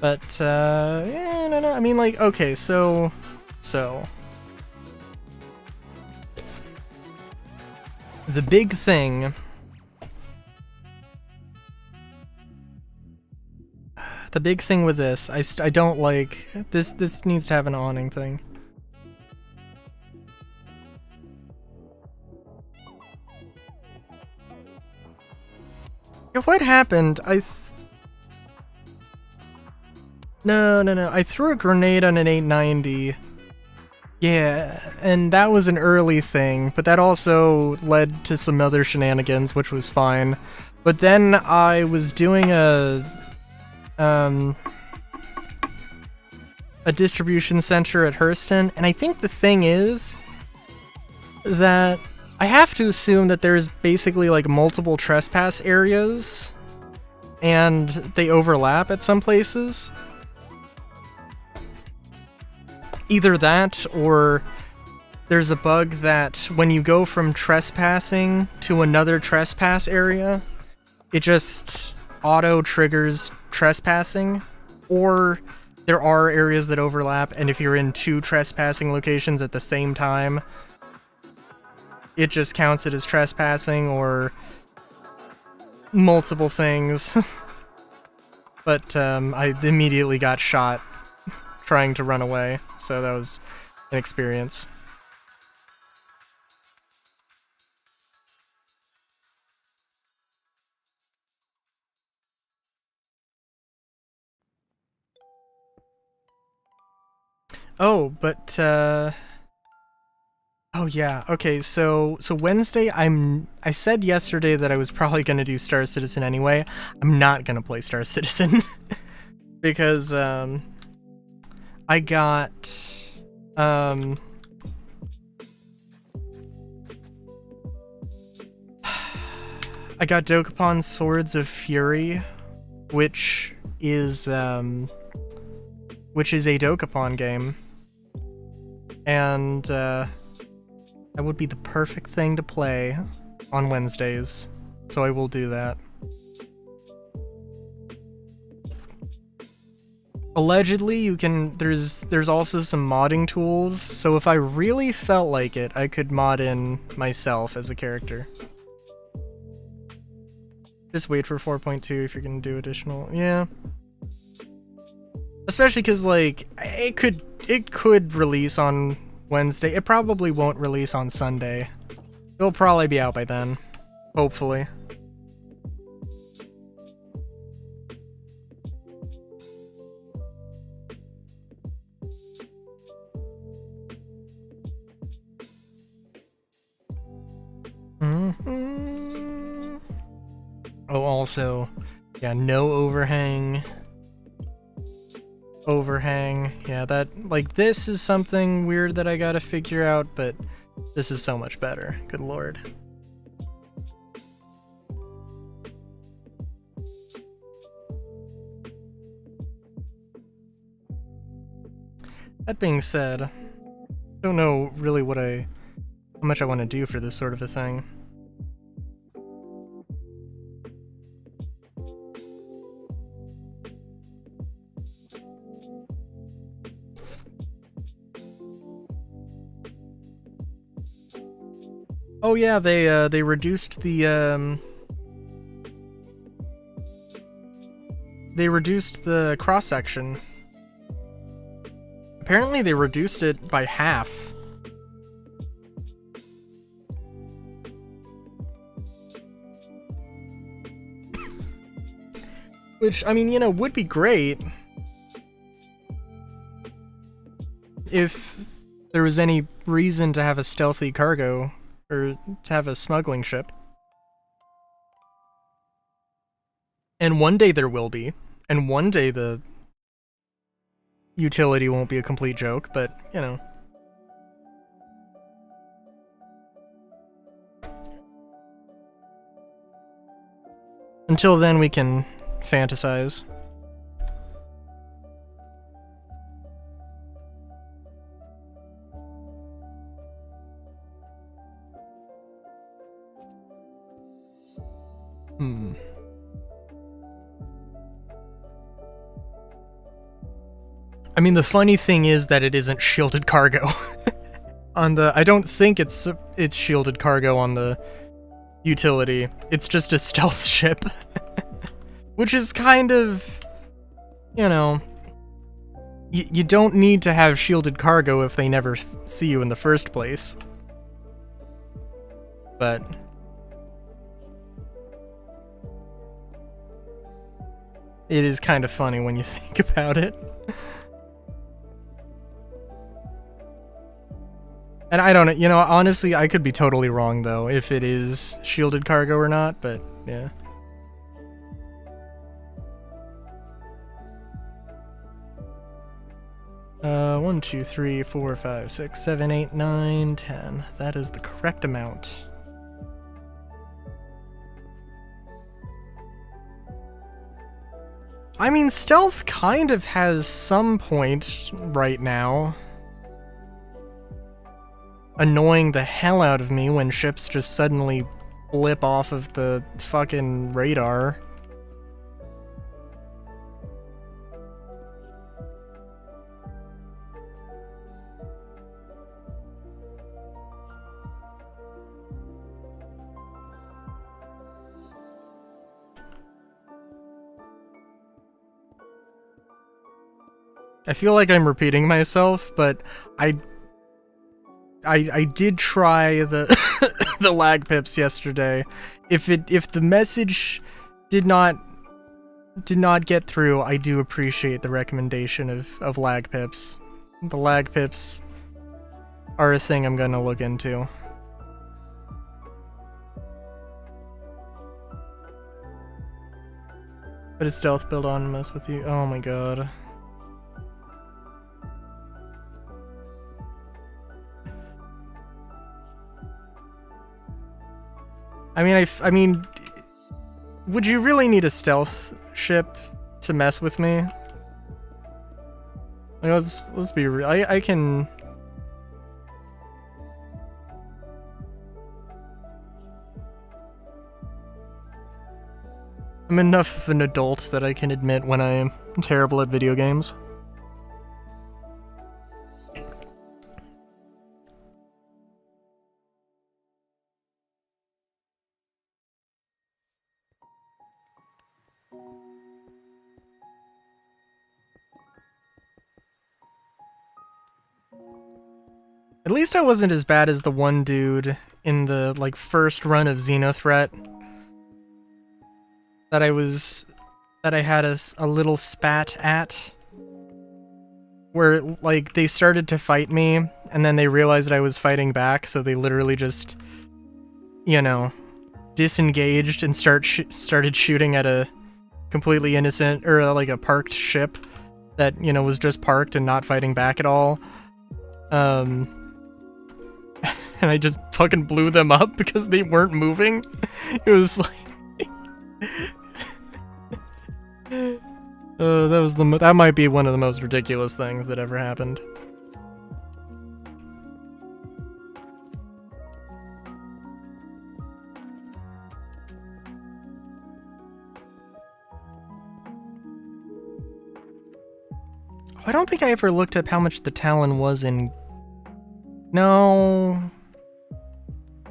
But yeah, no, I mean, like, okay, so the big thing. The big thing with this, I don't like this. This needs to have an awning thing. What happened? No. I threw a grenade on an 890. Yeah, and that was an early thing, but that also led to some other shenanigans, which was fine. But then I was doing a distribution center at Hurston, and I think the thing is that I have to assume that there's basically like multiple trespass areas, and they overlap at some places. Either that, or there's a bug that when you go from trespassing to another trespass area, it just auto-triggers trespassing, or there are areas that overlap, and if you're in 2 trespassing locations at the same time, it just counts it as trespassing, or multiple things. But I immediately got shot trying to run away, so that was an experience. Oh, but oh yeah, okay, so Wednesday, I said yesterday that I was probably gonna do Star Citizen anyway. I'm not gonna play Star Citizen because I got Dokapon Swords of Fury, which is a Dokapon game, and that would be the perfect thing to play on Wednesdays, so I will do that. Allegedly, you can. There's also some modding tools, so if I really felt like it, I could mod in myself as a character. Just wait for 4.2 if you're gonna do additional. Yeah. Especially because, like, it could release on Wednesday. It probably won't release on Sunday. It'll probably be out by then. Hopefully. Oh, also, yeah, no overhang. Yeah, that, like, this is something weird that I gotta figure out, but this is so much better. Good lord. That being said, I don't know really how much I want to do for this sort of a thing. Oh yeah, they reduced the cross section. Apparently they reduced it by half. Which, I mean, you know, would be great if there was any reason to have a stealthy cargo, or to have a smuggling ship. And one day there will be, and one day the utility won't be a complete joke, but, you know, Until then, we can fantasize. I mean, the funny thing is that it isn't shielded cargo. I don't think it's shielded cargo on the utility. It's just a stealth ship. Which is kind of, you know, you don't need to have shielded cargo if they never see you in the first place. But it is kind of funny when you think about it. And I don't know, you know, honestly, I could be totally wrong, though, if it is shielded cargo or not, but yeah. One, 2, 3, 4, 5, 6, 7, 8, 9, 10. That is the correct amount. I mean, stealth kind of has some point right now. Annoying the hell out of me when ships just suddenly blip off of the fucking radar. I feel like I'm repeating myself, but I did try the the lag pips yesterday. If the message did not get through, I do appreciate the recommendation of lag pips. The lag pips are a thing I'm gonna look into. But a stealth build on mess with you. Oh my god. I mean, would you really need a stealth ship to mess with me? Like, let's be real. I can. I'm enough of an adult that I can admit when I am terrible at video games. At least I wasn't as bad as the one dude in the, like, first run of Xenothreat that I had a little spat at. Where, like, they started to fight me, and then they realized I was fighting back, so they literally just, you know, disengaged and started shooting at a completely innocent, or like a parked ship that, you know, was just parked and not fighting back at all. And I just fucking blew them up because they weren't moving. It was like... that might be one of the most ridiculous things that ever happened. I don't think I ever looked up how much the Talon was in... No...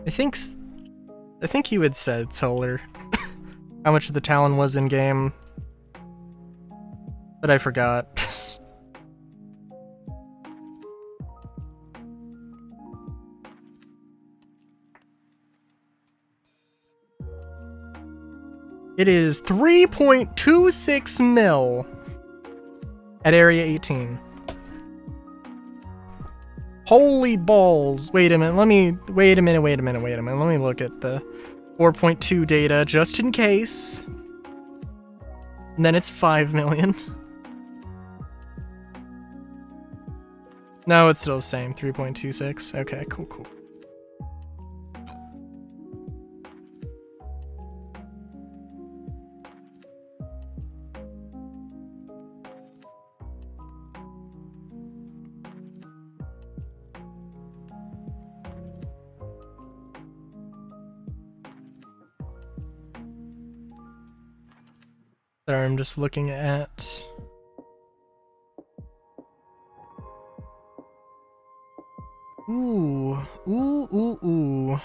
I think you had said, Solar, how much the Talon was in game, but I forgot. It is 3.26 mil at Area 18. Holy balls. Wait a minute, let me look at the 4.2 data just in case. And then it's 5 million. No, it's still the same, 3.26. Okay, cool. Sorry, I'm just looking at. Ooh, ooh, ooh, ooh.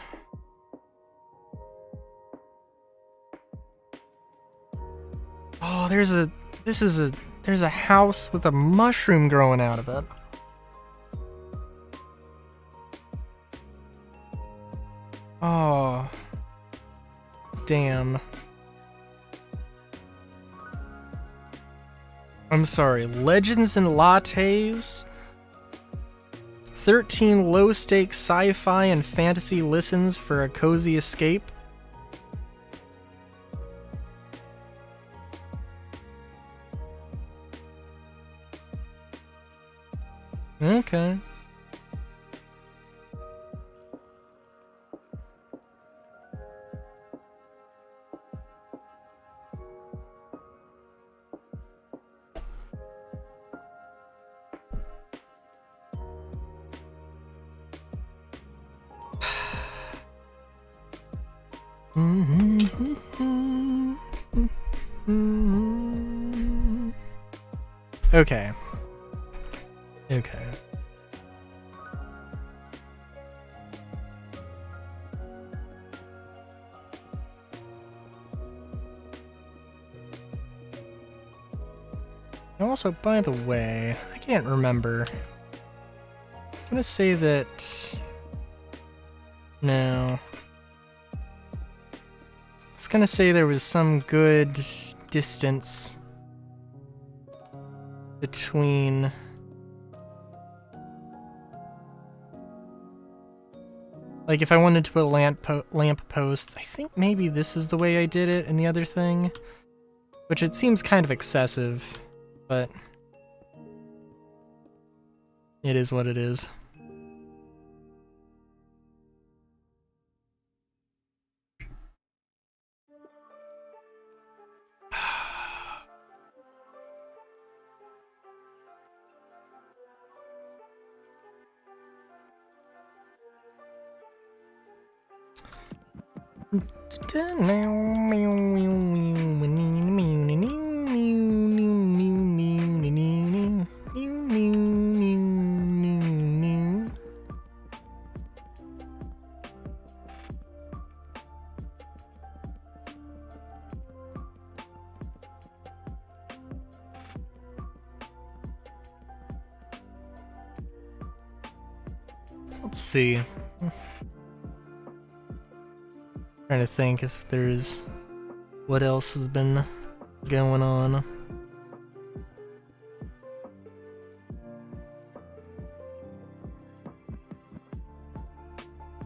Oh, there's a house with a mushroom growing out of it. Oh, damn. I'm sorry, Legends and Lattes? 13 low-stakes sci-fi and fantasy listens for a cozy escape? Okay. Okay. Okay. Also, by the way, I can't remember. I'm gonna say that... No. I was gonna say there was some good distance between... Like, if I wanted to put lamp posts, I think maybe this is the way I did it in the other thing. Which it seems kind of excessive, but... It is what it is. Let's see. Trying to think if there's what else has been going on.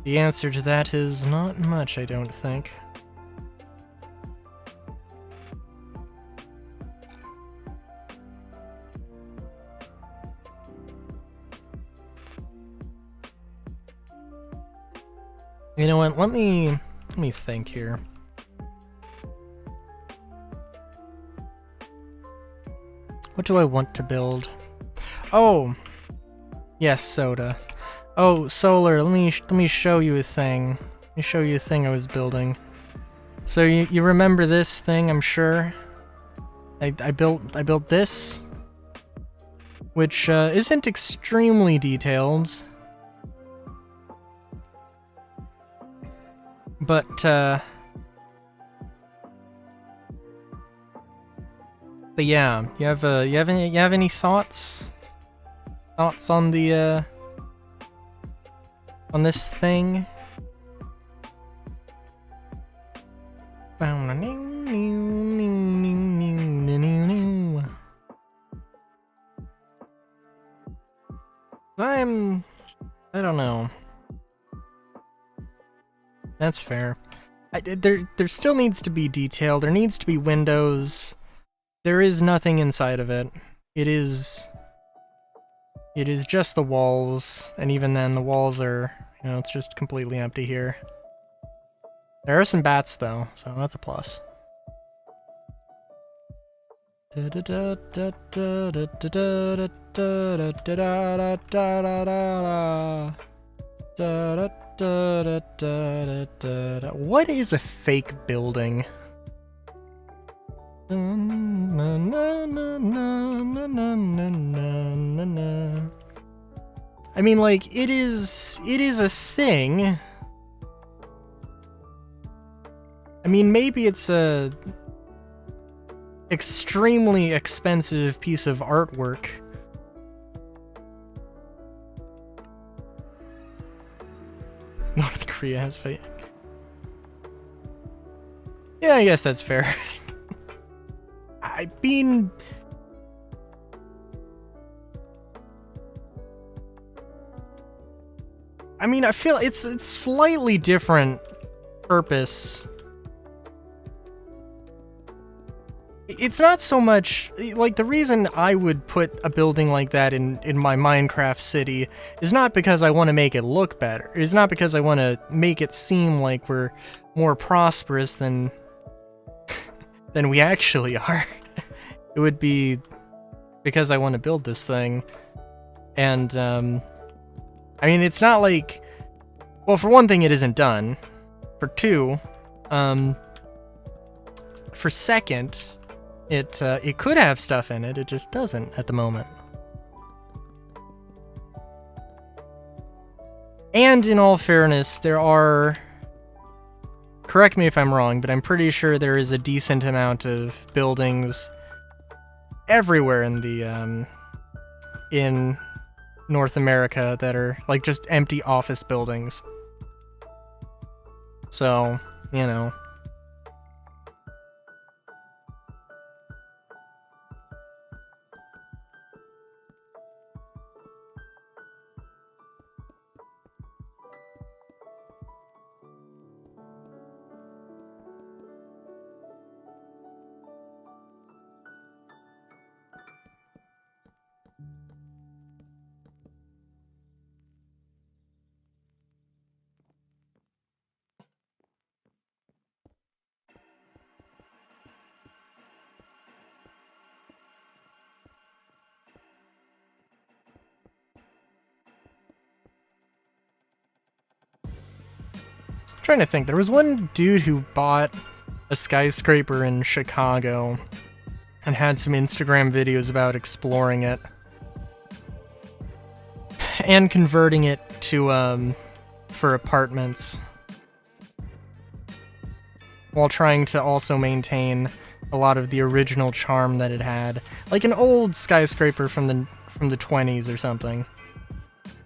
The answer to that is not much, I don't think. You know what? Let me think here. What do I want to build? Oh, yes, soda. Oh, solar. Let me show you a thing. Let me show you a thing I was building. So you remember this thing? I'm sure. I built this, which isn't extremely detailed. But yeah, you have any thoughts? Thoughts on the on this thing? I don't know. That's fair. There still needs to be detail. There needs to be windows. There is nothing inside of it. It is just the walls, and even then the walls are, you know, it's just completely empty here. There are some bats though, so that's a plus. What is a fake building? Na, na, na, na, na, na, na, na, na. I mean, like, it is a thing. I mean, maybe it's a extremely expensive piece of artwork. North Korea has fake. Yeah, I guess that's fair. I mean, I feel it's slightly different purpose. It's not so much like the reason I would put a building like that in my Minecraft city is not because I want to make it look better. It's not because I want to make it seem like we're more prosperous than we actually are. It would be because I want to build this thing. And I mean, it's not like, well, for one thing, it isn't done. For two, for second, it could have stuff in it. It just doesn't at the moment. And in all fairness, there are, correct me if I'm wrong, but I'm pretty sure there is a decent amount of buildings everywhere in the in North America that are like just empty office buildings. So, you know. Trying to think. There was one dude who bought a skyscraper in Chicago and had some Instagram videos about exploring it and converting it to for apartments while trying to also maintain a lot of the original charm that it had, like an old skyscraper from the 20s or something.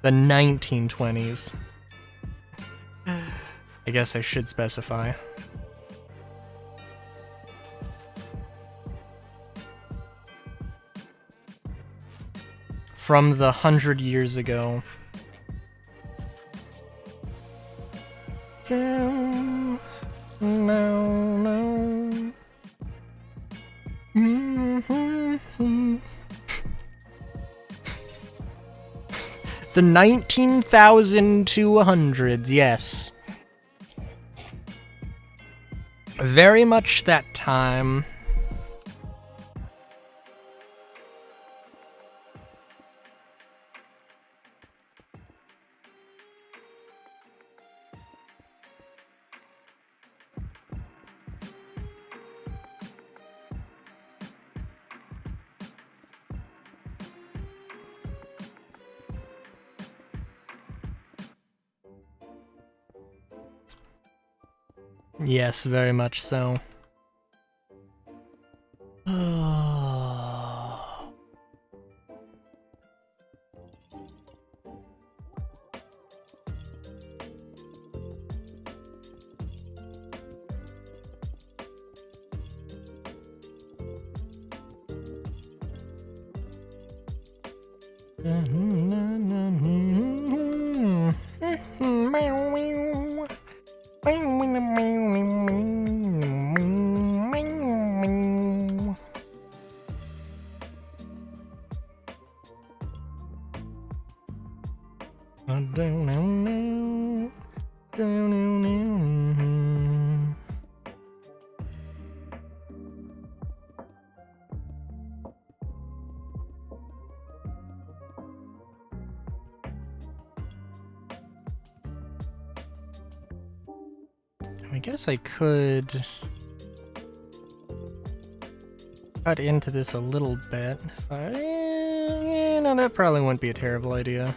The 1920s. I guess I should specify. From the 100 years ago. Down, no, no. Mm-hmm. The 19,200s, yes. Very much that time. Yes, very much so. I guess I could... cut into this a little bit. If yeah, no, that probably wouldn't be a terrible idea.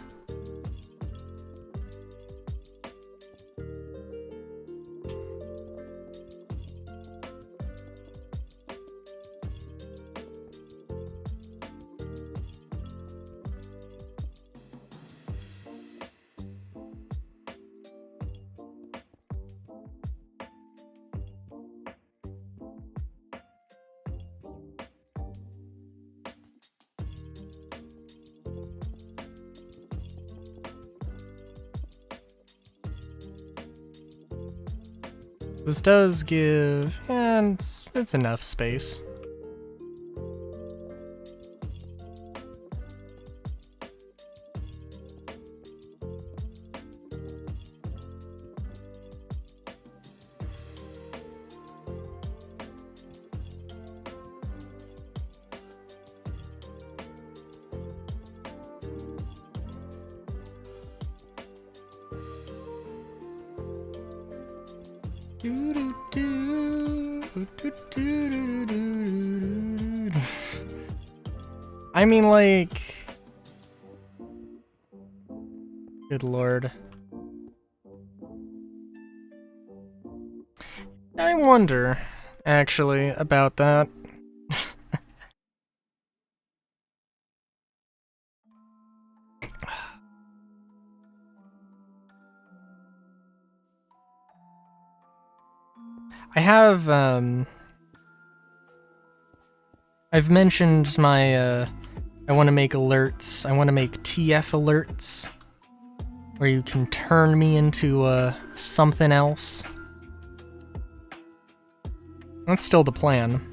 This does give, and it's enough space. I mean, like... Good lord. I wonder, actually, about that. I have, I've mentioned my, I want to make alerts. I want to make TF alerts, where you can turn me into, something else. That's still the plan.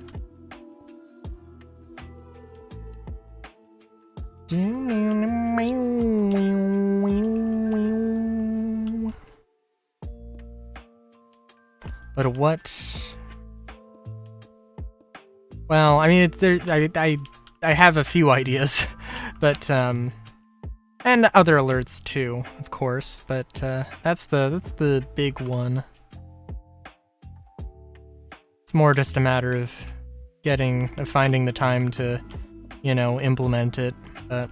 But what? Well, I mean, I have a few ideas, but and other alerts too, of course. But that's the big one. It's more just a matter of finding the time to, you know, implement it. But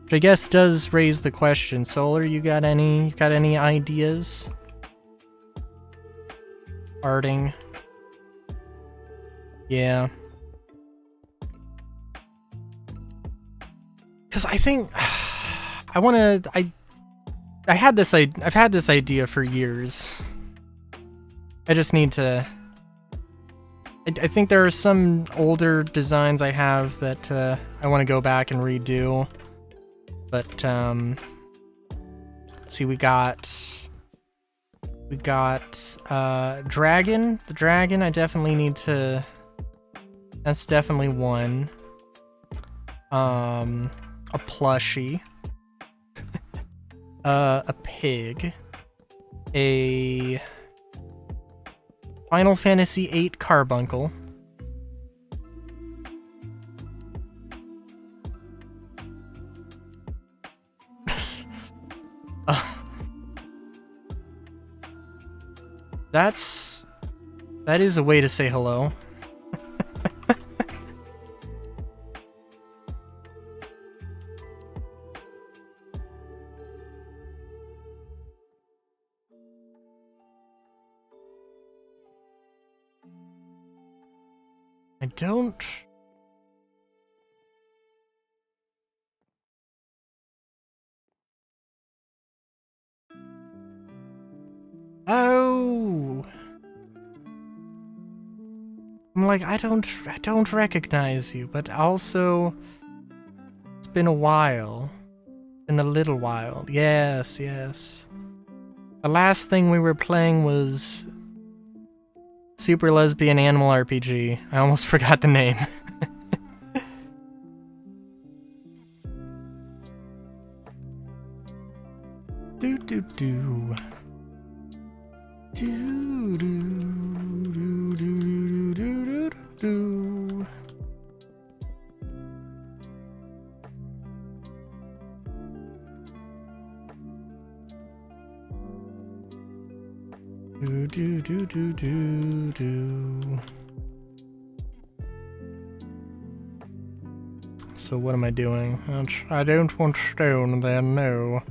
which I guess does raise the question, Solar, you got any ideas? Arting. Yeah. Cause I think I've had this idea for years. I just need to I think there are some older designs I have that I want to go back and redo. But let's see, we got dragon. The dragon I definitely need to, that's definitely one. A plushie. A pig. A Final Fantasy VIII carbuncle. That is a way to say hello. I don't... Oh! I'm like, I don't recognize you, but also it's been a while. Been a little while. Yes, yes. The last thing we were playing was Super Lesbian Animal RPG. I almost forgot the name. Do do do. Do do do do do do do do. Do do do do do do. So what am I doing? I don't want stone then, no.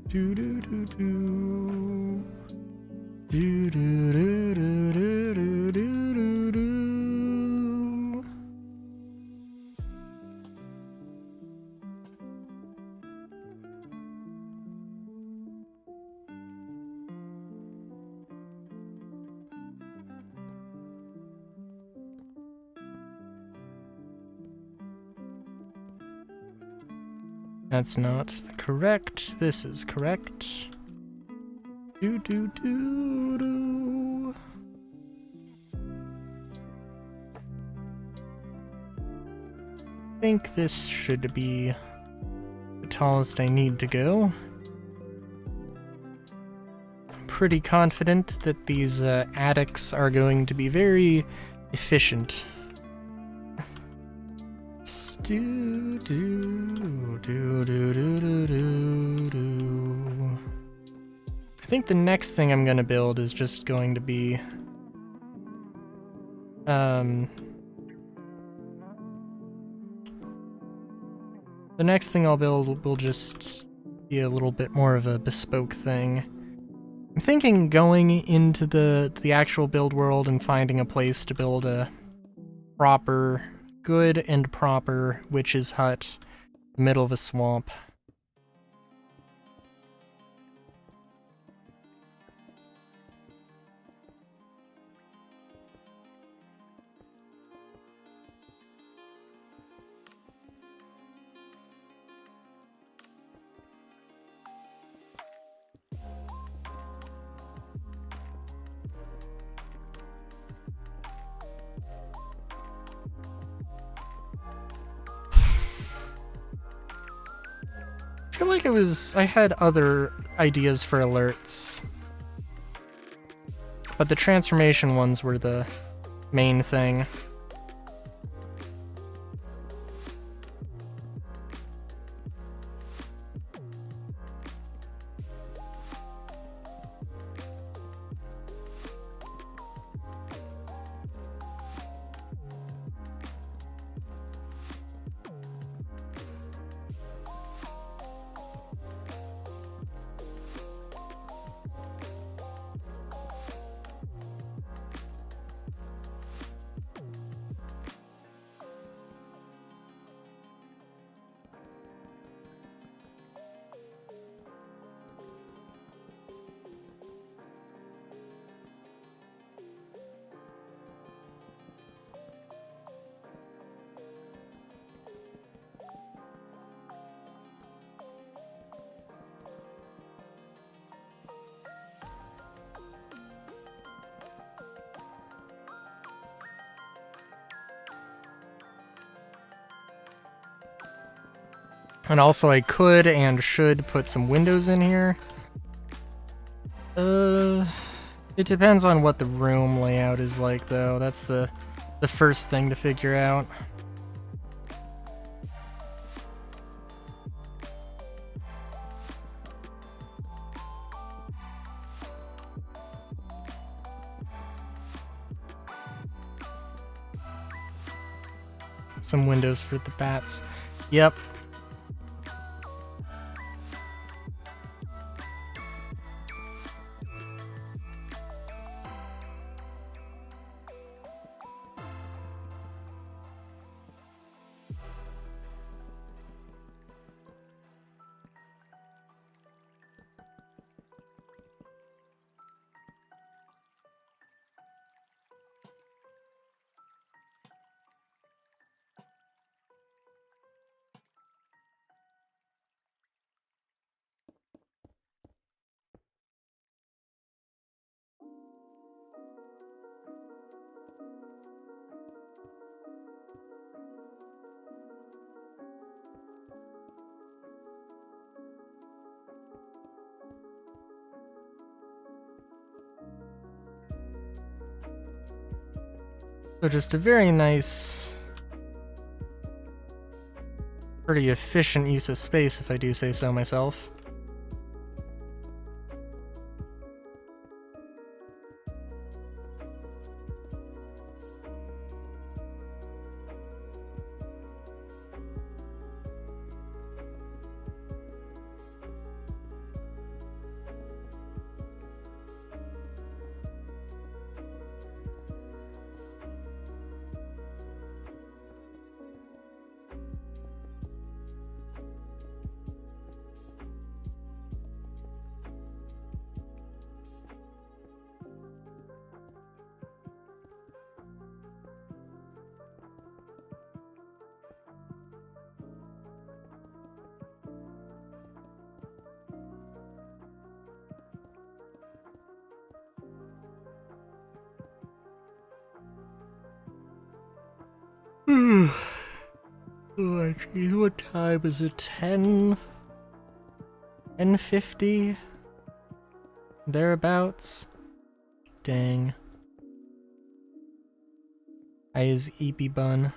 Do do do do. Do do do do do do do do. That's not correct. This is correct. Do do do do. I think this should be the tallest I need to go. I'm pretty confident that these attics are going to be very efficient. Do do do do do do do do. I think the next thing I'm gonna build is just going to be the next thing I'll build will just be a little bit more of a bespoke thing. I'm thinking going into the actual build world and finding a place to build a proper, good and proper witch's hut in the middle of a swamp. I feel like I had other ideas for alerts, but the transformation ones were the main thing. And also I could and should put some windows in here. It depends on what the room layout is like though. That's the first thing to figure out. Some windows for the bats. Yep. So just a very nice Pretty efficient use of space, if I do say so myself. Oh, jeez, what time is it? 10:50? Thereabouts? Dang. I is Eepy Bun.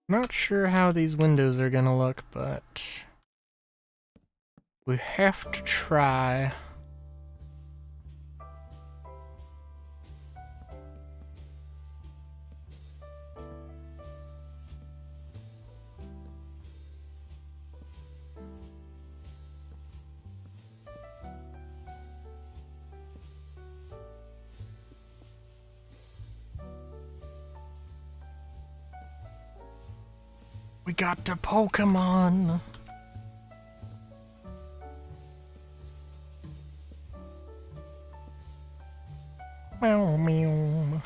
Not sure how these windows are gonna look, but we have to try. We got the Pokemon! Meow meow.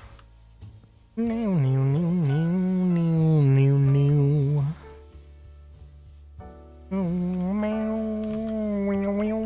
Meow meow meow meow meow meow. Meow meow meow meow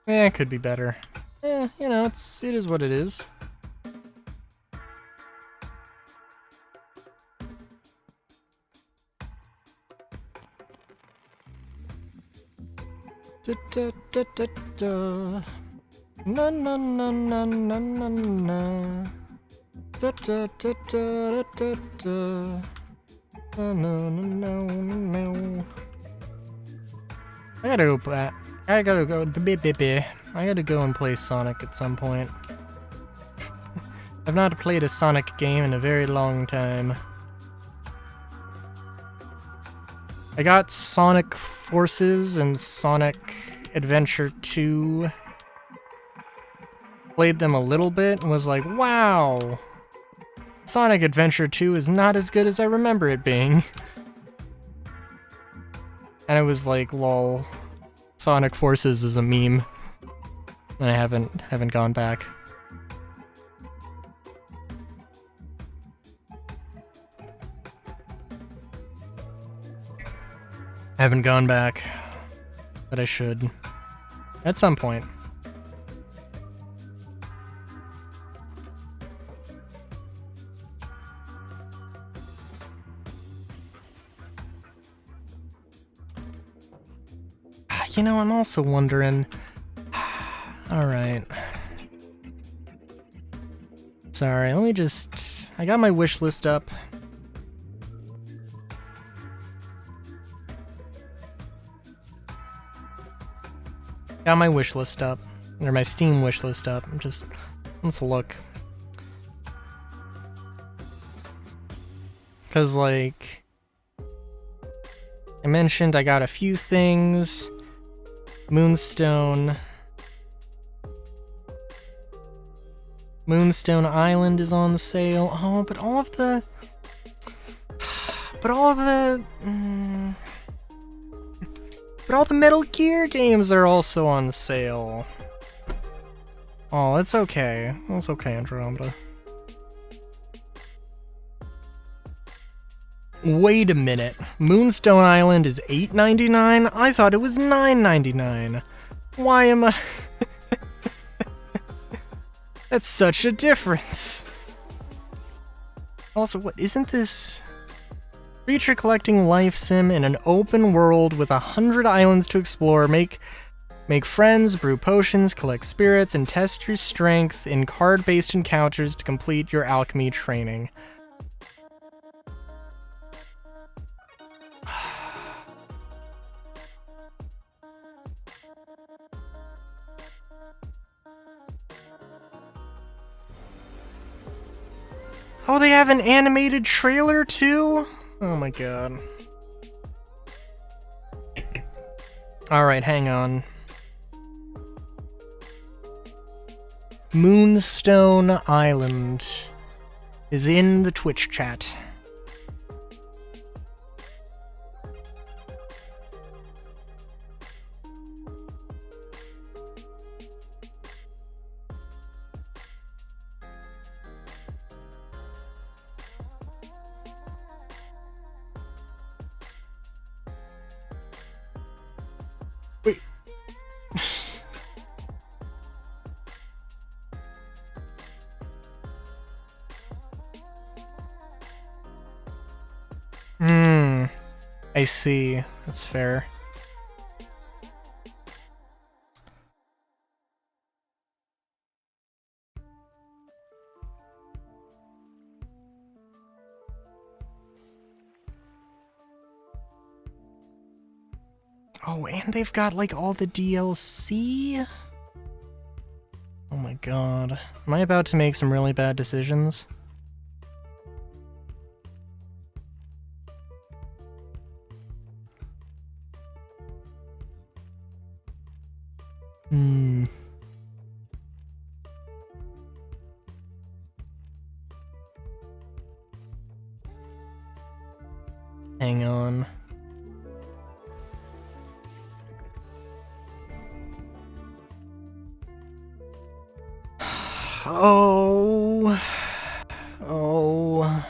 it could be better. You know, it is what it is. Da, da, da, da, da. Na na na na na na na. Da da da da da da. No no no no no. I gotta go back. I gotta go. I gotta go and play Sonic at some point. I've not played a Sonic game in a very long time. I got Sonic Forces and Sonic Adventure 2. Played them a little bit and was like, wow! Sonic Adventure 2 is not as good as I remember it being. And I was like, lol, Sonic Forces is a meme. And I haven't gone back. I haven't gone back, but I should. At some point. You know, I'm also wondering... Alright. Sorry, let me just... I got my wish list up. Got my wish list up. Or my Steam wish list up. Just... let's look. Because, like... I mentioned I got a few things. Moonstone Island is on sale. Oh, but all of the... But all the Metal Gear games are also on sale. Oh, that's okay. That's okay, Andromeda. Wait a minute. Moonstone Island is $8.99? I thought it was $9.99. Why am I... That's such a difference. Also, what isn't this... Creature collecting life sim in an open world with 100 islands to explore. Make friends, brew potions, collect spirits, and test your strength in card-based encounters to complete your alchemy training. Oh, they have an animated trailer too? Oh my god. Alright, hang on. Moonstone Island is in the Twitch chat. Wait. I see. That's fair. Oh, and they've got, like, all the DLC? Oh my god. Am I about to make some really bad decisions? Hang on. Oh. Oh.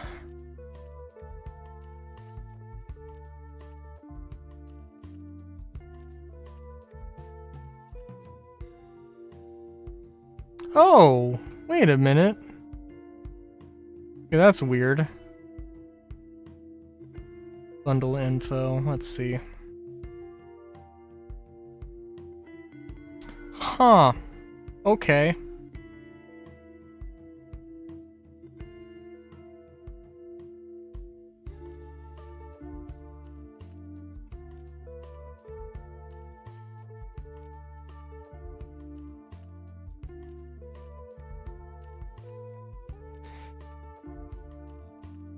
Oh, wait a minute. Okay, that's weird. Bundle info, let's see. Huh. Okay.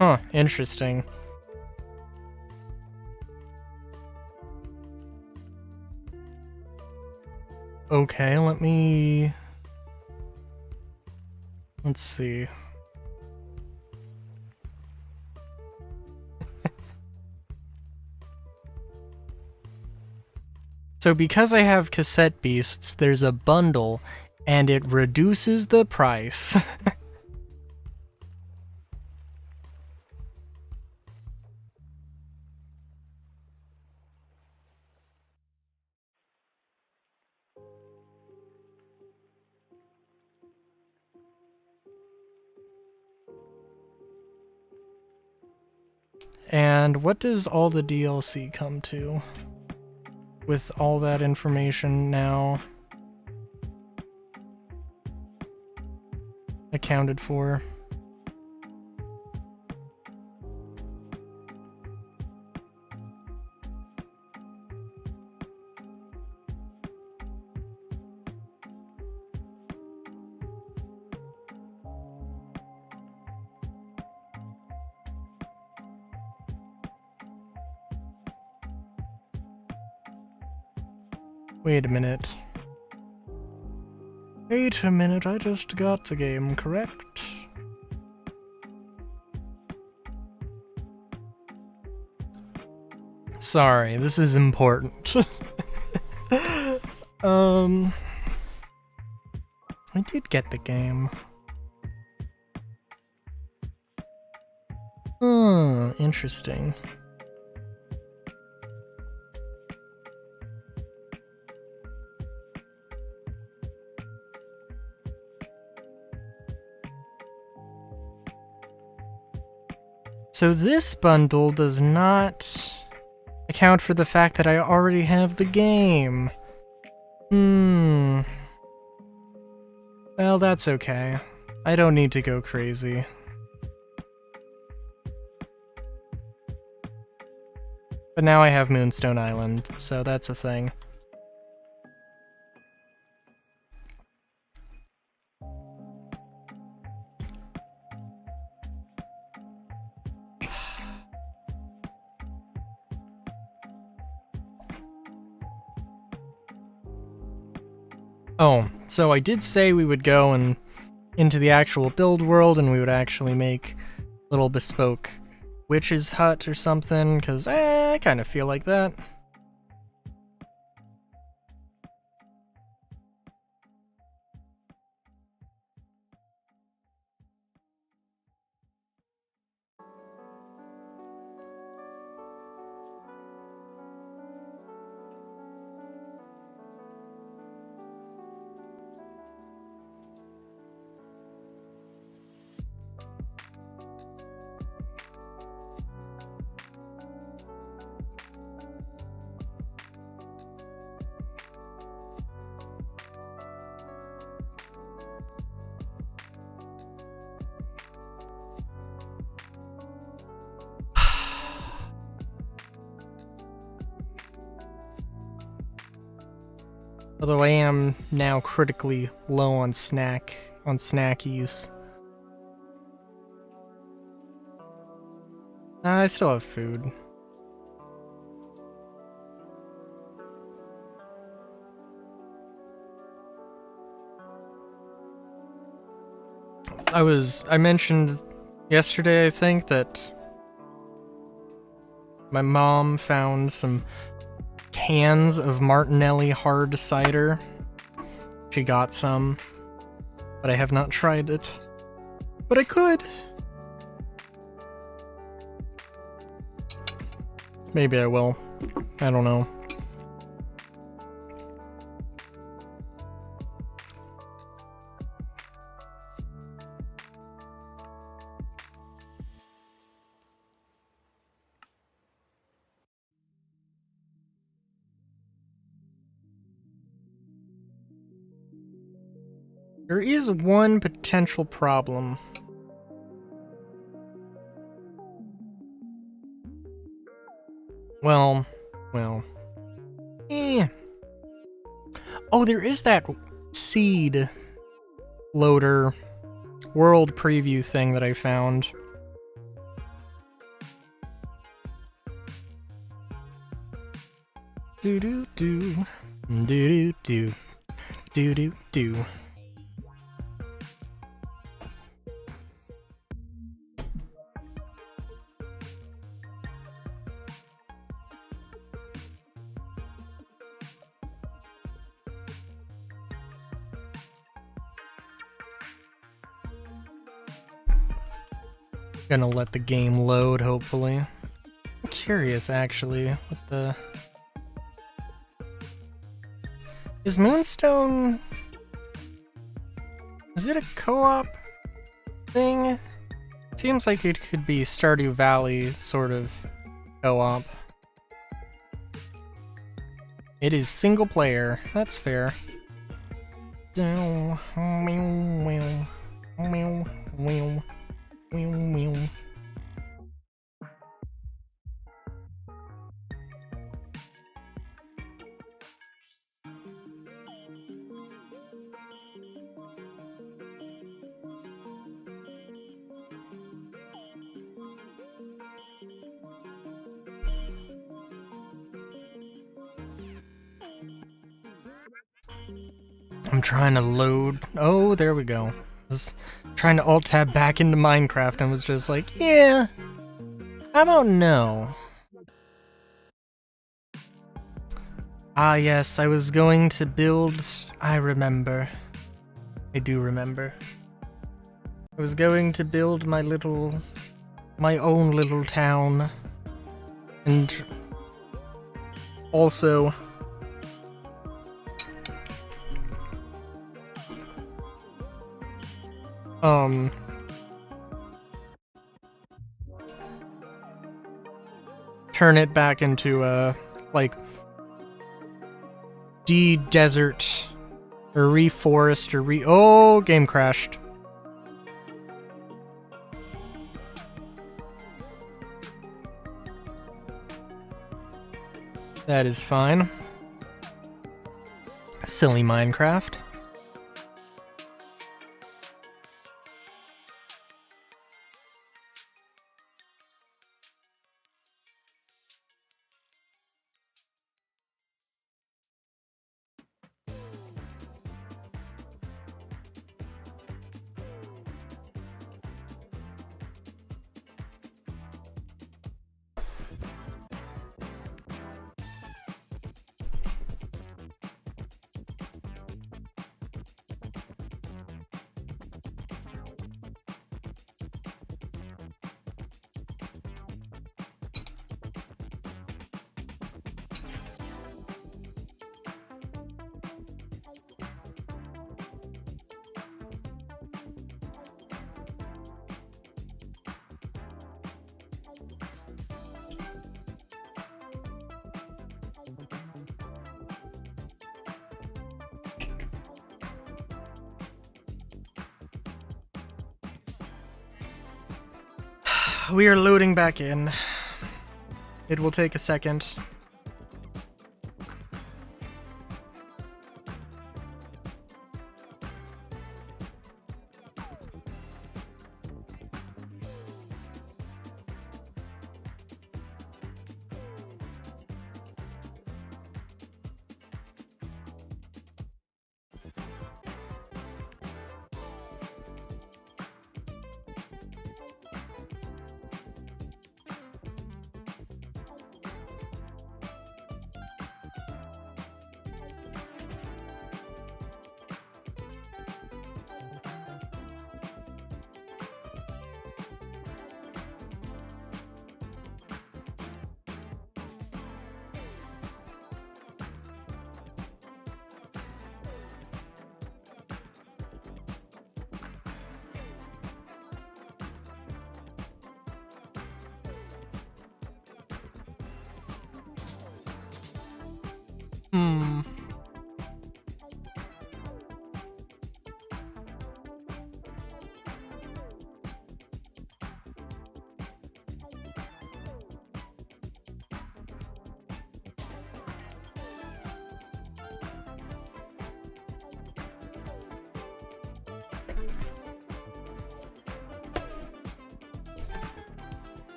Huh, interesting. Okay, let's see. So because I have cassette beasts, there's a bundle, and it reduces the price. And what does all the DLC come to? With all that information now accounted for. Wait a minute. Wait a minute, I just got the game correct. Sorry, this is important. I did get the game. Interesting. So this bundle does not account for the fact that I already have the game. Well, that's okay. I don't need to go crazy. But now I have Moonstone Island, so that's a thing. Oh, so I did say we would go into the actual build world and we would actually make little bespoke witch's hut or something, because I kind of feel like that. Although I am now critically low on snackies. I still have food. I mentioned yesterday, I think, that my mom found some cans of Martinelli hard cider. She got some, but I have not tried it. But I could. Maybe I will. I don't know. There is one potential problem. Well. Oh, there is that seed loader world preview thing that I found. Do do do. Do do do. Do do do. Gonna let the game load, hopefully. I'm curious, actually, what the... Is Moonstone... Is it a co-op thing? Seems like it could be Stardew Valley sort of co-op. It is single player. That's fair. I'm trying to load. Oh, there we go. I was trying to alt tab back into Minecraft and was just like, yeah, how about no? Ah, yes, I was going to build. I remember. I do remember. I was going to build my own little town. And also turn it back into a, like, de-desert, or reforest, or oh, game crashed. That is fine. Silly Minecraft. We are loading back in. It will take a second.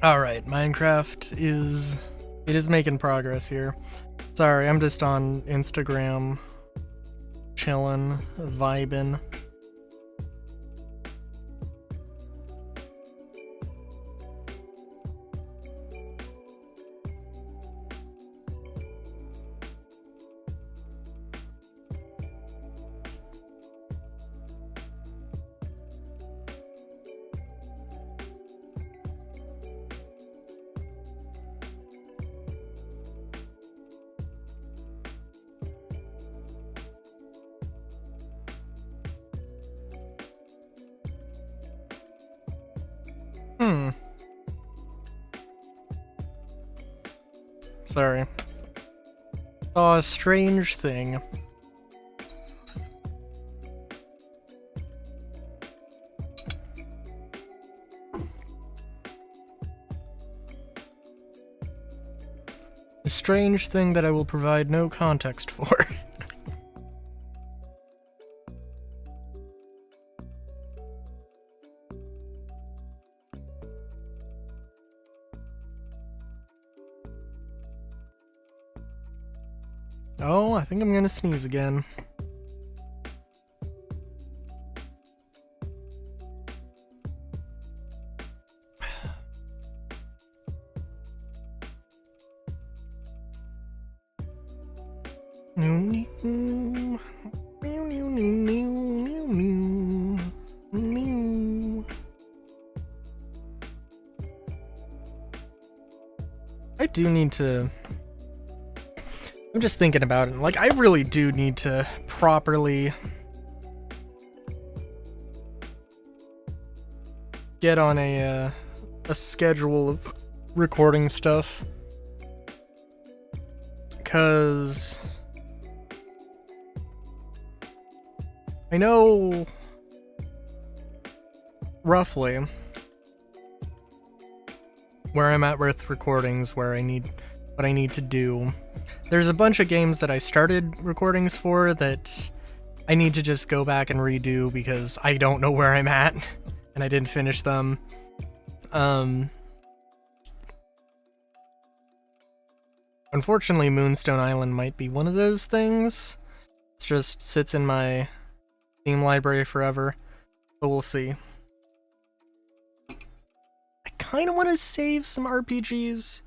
Alright, Minecraft is... It is making progress here. Sorry, I'm just on Instagram, chillin', vibin'. Sorry. Saw a strange thing. A strange thing that I will provide no context for. Oh, I think I'm gonna sneeze again. I do need to... I'm just thinking about it. Like, I really do need to properly get on a schedule of recording stuff. 'Cause I know roughly where I'm at with recordings, what I need to do. There's a bunch of games that I started recordings for that I need to just go back and redo because I don't know where I'm at and I didn't finish them. Unfortunately, Moonstone Island might be one of those things. It just sits in my Steam library forever, but we'll see. I kind of want to save some RPGs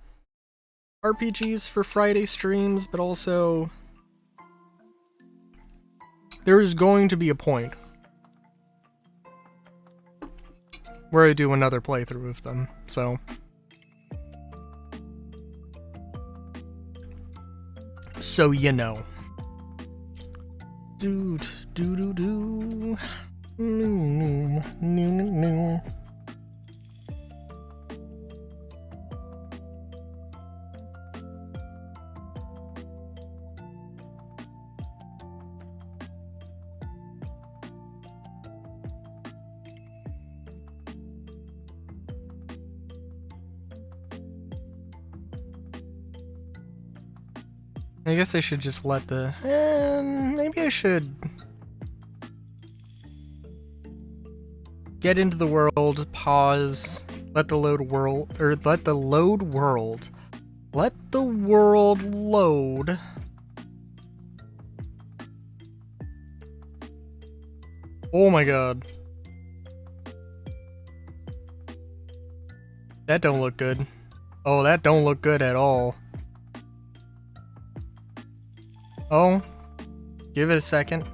for Friday streams, but also there is going to be a point where I do another playthrough of them, so you know. I guess I should just let the... maybe I should... get into the world, pause, let the world load. Oh my god. That don't look good. Oh, that don't look good at all. Oh, give it a second.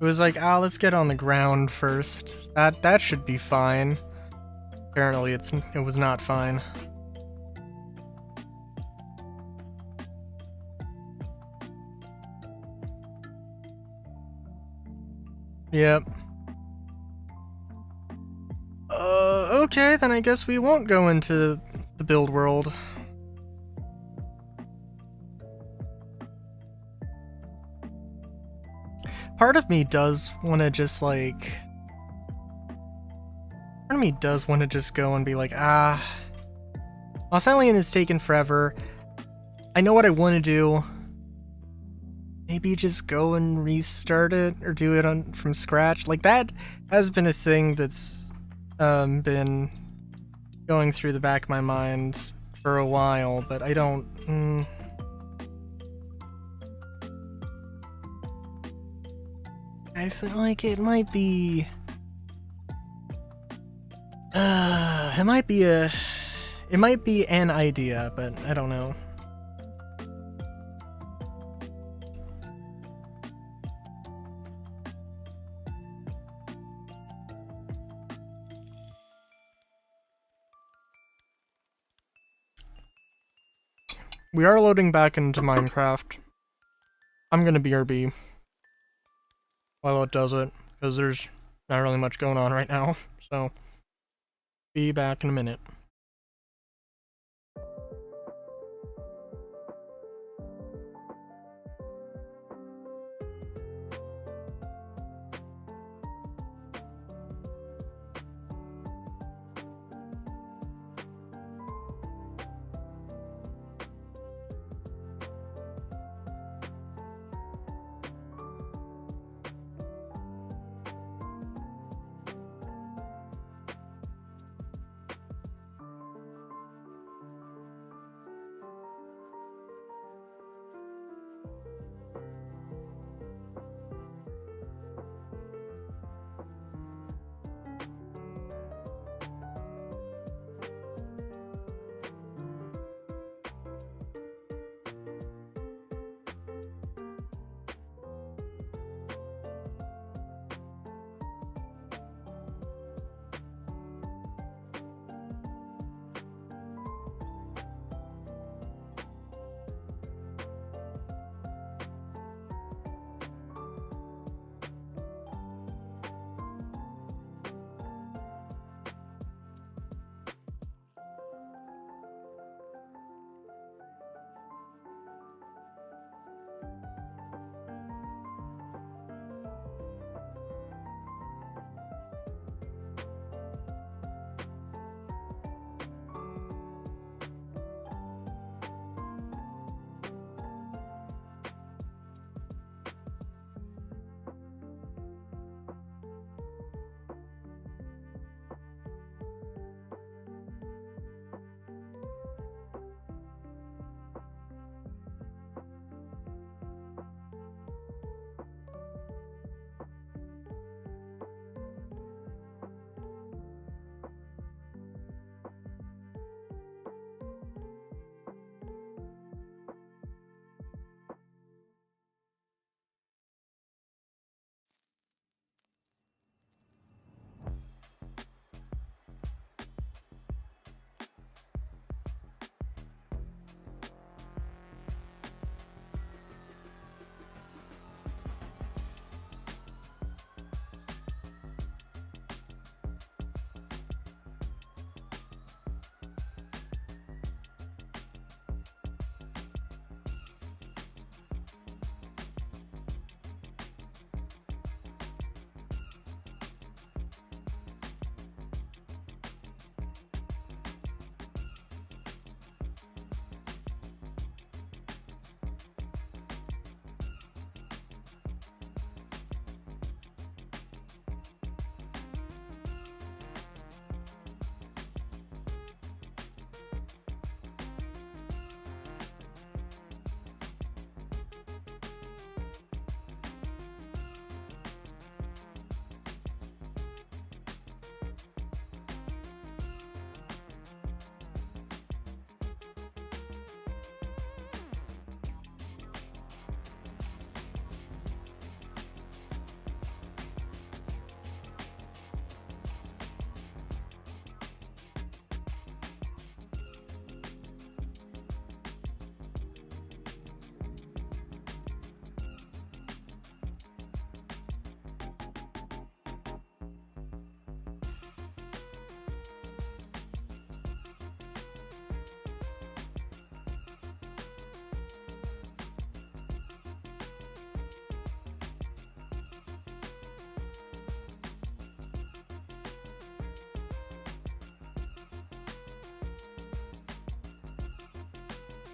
It was like, let's get on the ground first. That should be fine. Apparently it was not fine. Yep. Okay, then I guess we won't go into the build world. Part of me does want to just like... Part of me does want to just go and be like, Lost Island is taking forever. I know what I want to do. maybe just go and restart it or do it from scratch. Like, that has been a thing that's been going through the back of my mind for a while, but I don't. I feel like it might be. It might be an idea, but I don't know. We are loading back into Minecraft. I'm gonna BRB while it does it, because there's not really much going on right now, so be back in a minute.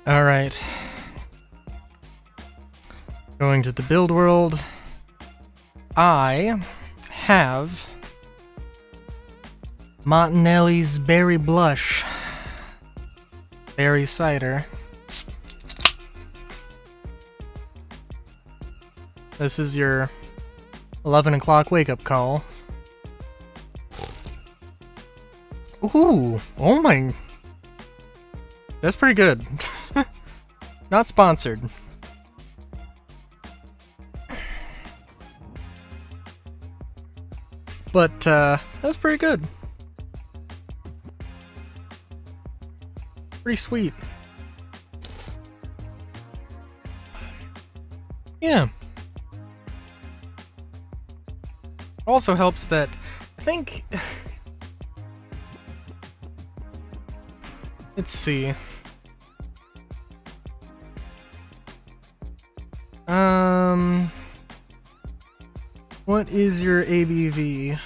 Alright. Going to the build world. I have Montanelli's Berry Blush. Berry cider. This is your 11 o'clock wake-up call. Ooh, oh my... That's pretty good. Not sponsored. But, that's pretty good. Pretty sweet. Yeah. Also helps that, I think... Let's see. What is your ABV?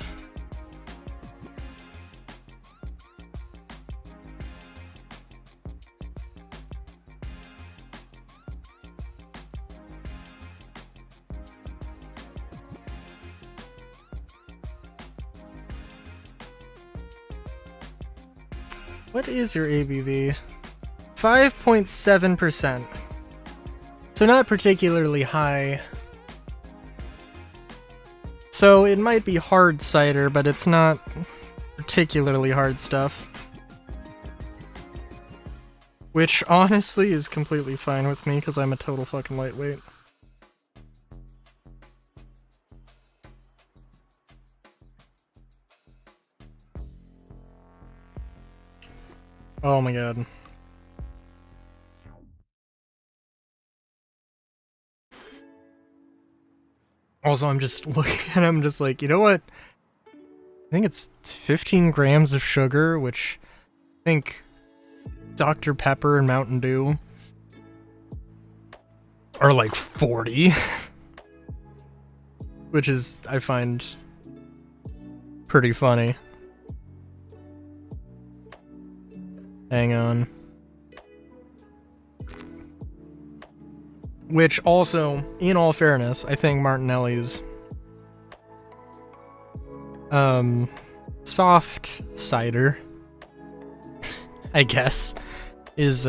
What is your ABV? 5.7%. So not particularly high. So it might be hard cider, but it's not particularly hard stuff. Which honestly is completely fine with me because I'm a total fucking lightweight. Oh my god. Also, I'm just looking at him, just like, you know what? I think it's 15 grams of sugar, which I think Dr. Pepper and Mountain Dew are like 40. Which is, I find, pretty funny. Hang on. Which also, in all fairness, I think Martinelli's soft cider, I guess, is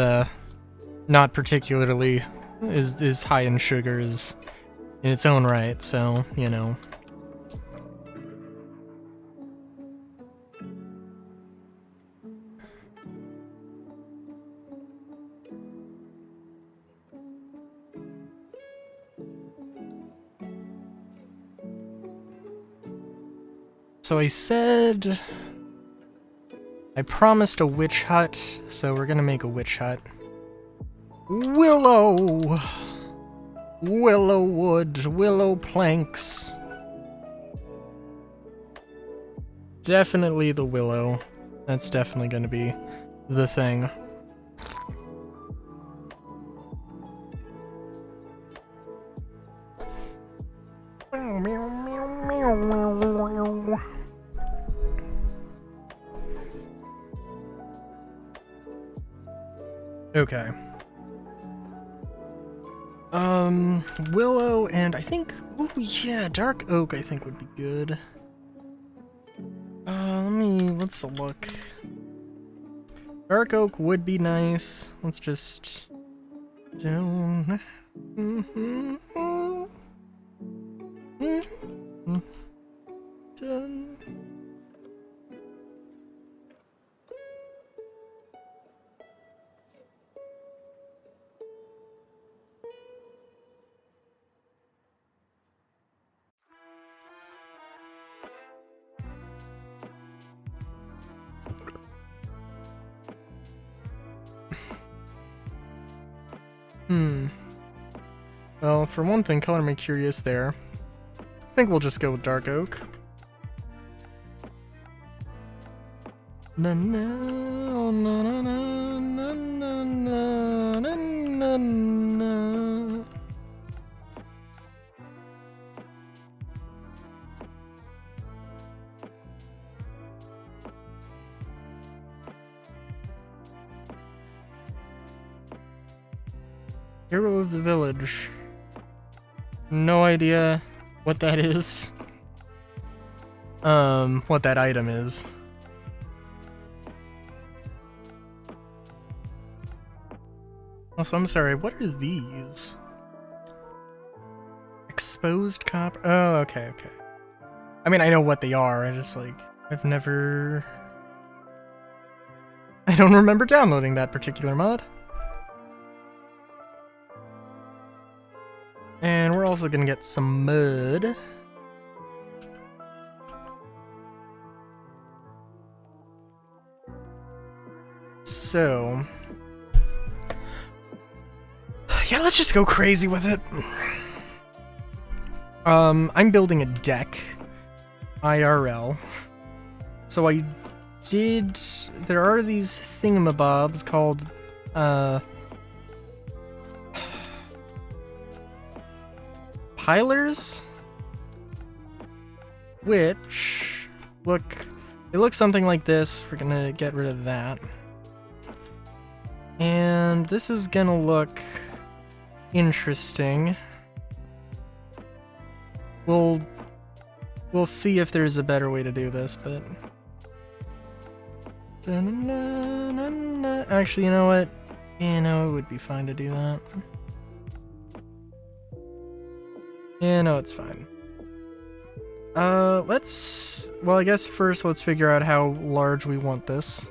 not particularly is high in sugars in its own right, so, you know. So I said I promised a witch hut, so we're gonna make a witch hut. Willow! Willow wood, willow planks. Definitely the willow. That's definitely gonna be the thing. Okay. Willow and I think, oh yeah, dark oak I think would be good. Let's look. Dark oak would be nice. Let's just down. Done. Well, for one thing, color me curious there. I think we'll just go with dark oak. Na na na na na na na na na. Hero of the village. No idea what that is. What that item is. Also, I'm sorry, what are these? Exposed copper? Oh, okay. I mean, I know what they are, I just, like, I've never... I don't remember downloading that particular mod. And we're also gonna get some mud. So... yeah, let's just go crazy with it. I'm building a deck. IRL. So I did... there are these thingamabobs called, pilers? Which... they look something like this. We're gonna get rid of that. And this is gonna look interesting. We'll see if there's a better way to do this, but... actually, you know what? Yeah, no, it would be fine to do that. Yeah, no, it's fine. Well, I guess first let's figure out how large we want this.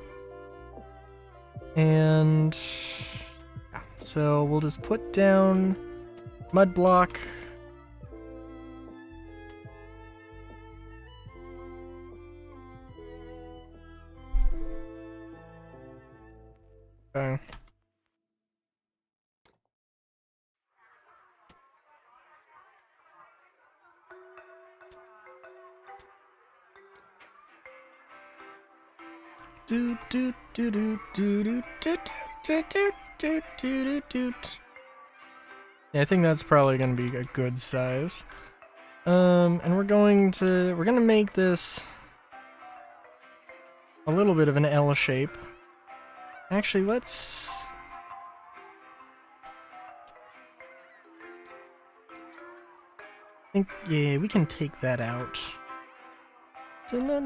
And... yeah, so we'll just put down mud block. Okay. Do do do do do do do do do do do do. Yeah, I think that's probably gonna be a good size. And we're gonna make this a little bit of an L shape. Actually, let's... yeah, we can take that out. Do do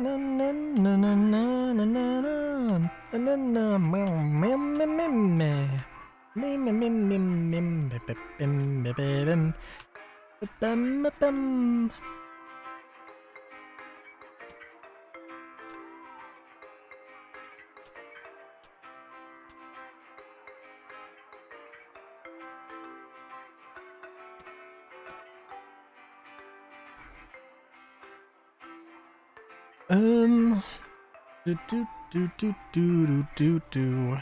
do do do do do.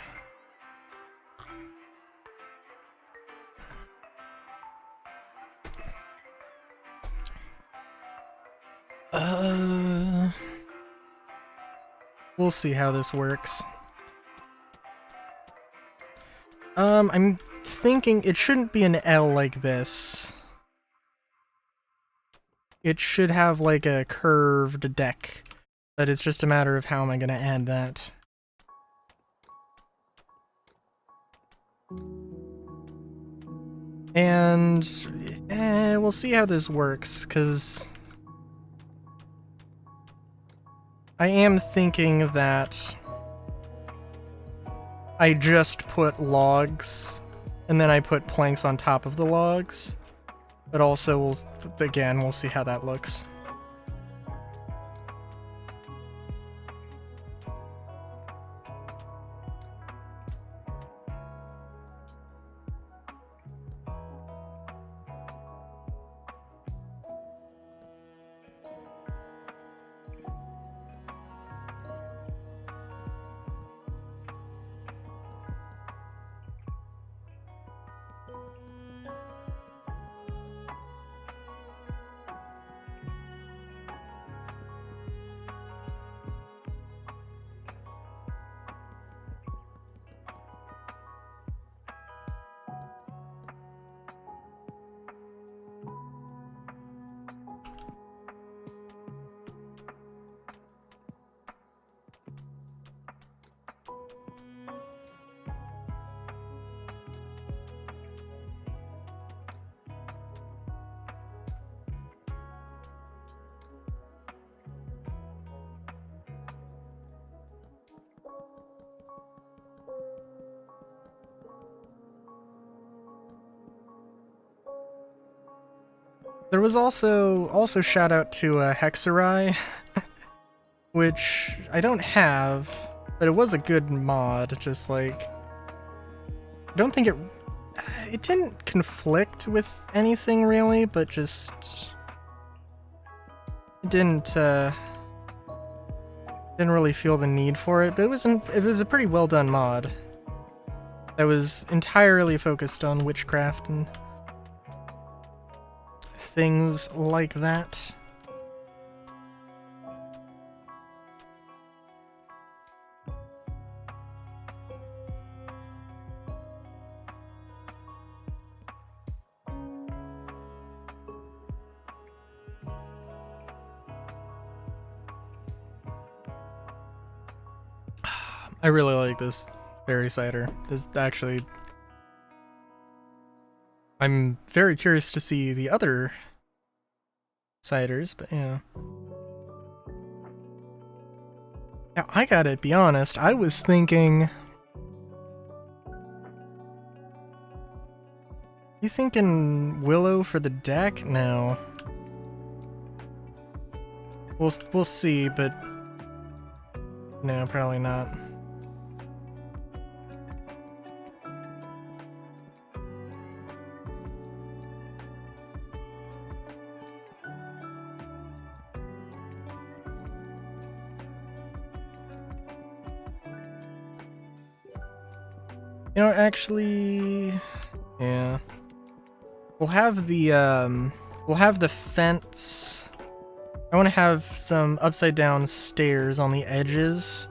We'll see how this works. I'm thinking it shouldn't be an L like this. It should have like a curved deck, but it's just a matter of how am I gonna add that. And we'll see how this works, because I am thinking that I just put logs, and then I put planks on top of the logs. But also, we'll see how that looks. There was also shout out to Hexy, which I don't have, but it was a good mod. Just like, I don't think it didn't conflict with anything really, but just it didn't really feel the need for it. But it was a pretty well done mod that was entirely focused on witchcraft and things like that. I really like this berry cider. This actually, I'm very curious to see the other ciders, but yeah. Now, I gotta be honest, I was thinking... You thinking Willow for the deck? No. We'll see, but... No, probably not. You know, actually... Yeah. We'll have the fence. I want to have some upside down stairs on the edges.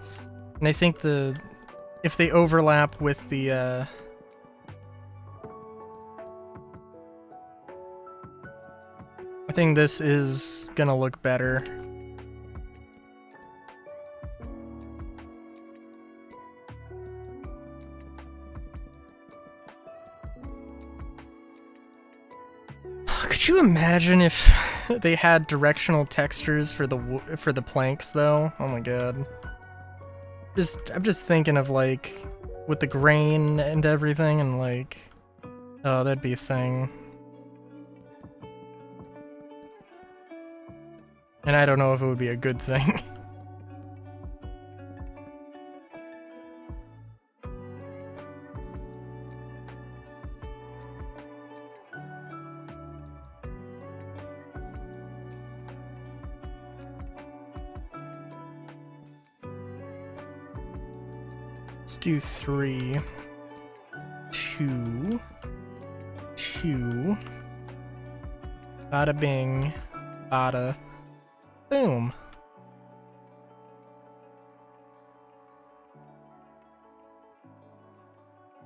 And I think if they overlap with the I think this is gonna look better. Could you imagine if they had directional textures for the planks though? Oh my god. I'm just thinking of like with the grain and everything and like, oh, that'd be a thing. And I don't know if it would be a good thing. Let's do 3, 2, 2. Bada bing, bada boom.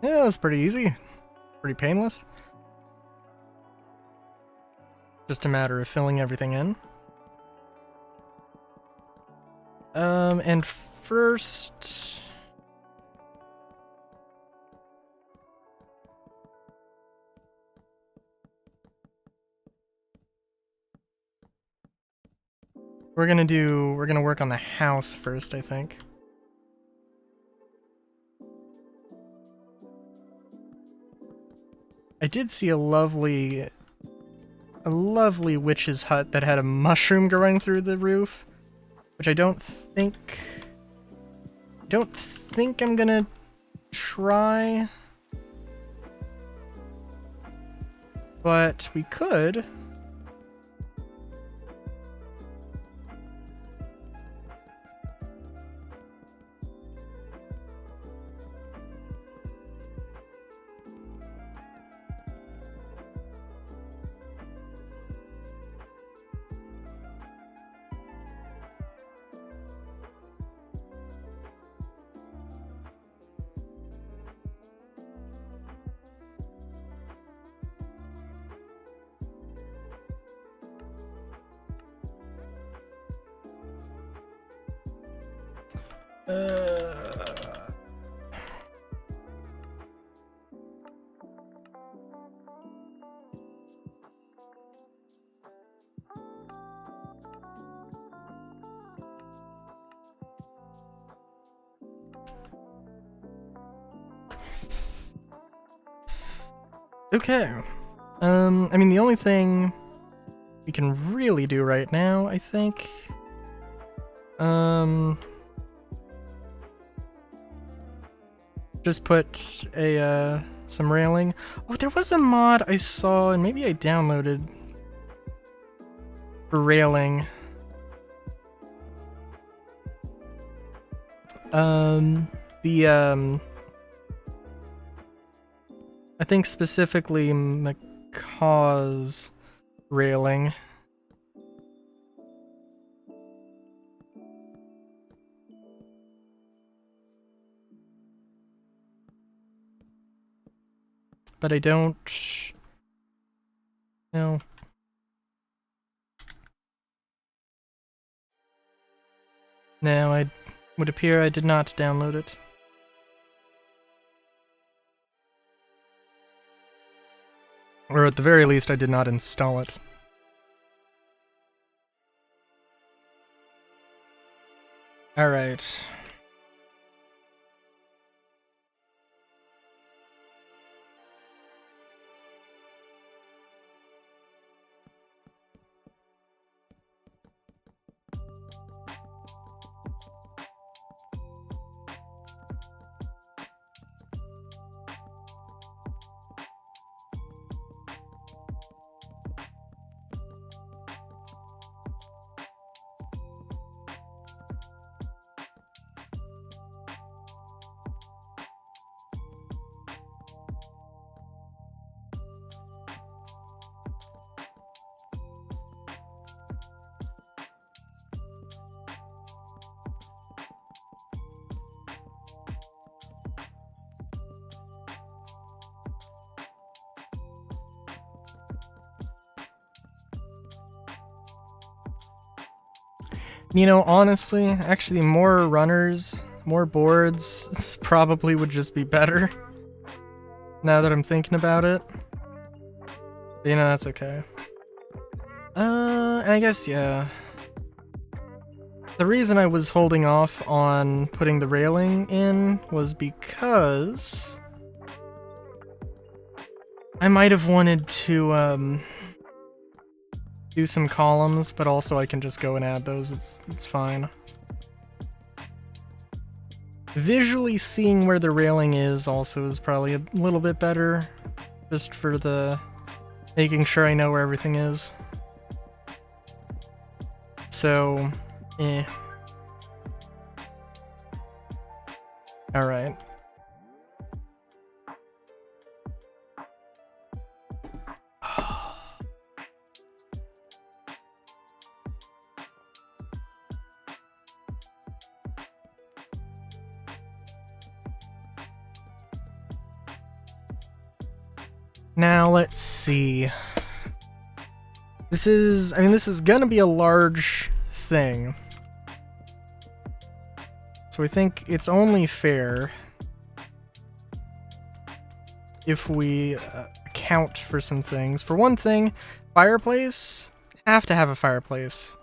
Yeah, that was pretty easy. Pretty painless. Just a matter of filling everything in. And first... We're gonna work on the house first, I think. I did see a lovely witch's hut that had a mushroom growing through the roof, which I don't think I'm gonna try, but we could. Okay. I mean, the only thing we can really do right now, I think. Just put a some railing. Oh, there was a mod I saw, and maybe I downloaded for railing. I think specifically Macaw's railing. But I don't... No. No, I would appear I did not download it. Or at the very least, I did not install it. Alright. You know, honestly, actually more runners, more boards probably would just be better. Now that I'm thinking about it. But, you know, that's okay. I guess, yeah. The reason I was holding off on putting the railing in was because I might have wanted to, do some columns, but also I can just go and add those, it's fine. Visually seeing where the railing is also is probably a little bit better, just for the making sure I know where everything is. So, Alright. Now, let's see. This is gonna be a large thing. So I think it's only fair if we account for some things. For one thing, fireplace, have to have a fireplace.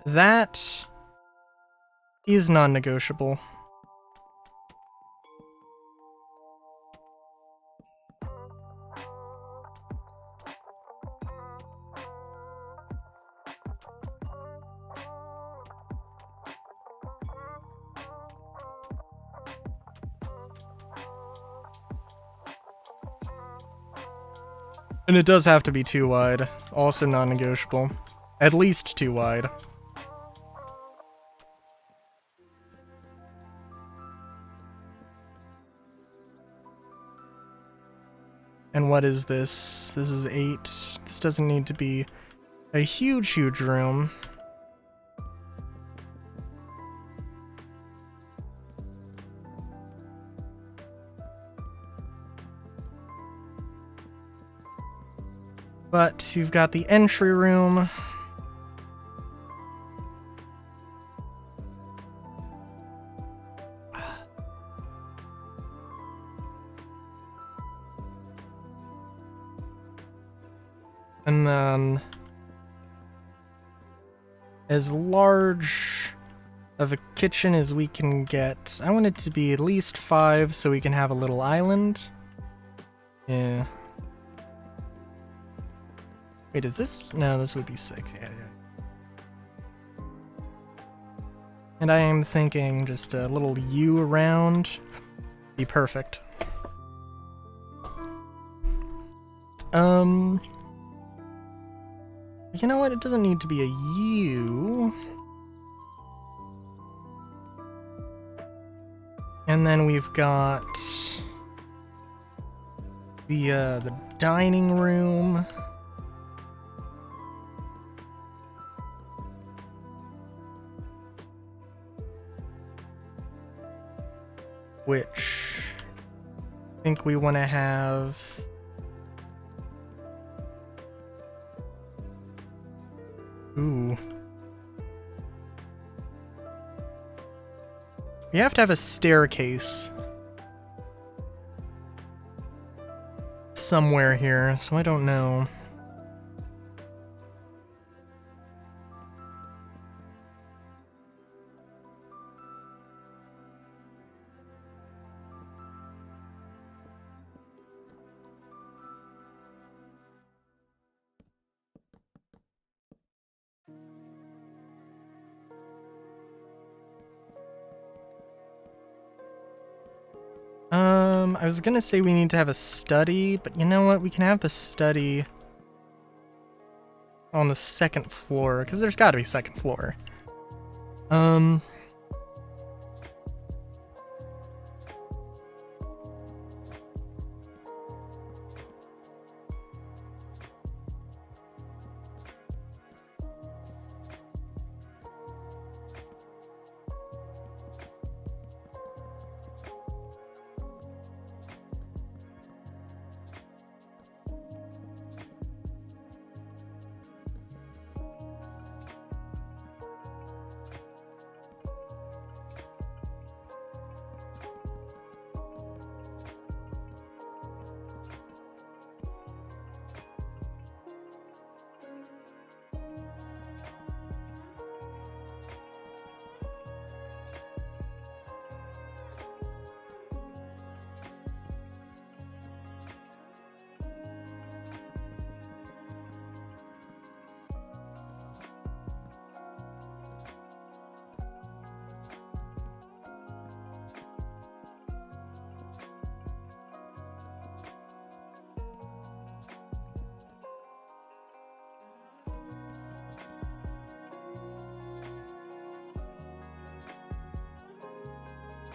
That is non-negotiable. And it does have to be too wide, also non-negotiable. At least too wide. And what is this? This is 8. This doesn't need to be a huge room. But you've got the entry room. And then as large of a kitchen as we can get. I want it to be at least 5 so we can have a little island. Yeah. Wait, is this? No, this would be 6. Yeah. And I am thinking just a little U around. Be perfect. You know what? It doesn't need to be a U. And then we've got the dining room. Which I think we want to have. Ooh. We have to have a staircase somewhere here, so I don't know. I was gonna say we need to have a study, but you know what? We can have the study on the second floor, because there's gotta be second floor.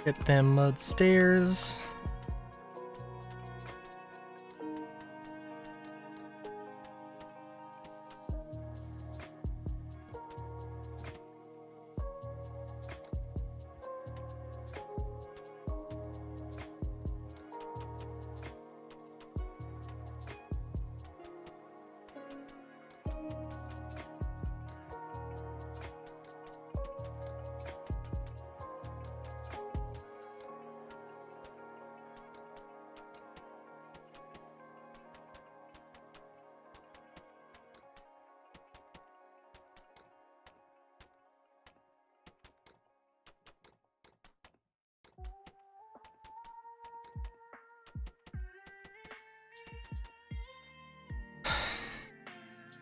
Get them mud stairs.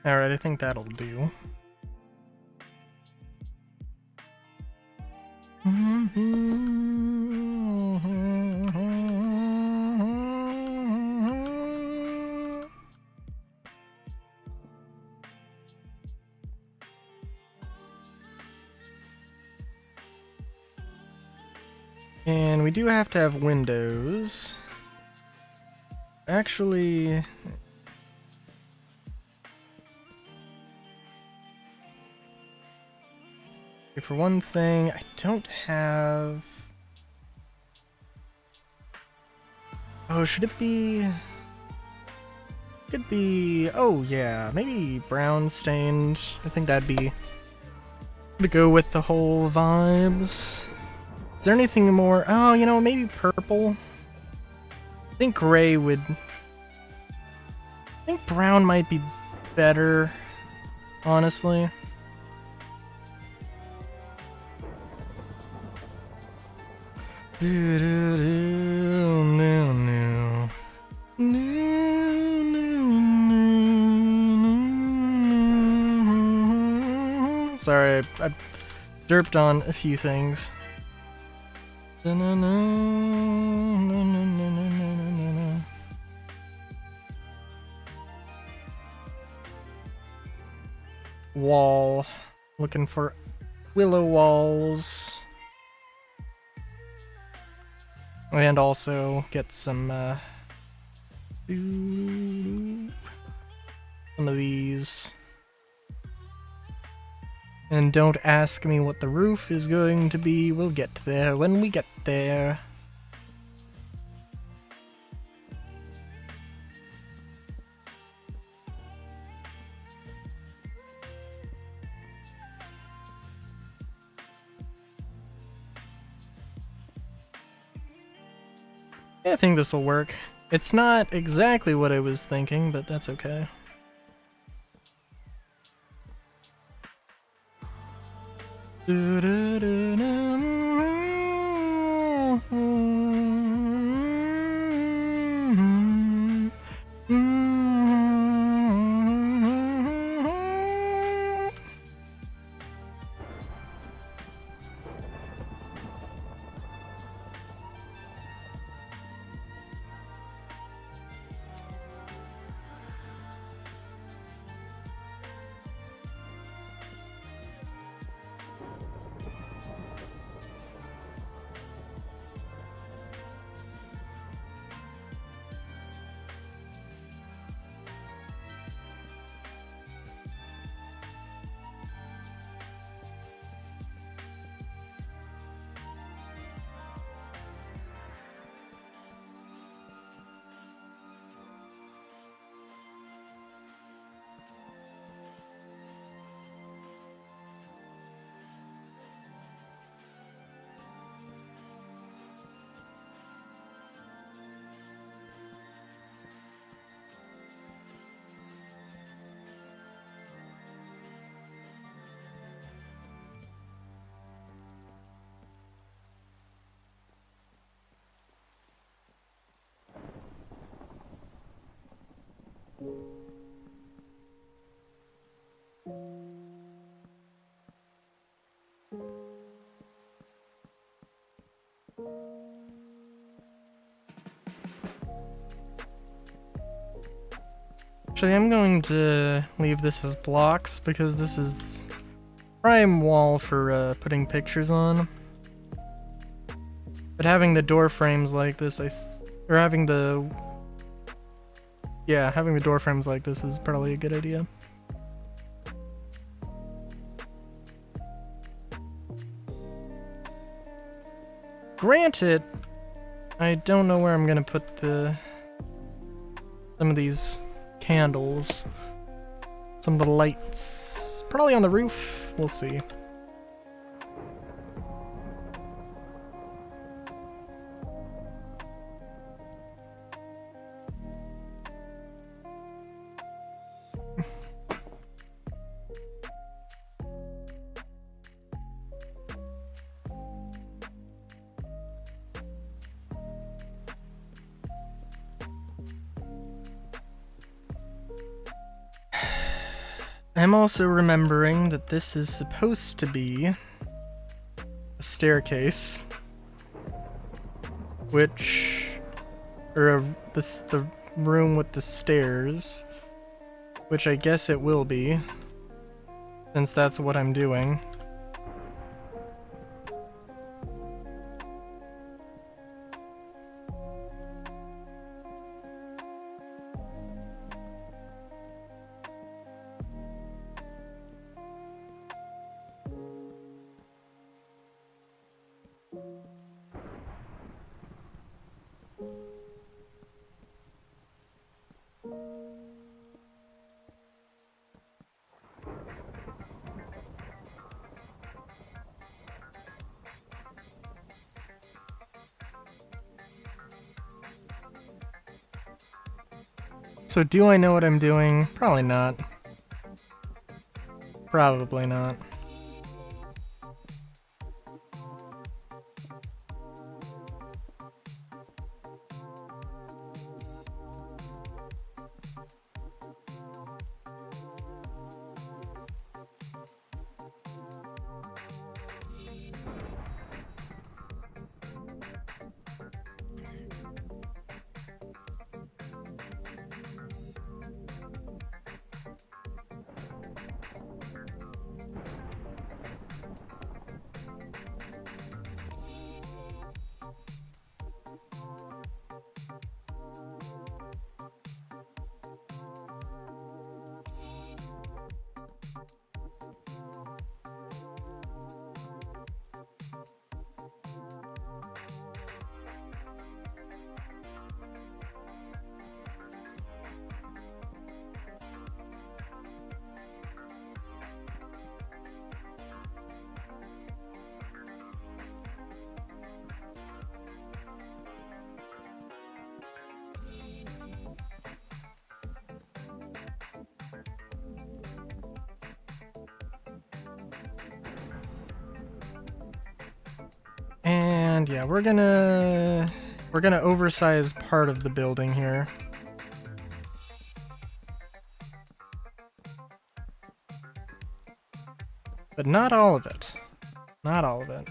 Alright, I think that'll do. And we do have to have windows. Actually, for one thing, I don't have... Oh, should it be... Could be... Oh, yeah, maybe brown stained. I think that'd be... to go with the whole vibes. Is there anything more? Oh, you know, maybe purple? I think gray would... I think brown might be better, honestly. Do do do no no no no no Sorry, I derped on a few things. Wall. Looking for willow walls. And also get some of these. And don't ask me what the roof is going to be. We'll get there when we get there. Yeah, I think this will work. It's not exactly what I was thinking, but that's okay. Actually, I'm going to leave this as blocks because this is prime wall for putting pictures on. But having the door frames like this, or having the door frames like this is probably a good idea. Granted, I don't know where I'm gonna put some of these candles, some of the lights. Probably on the roof. We'll see. I'm also remembering that this is supposed to be a staircase, the room with the stairs, which I guess it will be, since that's what I'm doing. So do I know what I'm doing? Probably not. Probably not. And yeah, we're gonna oversize part of the building here. But not all of it. Not all of it.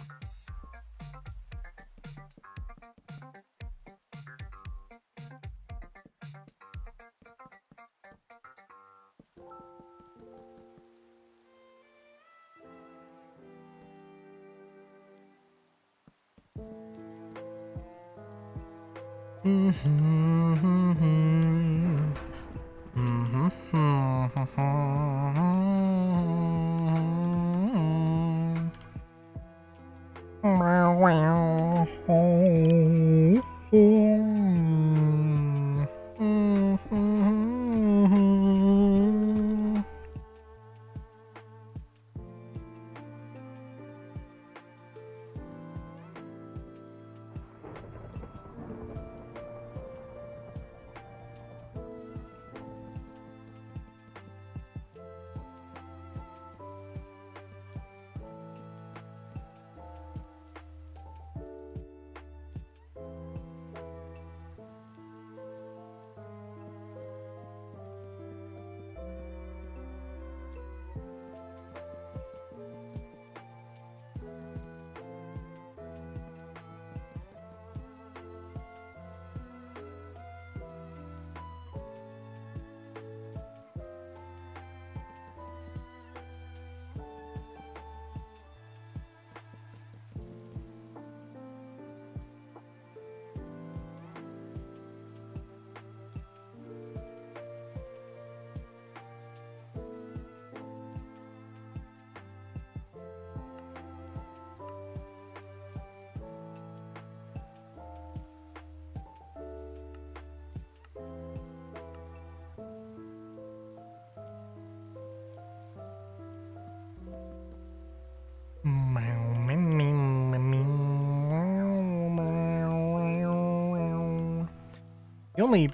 The only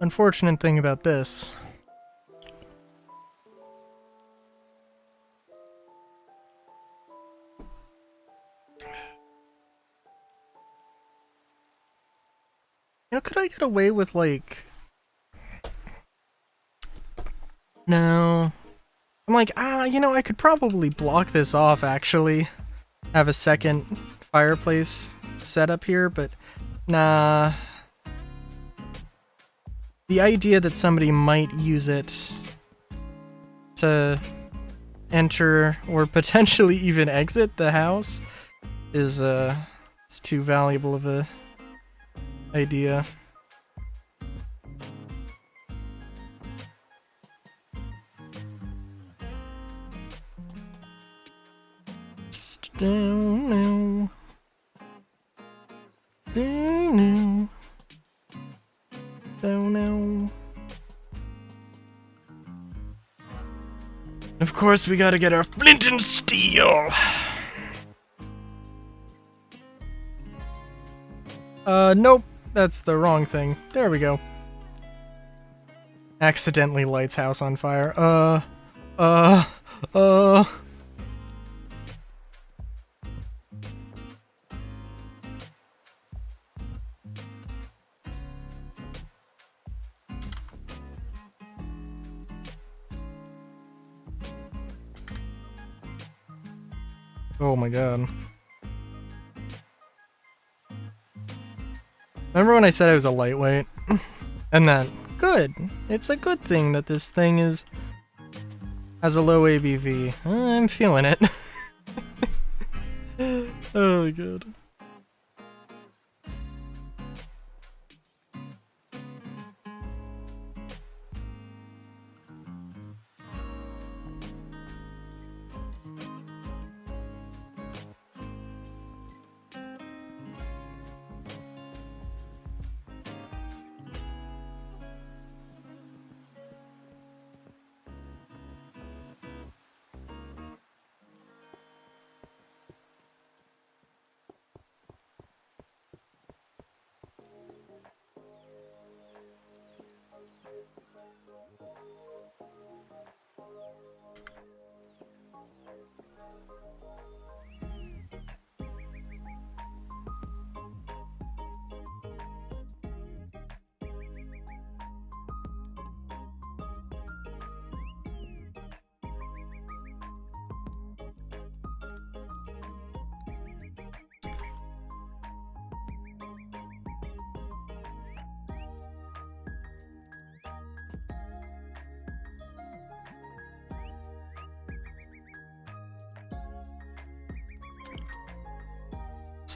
unfortunate thing about this could I get away with, like... No. I'm like, I could probably block this off, actually. Have a second fireplace set up here, but nah. The idea that somebody might use it to enter or potentially even exit the house is, it's too valuable of a idea. Don't know. Don't know. Don't know. Of course, we gotta get our flint and steel. Nope. That's the wrong thing. There we go. Accidentally lights house on fire. Oh my god. Remember when I said I was a lightweight? And that, good. It's a good thing that this thing has a low ABV. I'm feeling it. Oh my god.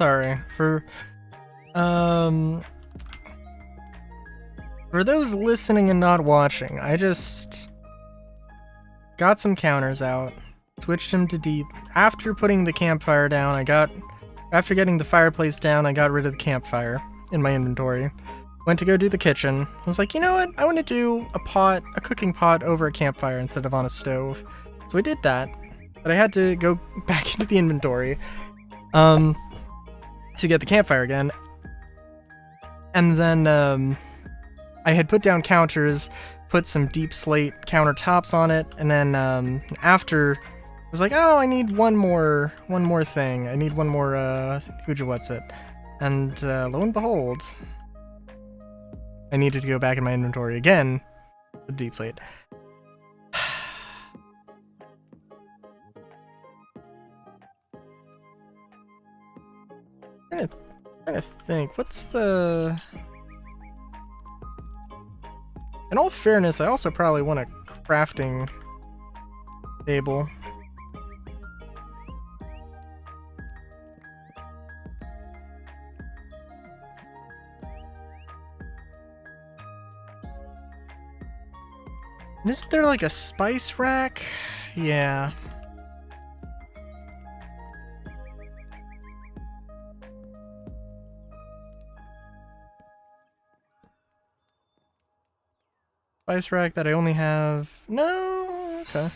sorry. For those listening and not watching, I just got some counters out, switched them to deep. After putting the campfire down, after getting the fireplace down, I got rid of the campfire in my inventory. Went to go do the kitchen. I was like, you know what? I want to do a cooking pot over a campfire instead of on a stove. So I did that, but I had to go back into the inventory, to get the campfire again. And then, I had put down counters, put some deep slate countertops on it, and then after, I was like, oh, I need one more thing. I need one more what's-it. And lo and behold, I needed to go back in my inventory again with deep slate. I'm trying to think, what's the... In all fairness, I also probably want a crafting table. Isn't there like a spice rack? Yeah. Spice rack that I only have. No, okay.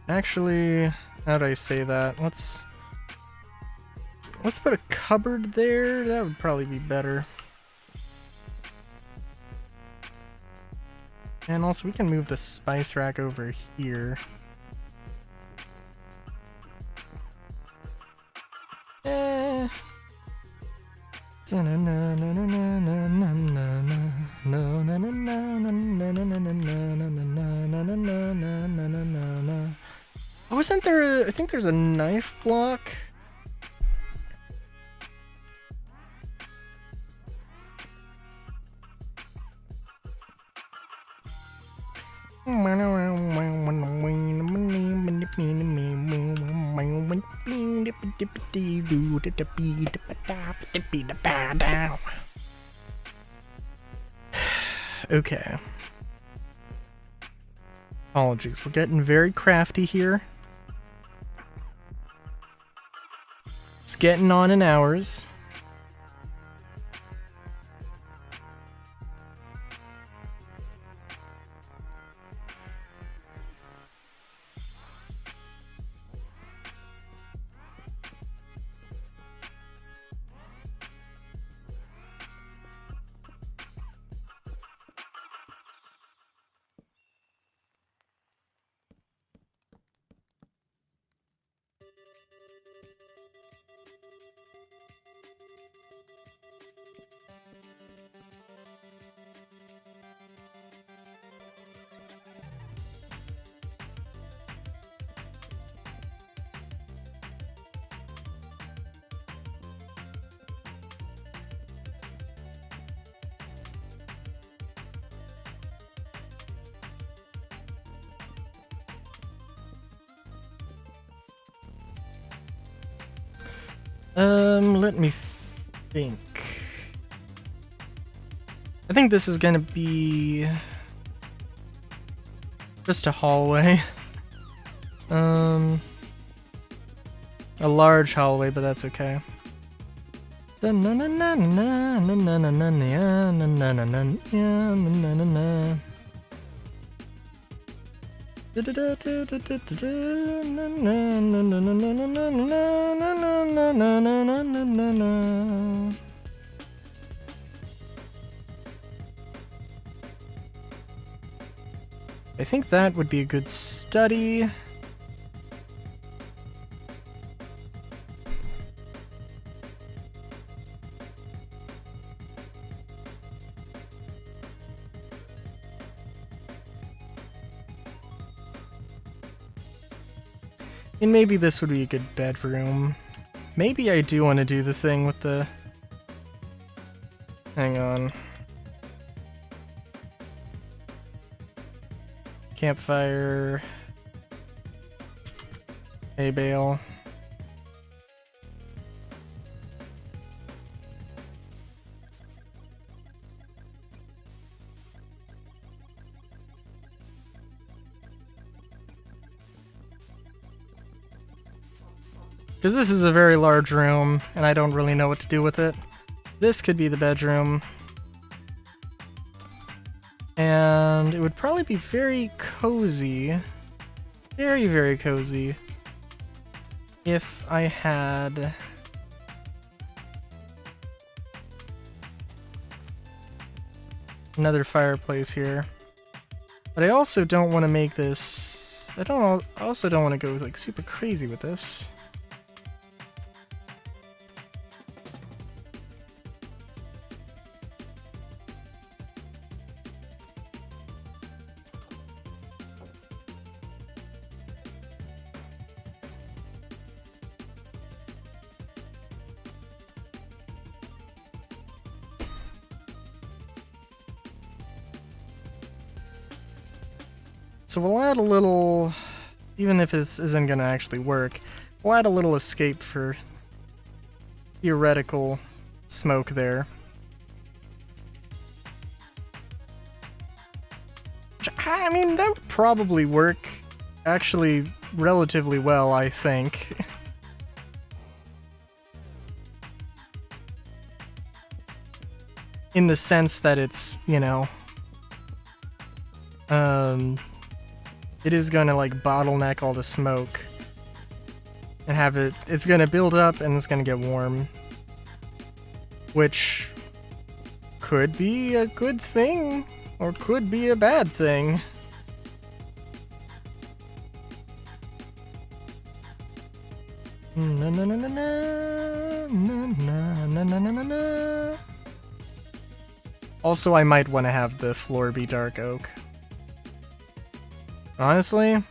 Actually, how do I say that? Let's put a cupboard there. That would probably be better. And also we can move the spice rack over here. Oh, isn't there I think there's a knife block? Okay. Apologies, we're getting very crafty here. It's getting on in hours. Let me think. I think this is gonna be just a hallway. A large hallway, but that's okay. I think that would be a good study. And maybe this would be a good bedroom. Maybe I do want to do the thing with the... Hang on. Campfire. Hay bale. Because this is a very large room, and I don't really know what to do with it. This could be the bedroom. And it would probably be very cozy. Very, very cozy. If I had... another fireplace here. But I also don't want to make this... I also don't want to go like super crazy with this. So we'll add a little, even if this isn't going to actually work, we'll add a little escape for theoretical smoke there. I mean, that would probably work actually relatively well, I think. In the sense that it's, you know, it is gonna like bottleneck all the smoke and have it's gonna build up and it's gonna get warm, which could be a good thing or could be a bad thing. Na na na na na na na na na na. Also, I might want to have the floor be dark oak. Honestly,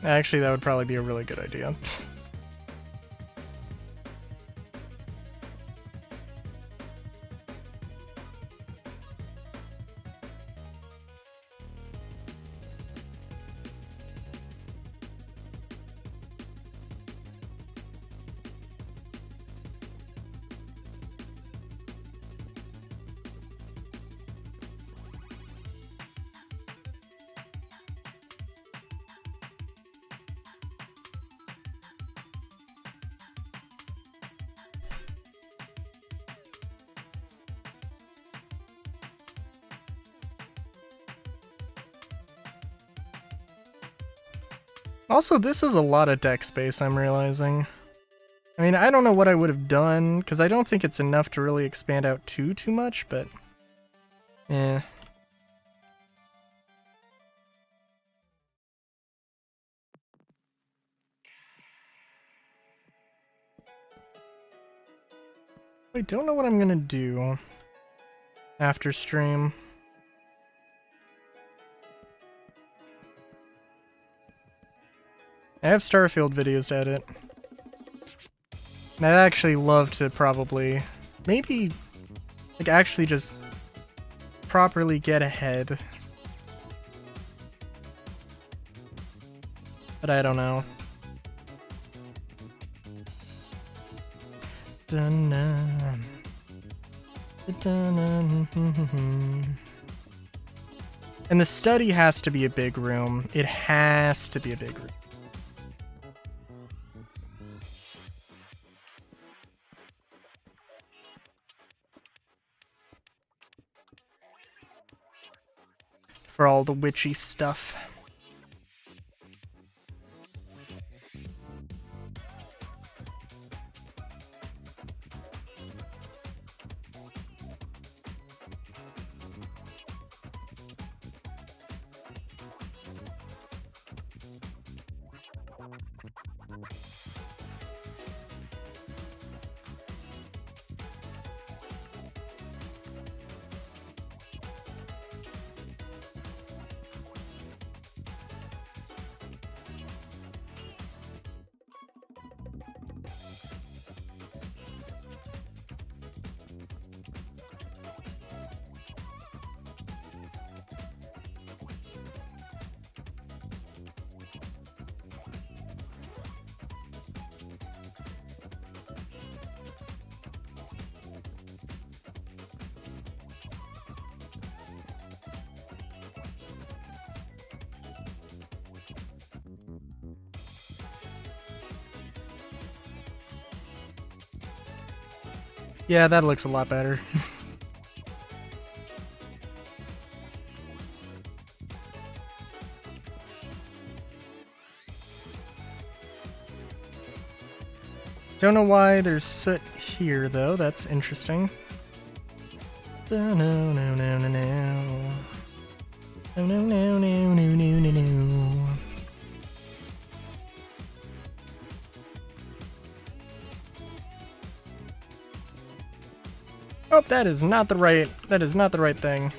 actually that would probably be a really good idea. Also, this is a lot of deck space, I'm realizing. I mean, I don't know what I would have done, because I don't think it's enough to really expand out too much, but... eh. I don't know what I'm gonna do after stream. I have Starfield videos to edit. And I'd actually love to probably, maybe, like actually just properly get ahead. But I don't know. Dun-dun. Dun-dun. And the study has to be a big room. It has to be a big room. For all the witchy stuff. Yeah, that looks a lot better. Don't know why there's soot here, though. That's interesting. No, no, no, no, no, no. No, no, no, no, no, no, no, no. Oh, that is not the right thing.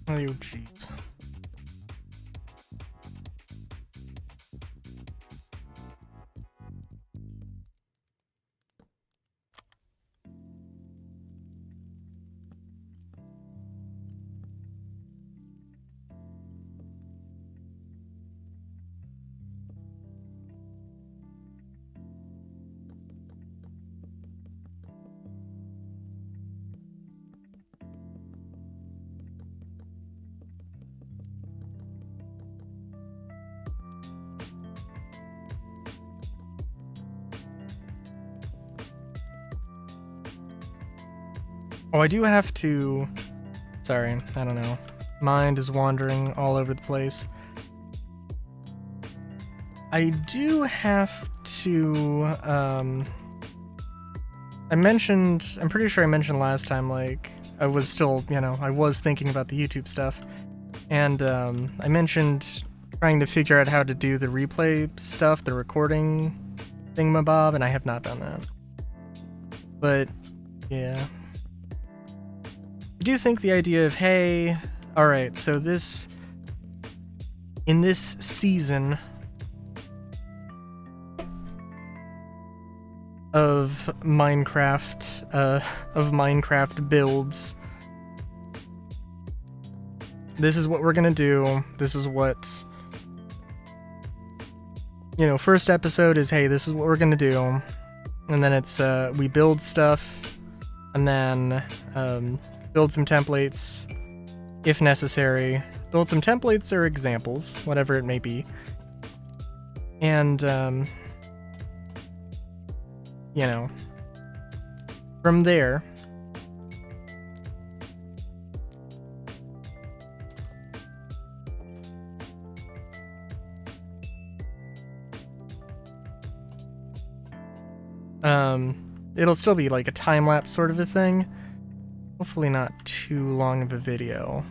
Oh, jeez. Oh, I do have to... Sorry, I don't know. Mind is wandering all over the place. I do have to, I'm pretty sure I mentioned last time, like, I was still, I was thinking about the YouTube stuff. And, I mentioned trying to figure out how to do the replay stuff, the recording thingamabob, and I have not done that. But, yeah. I do think the idea of, hey, alright, so in this season of Minecraft builds, this is what we're gonna do. This is what, first episode is, hey, this is what we're gonna do. And then it's, we build stuff, and then, build some templates, if necessary. Build some templates or examples, whatever it may be. And, from there, it'll still be like a time-lapse sort of a thing. Hopefully not too long of a video.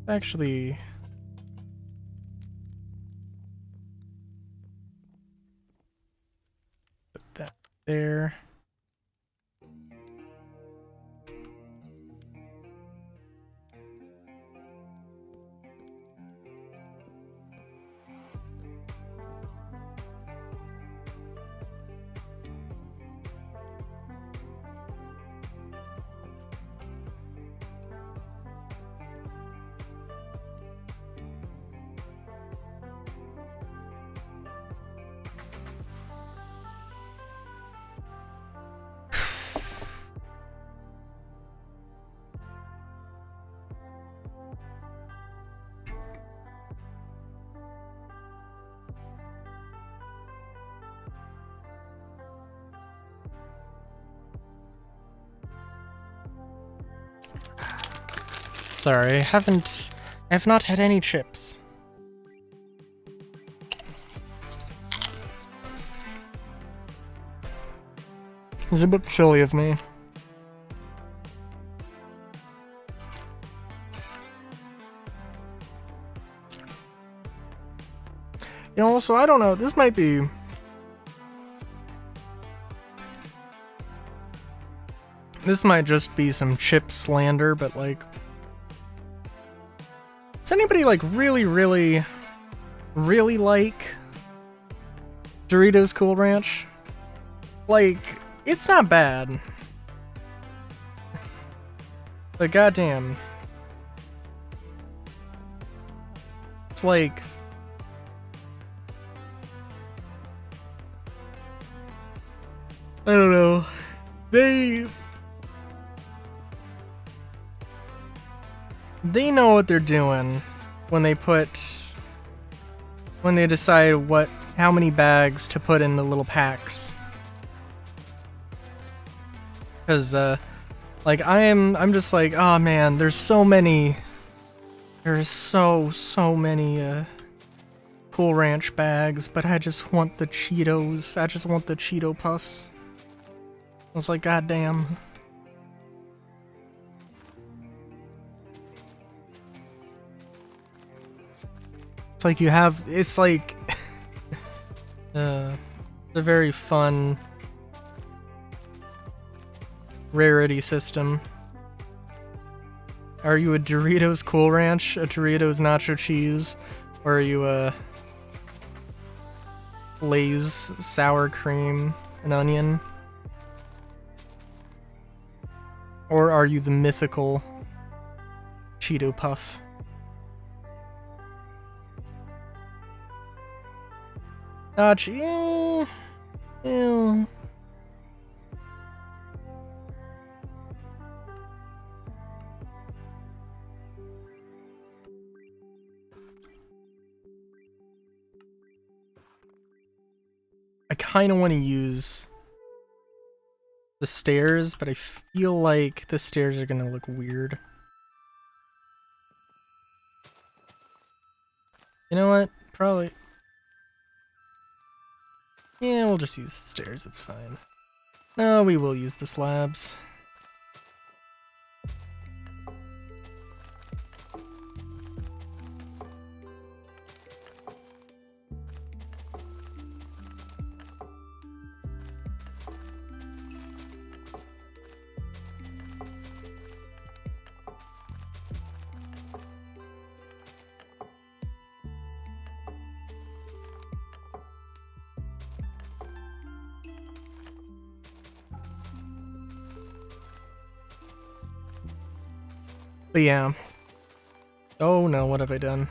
Actually, put that there. Sorry, I have not had any chips. It's a bit chilly of me. You know, so I don't know. This might be. This might just be some chip slander, but like. Does anybody like really like Doritos Cool Ranch? Like, it's not bad. But goddamn. It's like. I don't know. They know what they're doing when they decide how many bags to put in the little packs. Cause like I'm just like, oh man, there's so many Cool Ranch bags, but I just want the Cheetos. I just want the Cheeto Puffs. I was like, god damn. It's like it's like a very fun rarity system. Are you a Doritos Cool Ranch, a Doritos Nacho Cheese, or are you a Lay's Sour Cream and Onion? Or are you the mythical Cheeto Puff? Ew. I kind of want to use the stairs, but I feel like the stairs are gonna look weird. You know what? Probably. Yeah, we'll just use the stairs, it's fine. No, we will use the slabs. But yeah. Oh no, what have I done?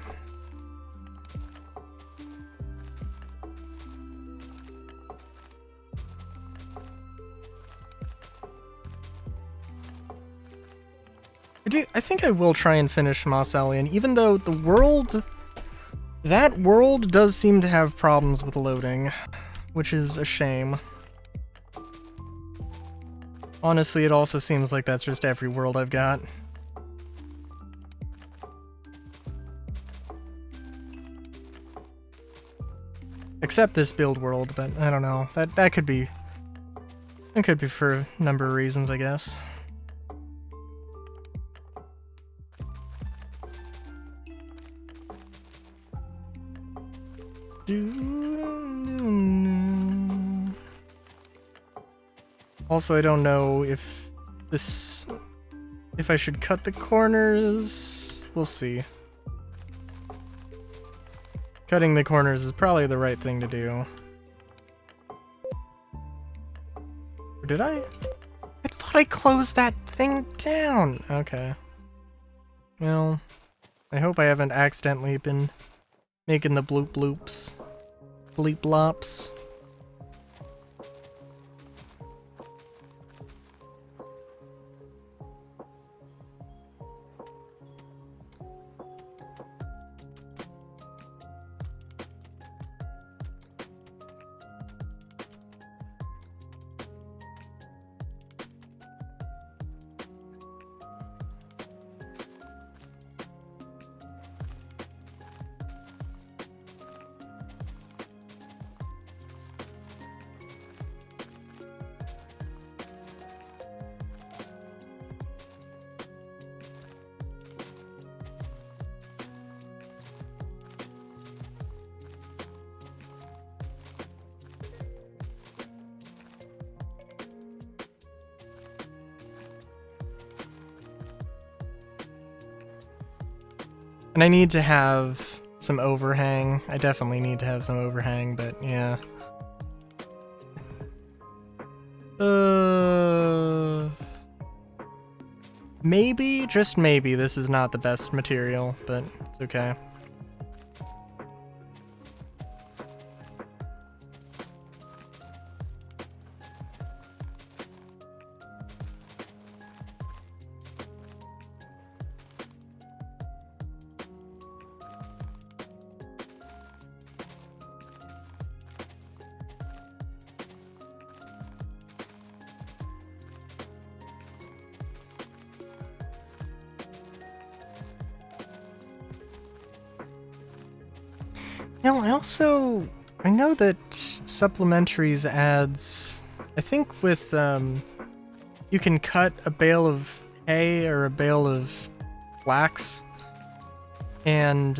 I think I will try and finish Moss Alley, and even though that world does seem to have problems with loading, which is a shame. Honestly, it also seems like that's just every world I've got. Except this build world, but I don't know. That could be for a number of reasons, I guess. Also, I don't know if I should cut the corners. We'll see. Cutting the corners is probably the right thing to do. Or did I? I thought I closed that thing down. Okay. Well, I hope I haven't accidentally been making the bloop bloops. Bleep blops. And I need to have some overhang. I definitely need to have some overhang, but yeah. Maybe, just maybe, this is not the best material, but it's okay. No, I know that supplementaries adds, I think with, you can cut a bale of hay or a bale of flax, and,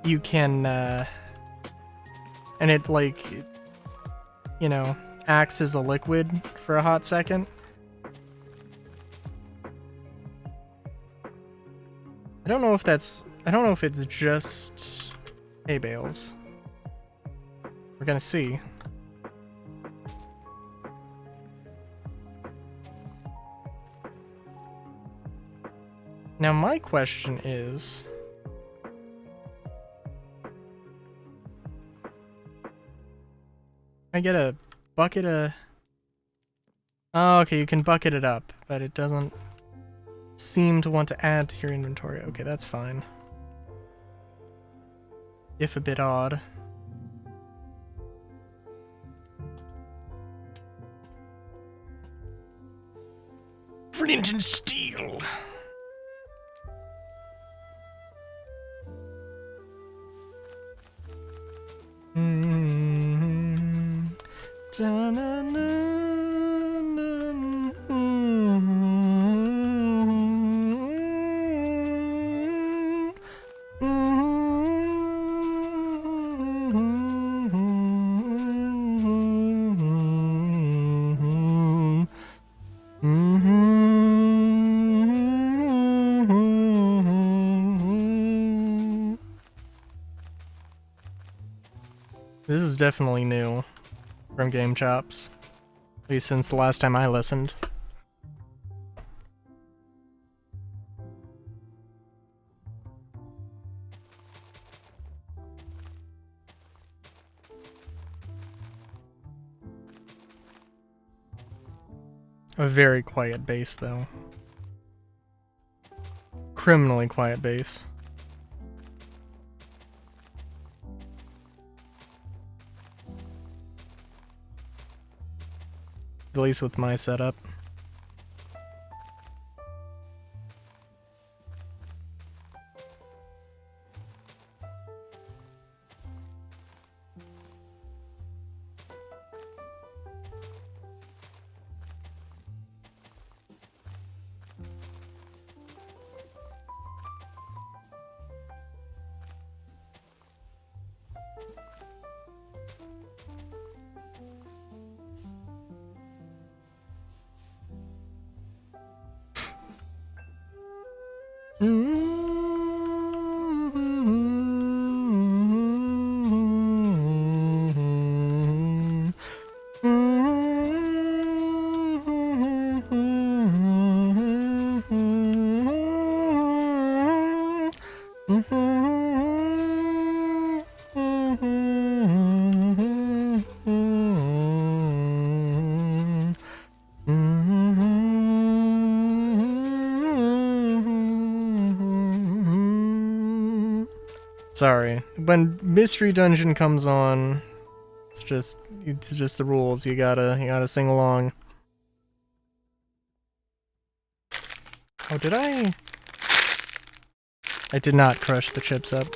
you can, and it, like, you know, acts as a liquid for a hot second. I don't know if it's just hay bales. We're gonna see. Now my question is, I get a bucket of... Oh, okay, you can bucket it up, but it doesn't seem to want to add to your inventory. Okay, that's fine. If a bit odd. Flint and steel! This is definitely new from Game Chops, at least since the last time I listened. A very quiet bass, though. Criminally quiet bass. At least with my setup. Sorry. When Mystery Dungeon comes on, it's just the rules. You gotta sing along. Oh, did I? I did not crush the chips up.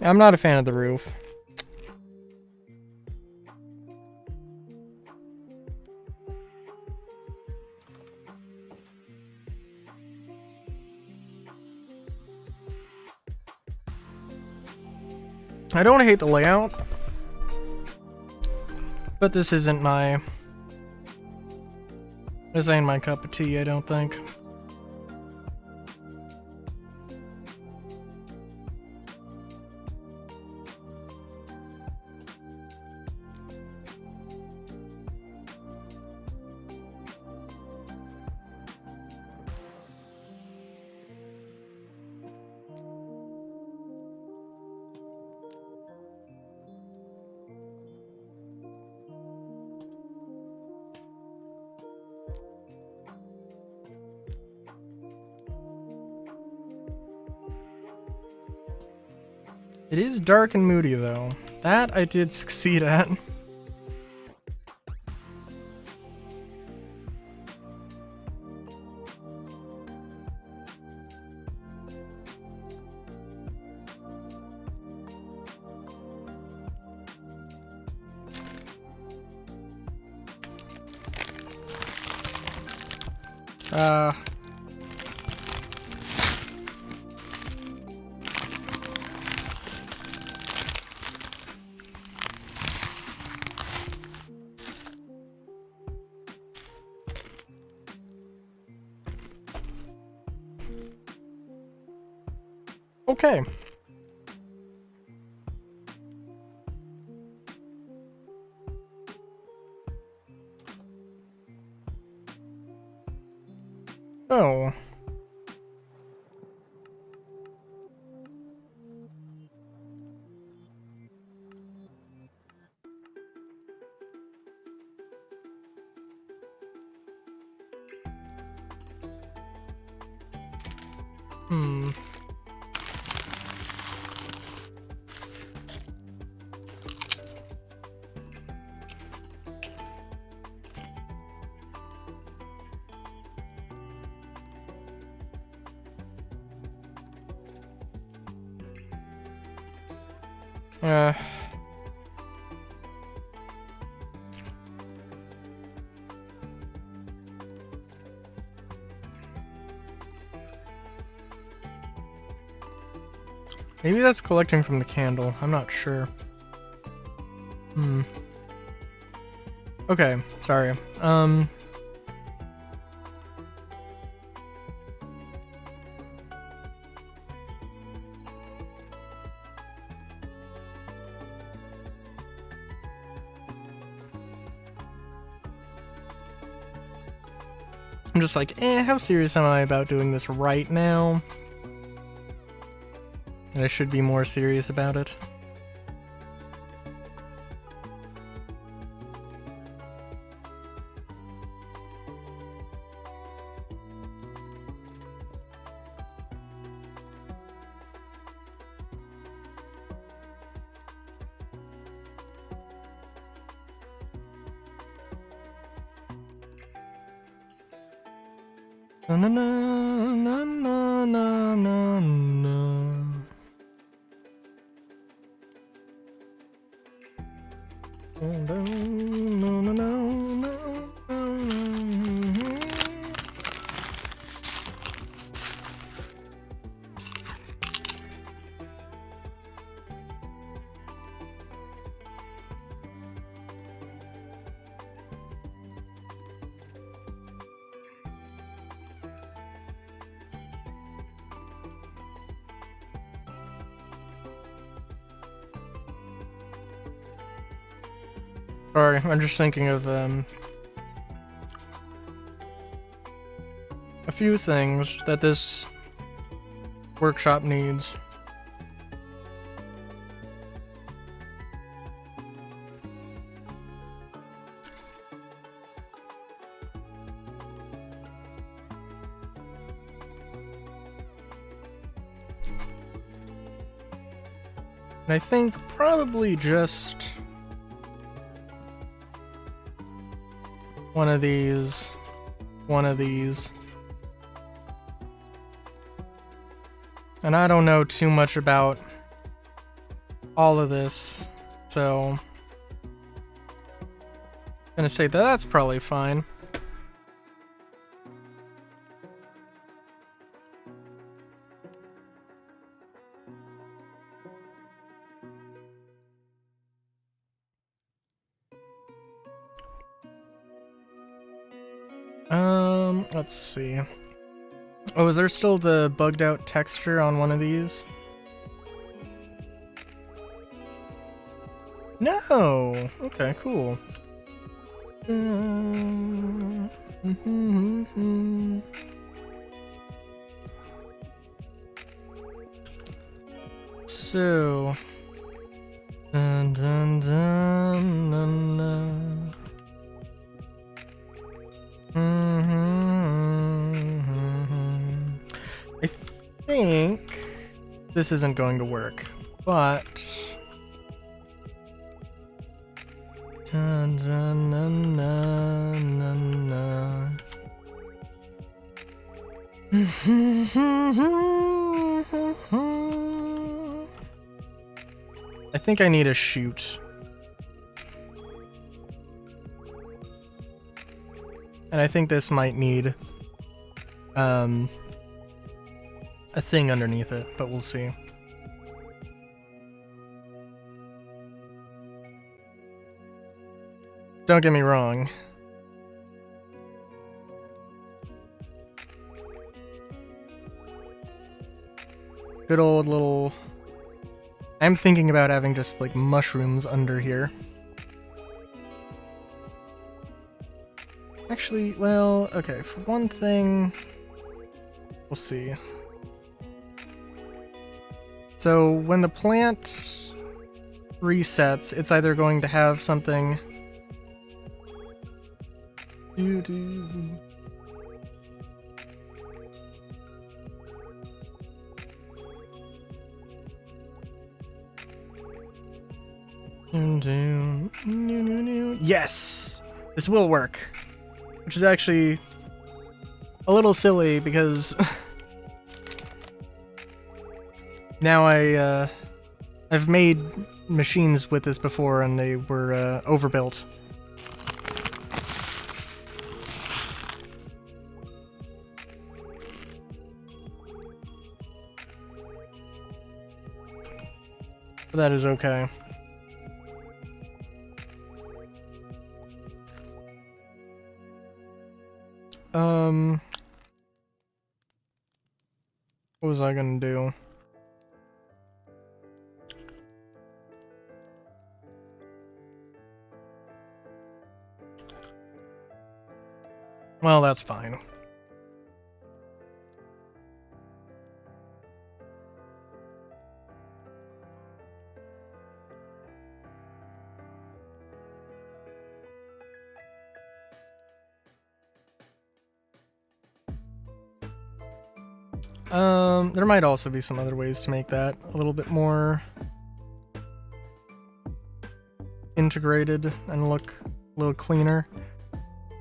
I'm not a fan of the roof. I don't hate the layout, but this ain't my cup of tea, I don't think. It is dark and moody, though. That I did succeed at. Okay. Oh. Hmm. Uh. Maybe that's collecting from the candle. I'm not sure. Hmm. Okay, sorry. I'm just like, how serious am I about doing this right now? And I should be more serious about it. Na na na na na na na. Sorry, I'm just thinking of a few things that this workshop needs. And I think probably just one of these. And I don't know too much about all of this, so I'm gonna say that that's probably fine. Let's see. Oh, is there still the bugged out texture on one of these? No! Okay, cool. So... Dun, dun, dun, dun, dun. I think this isn't going to work, but... Dun, dun, dun, dun, dun, dun. I think I need a shoot. And I think this might need a thing underneath it, but we'll see. Don't get me wrong. Good old little... I'm thinking about having just like mushrooms under here. Actually, well, okay, for one thing, we'll see. So when the plant resets, it's either going to have something... Yes! This will work. Which is actually a little silly because now I've made machines with this before and they were overbuilt. But that is okay. What was I gonna do? Well, that's fine. There might also be some other ways to make that a little bit more integrated and look a little cleaner.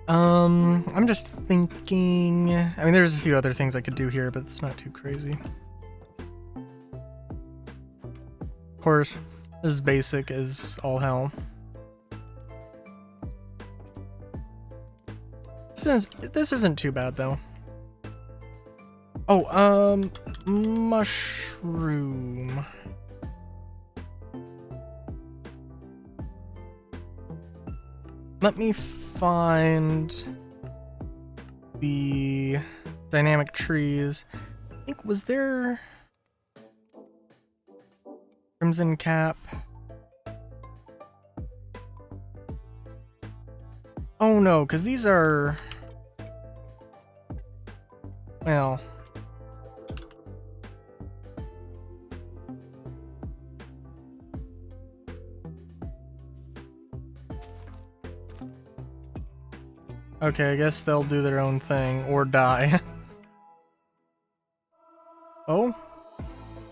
I'm just thinking... I mean, there's a few other things I could do here, but it's not too crazy. Of course, as basic as all hell. This isn't too bad, though. Oh, mushroom. Let me find the dynamic trees. I think, was there Crimson Cap? Oh no, because these are, well, okay, I guess they'll do their own thing or die. Oh,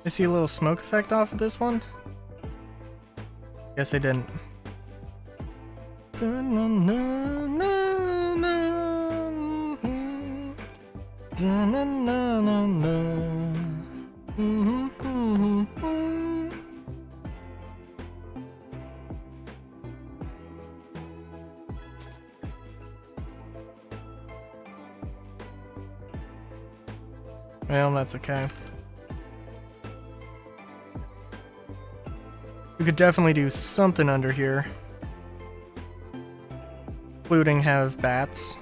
I see a little smoke effect off of this one. Guess I didn't. Well, that's okay. We could definitely do something under here. Including have bats.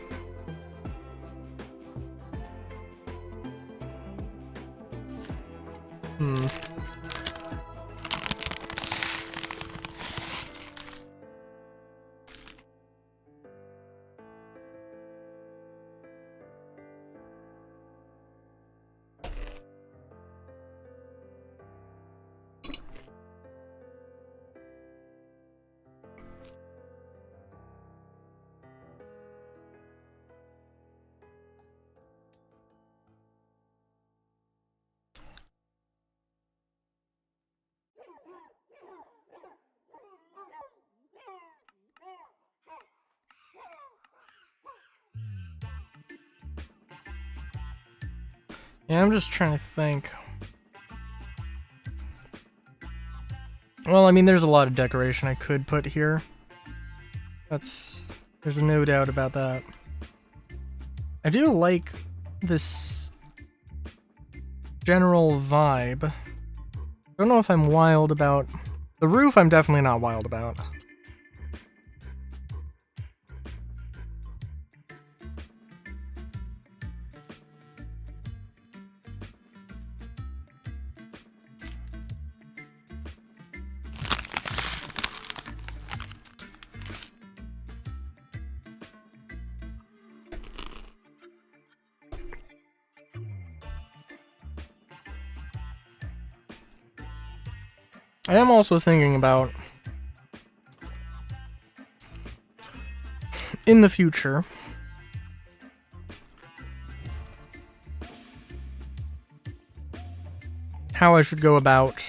Hmm. Yeah, I'm just trying to think. Well, I mean, there's a lot of decoration I could put here. There's no doubt about that. I do like this general vibe. I don't know if I'm wild about the roof. I'm definitely not wild about. I am also thinking about in the future how I should go about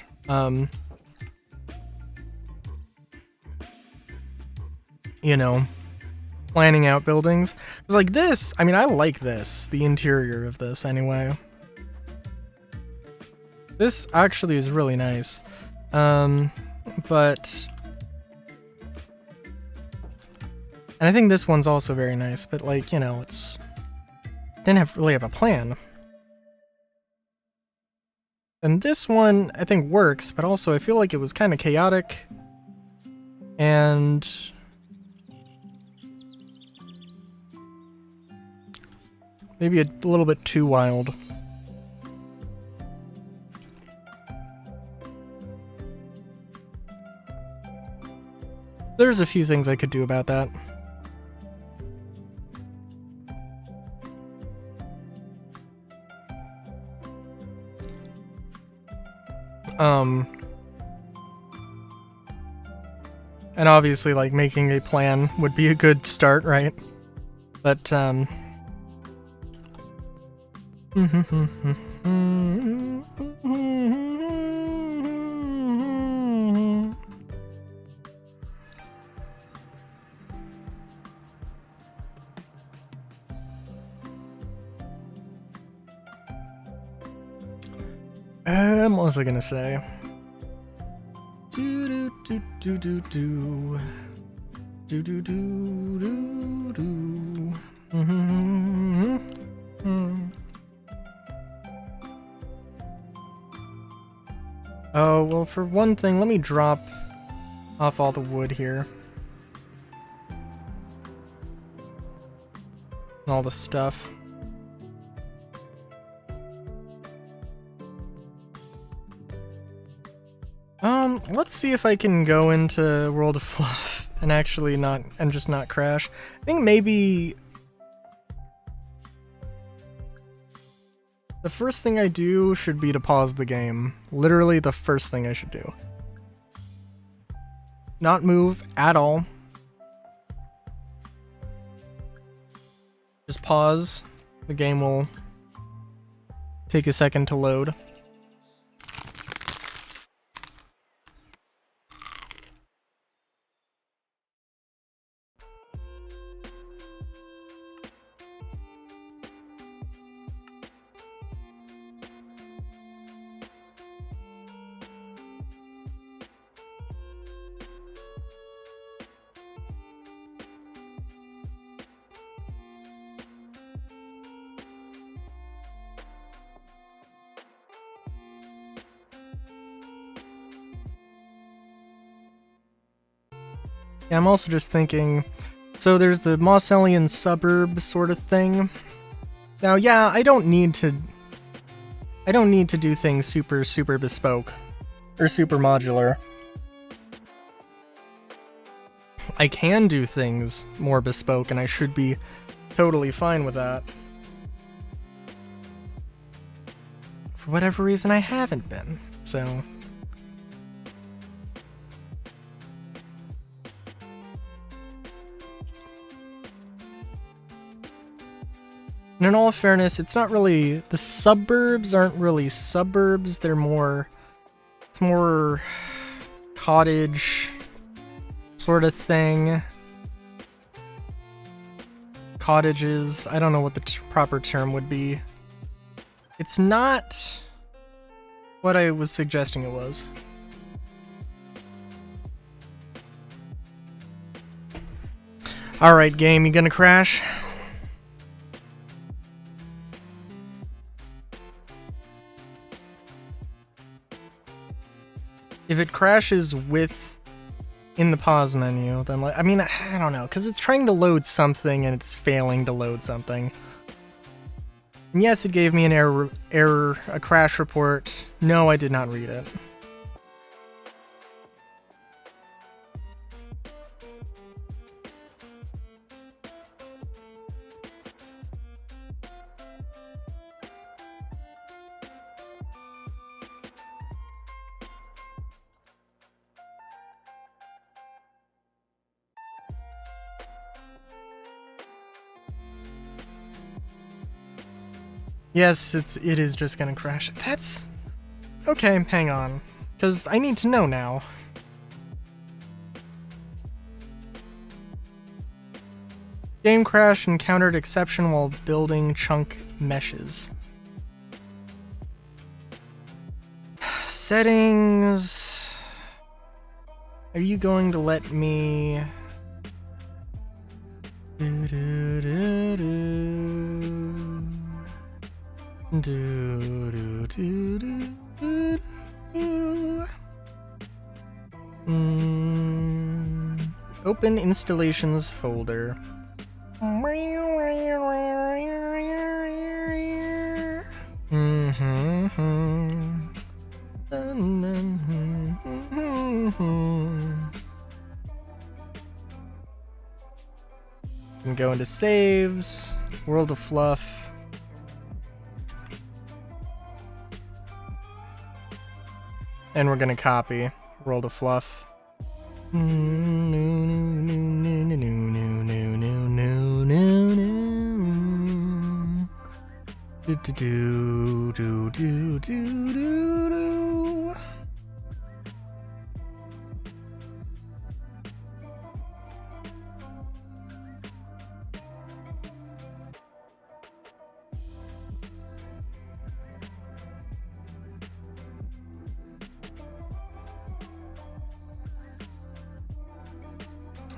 you know, planning out buildings. Because like this, I mean, I like this, the interior of this anyway. This actually is really nice. But and I think this one's also very nice, but like, you know, didn't really have a plan. And this one I think works, but also I feel like it was kind of chaotic and maybe a little bit too wild. There's a few things I could do about that. And obviously, like, making a plan would be a good start, right? But, what was I gonna say? Do do do do do do do do do do. Oh, well, for one thing, let me drop off all the wood here. And all the stuff. Let's see if I can go into World of Fluff and actually just not crash. I think maybe the first thing I do should be to pause the game. Literally the first thing I should do. Not move at all. Just pause. The game will take a second to load. Yeah, I'm also just thinking, so there's the Mossellian suburb sort of thing. Now, yeah, I don't need to I don't need to do things super bespoke or super modular. I can do things more bespoke, and I should be totally fine with that. For whatever reason, I haven't been, so... And in all fairness, it's not really... The suburbs aren't really suburbs, they're more... It's more... cottage... sort of thing. Cottages, I don't know what the proper term would be. It's not what I was suggesting it was. Alright, game, you gonna crash? If it crashes in the pause menu, then I mean, I don't know, because it's trying to load something and it's failing to load something. And yes, it gave me an error, a crash report. No, I did not read it. Yes, it is just gonna crash. That's... Okay, hang on. Because I need to know now. Game crash encountered exception while building chunk meshes. Settings... Are you going to let me... Open installations folder. And go into saves, World of Fluff. And we're gonna copy World of Fluff.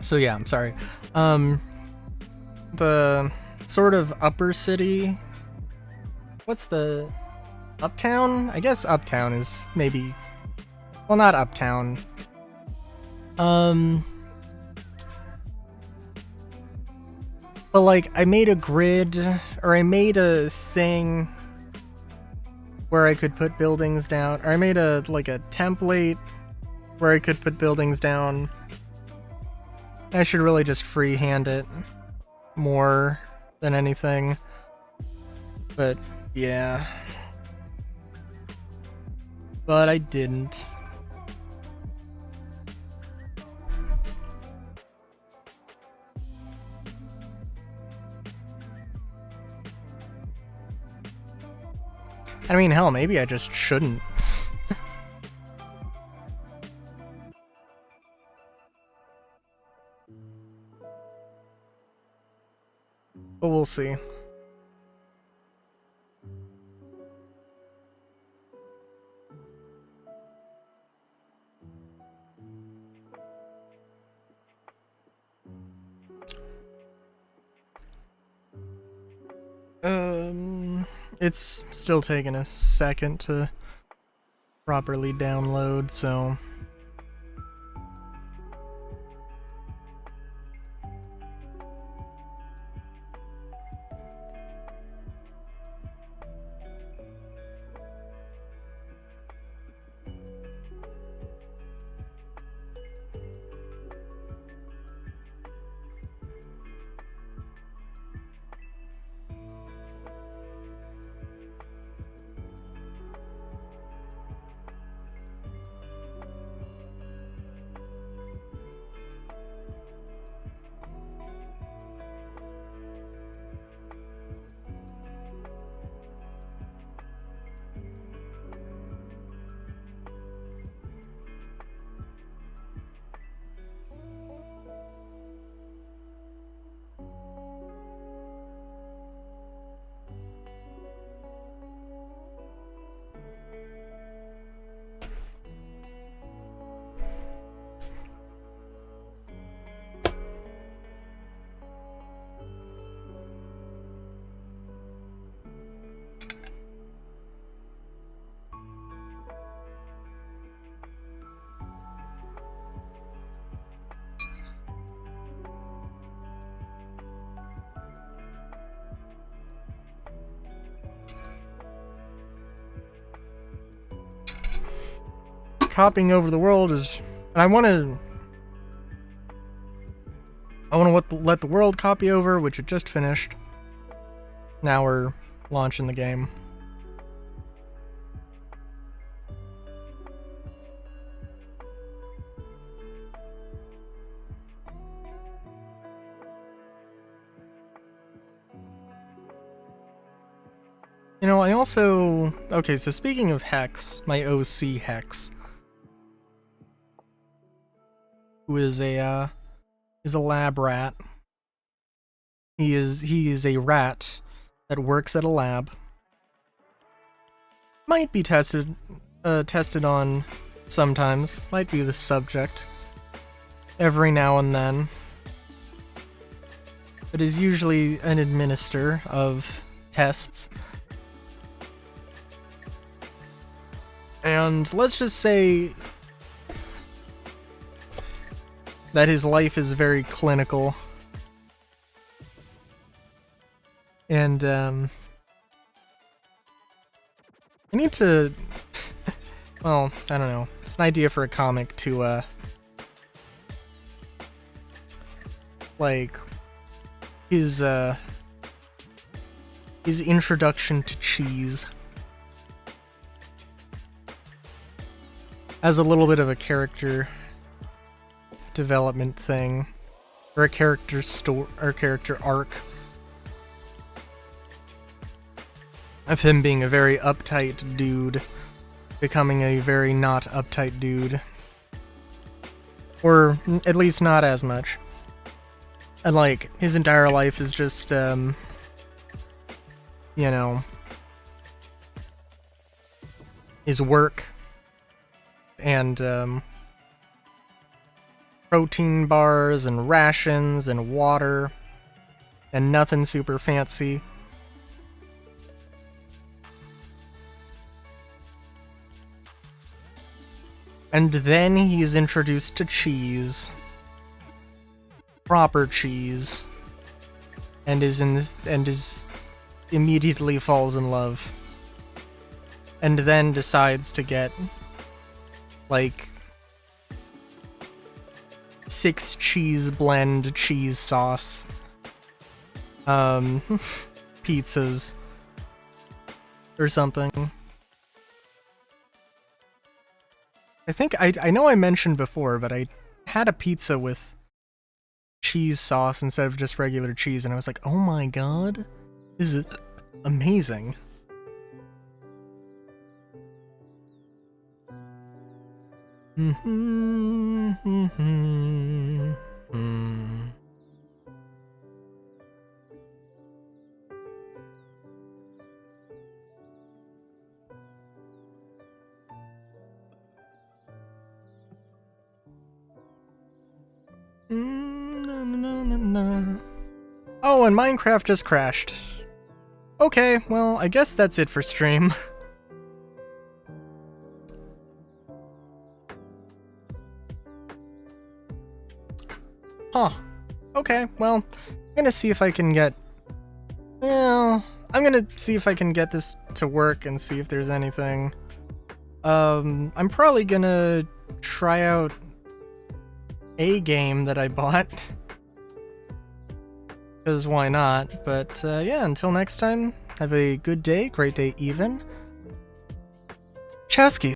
So yeah, I'm sorry. The sort of upper city. What's the uptown? I guess uptown is maybe, well, not uptown. But like I made a grid, or I made a thing where I could put buildings down, or I made a template where I could put buildings down. I should really just freehand it more than anything. But yeah. But I didn't. I mean, hell, maybe I just shouldn't. But we'll see. It's still taking a second to properly download, so... copying over the world is, and I want to let the world copy over, which it just finished. Now we're launching the game. You know, I also... Okay, so speaking of Hex, my OC Hex, who is a lab rat. He is a rat that works at a lab. Might be tested on sometimes. Might be the subject every now and then. But is usually an administrator of tests. And let's just say that his life is very clinical. And, I need to... well, I don't know. It's an idea for a comic to, like, his introduction to cheese as a little bit of a character development thing, or a character character arc of him being a very uptight dude becoming a very not uptight dude, or at least not as much, and like his entire life is just you know, his work and protein bars and rations and water and nothing super fancy. And then he's introduced to cheese. Proper cheese. And immediately falls in love. And then decides to get like 6 cheese blend cheese sauce pizzas or something. I think I know I mentioned before, but I had a pizza with cheese sauce instead of just regular cheese, and I was like, oh my god, this is amazing. Oh, and Minecraft just crashed. Okay, well, I guess that's it for stream. Huh. Okay, well, I'm gonna see if I can get... Well, I'm gonna see if I can get this to work and see if there's anything. I'm probably gonna try out a game that I bought. Because why not? But yeah, until next time, have a good day, great day even. Chowski.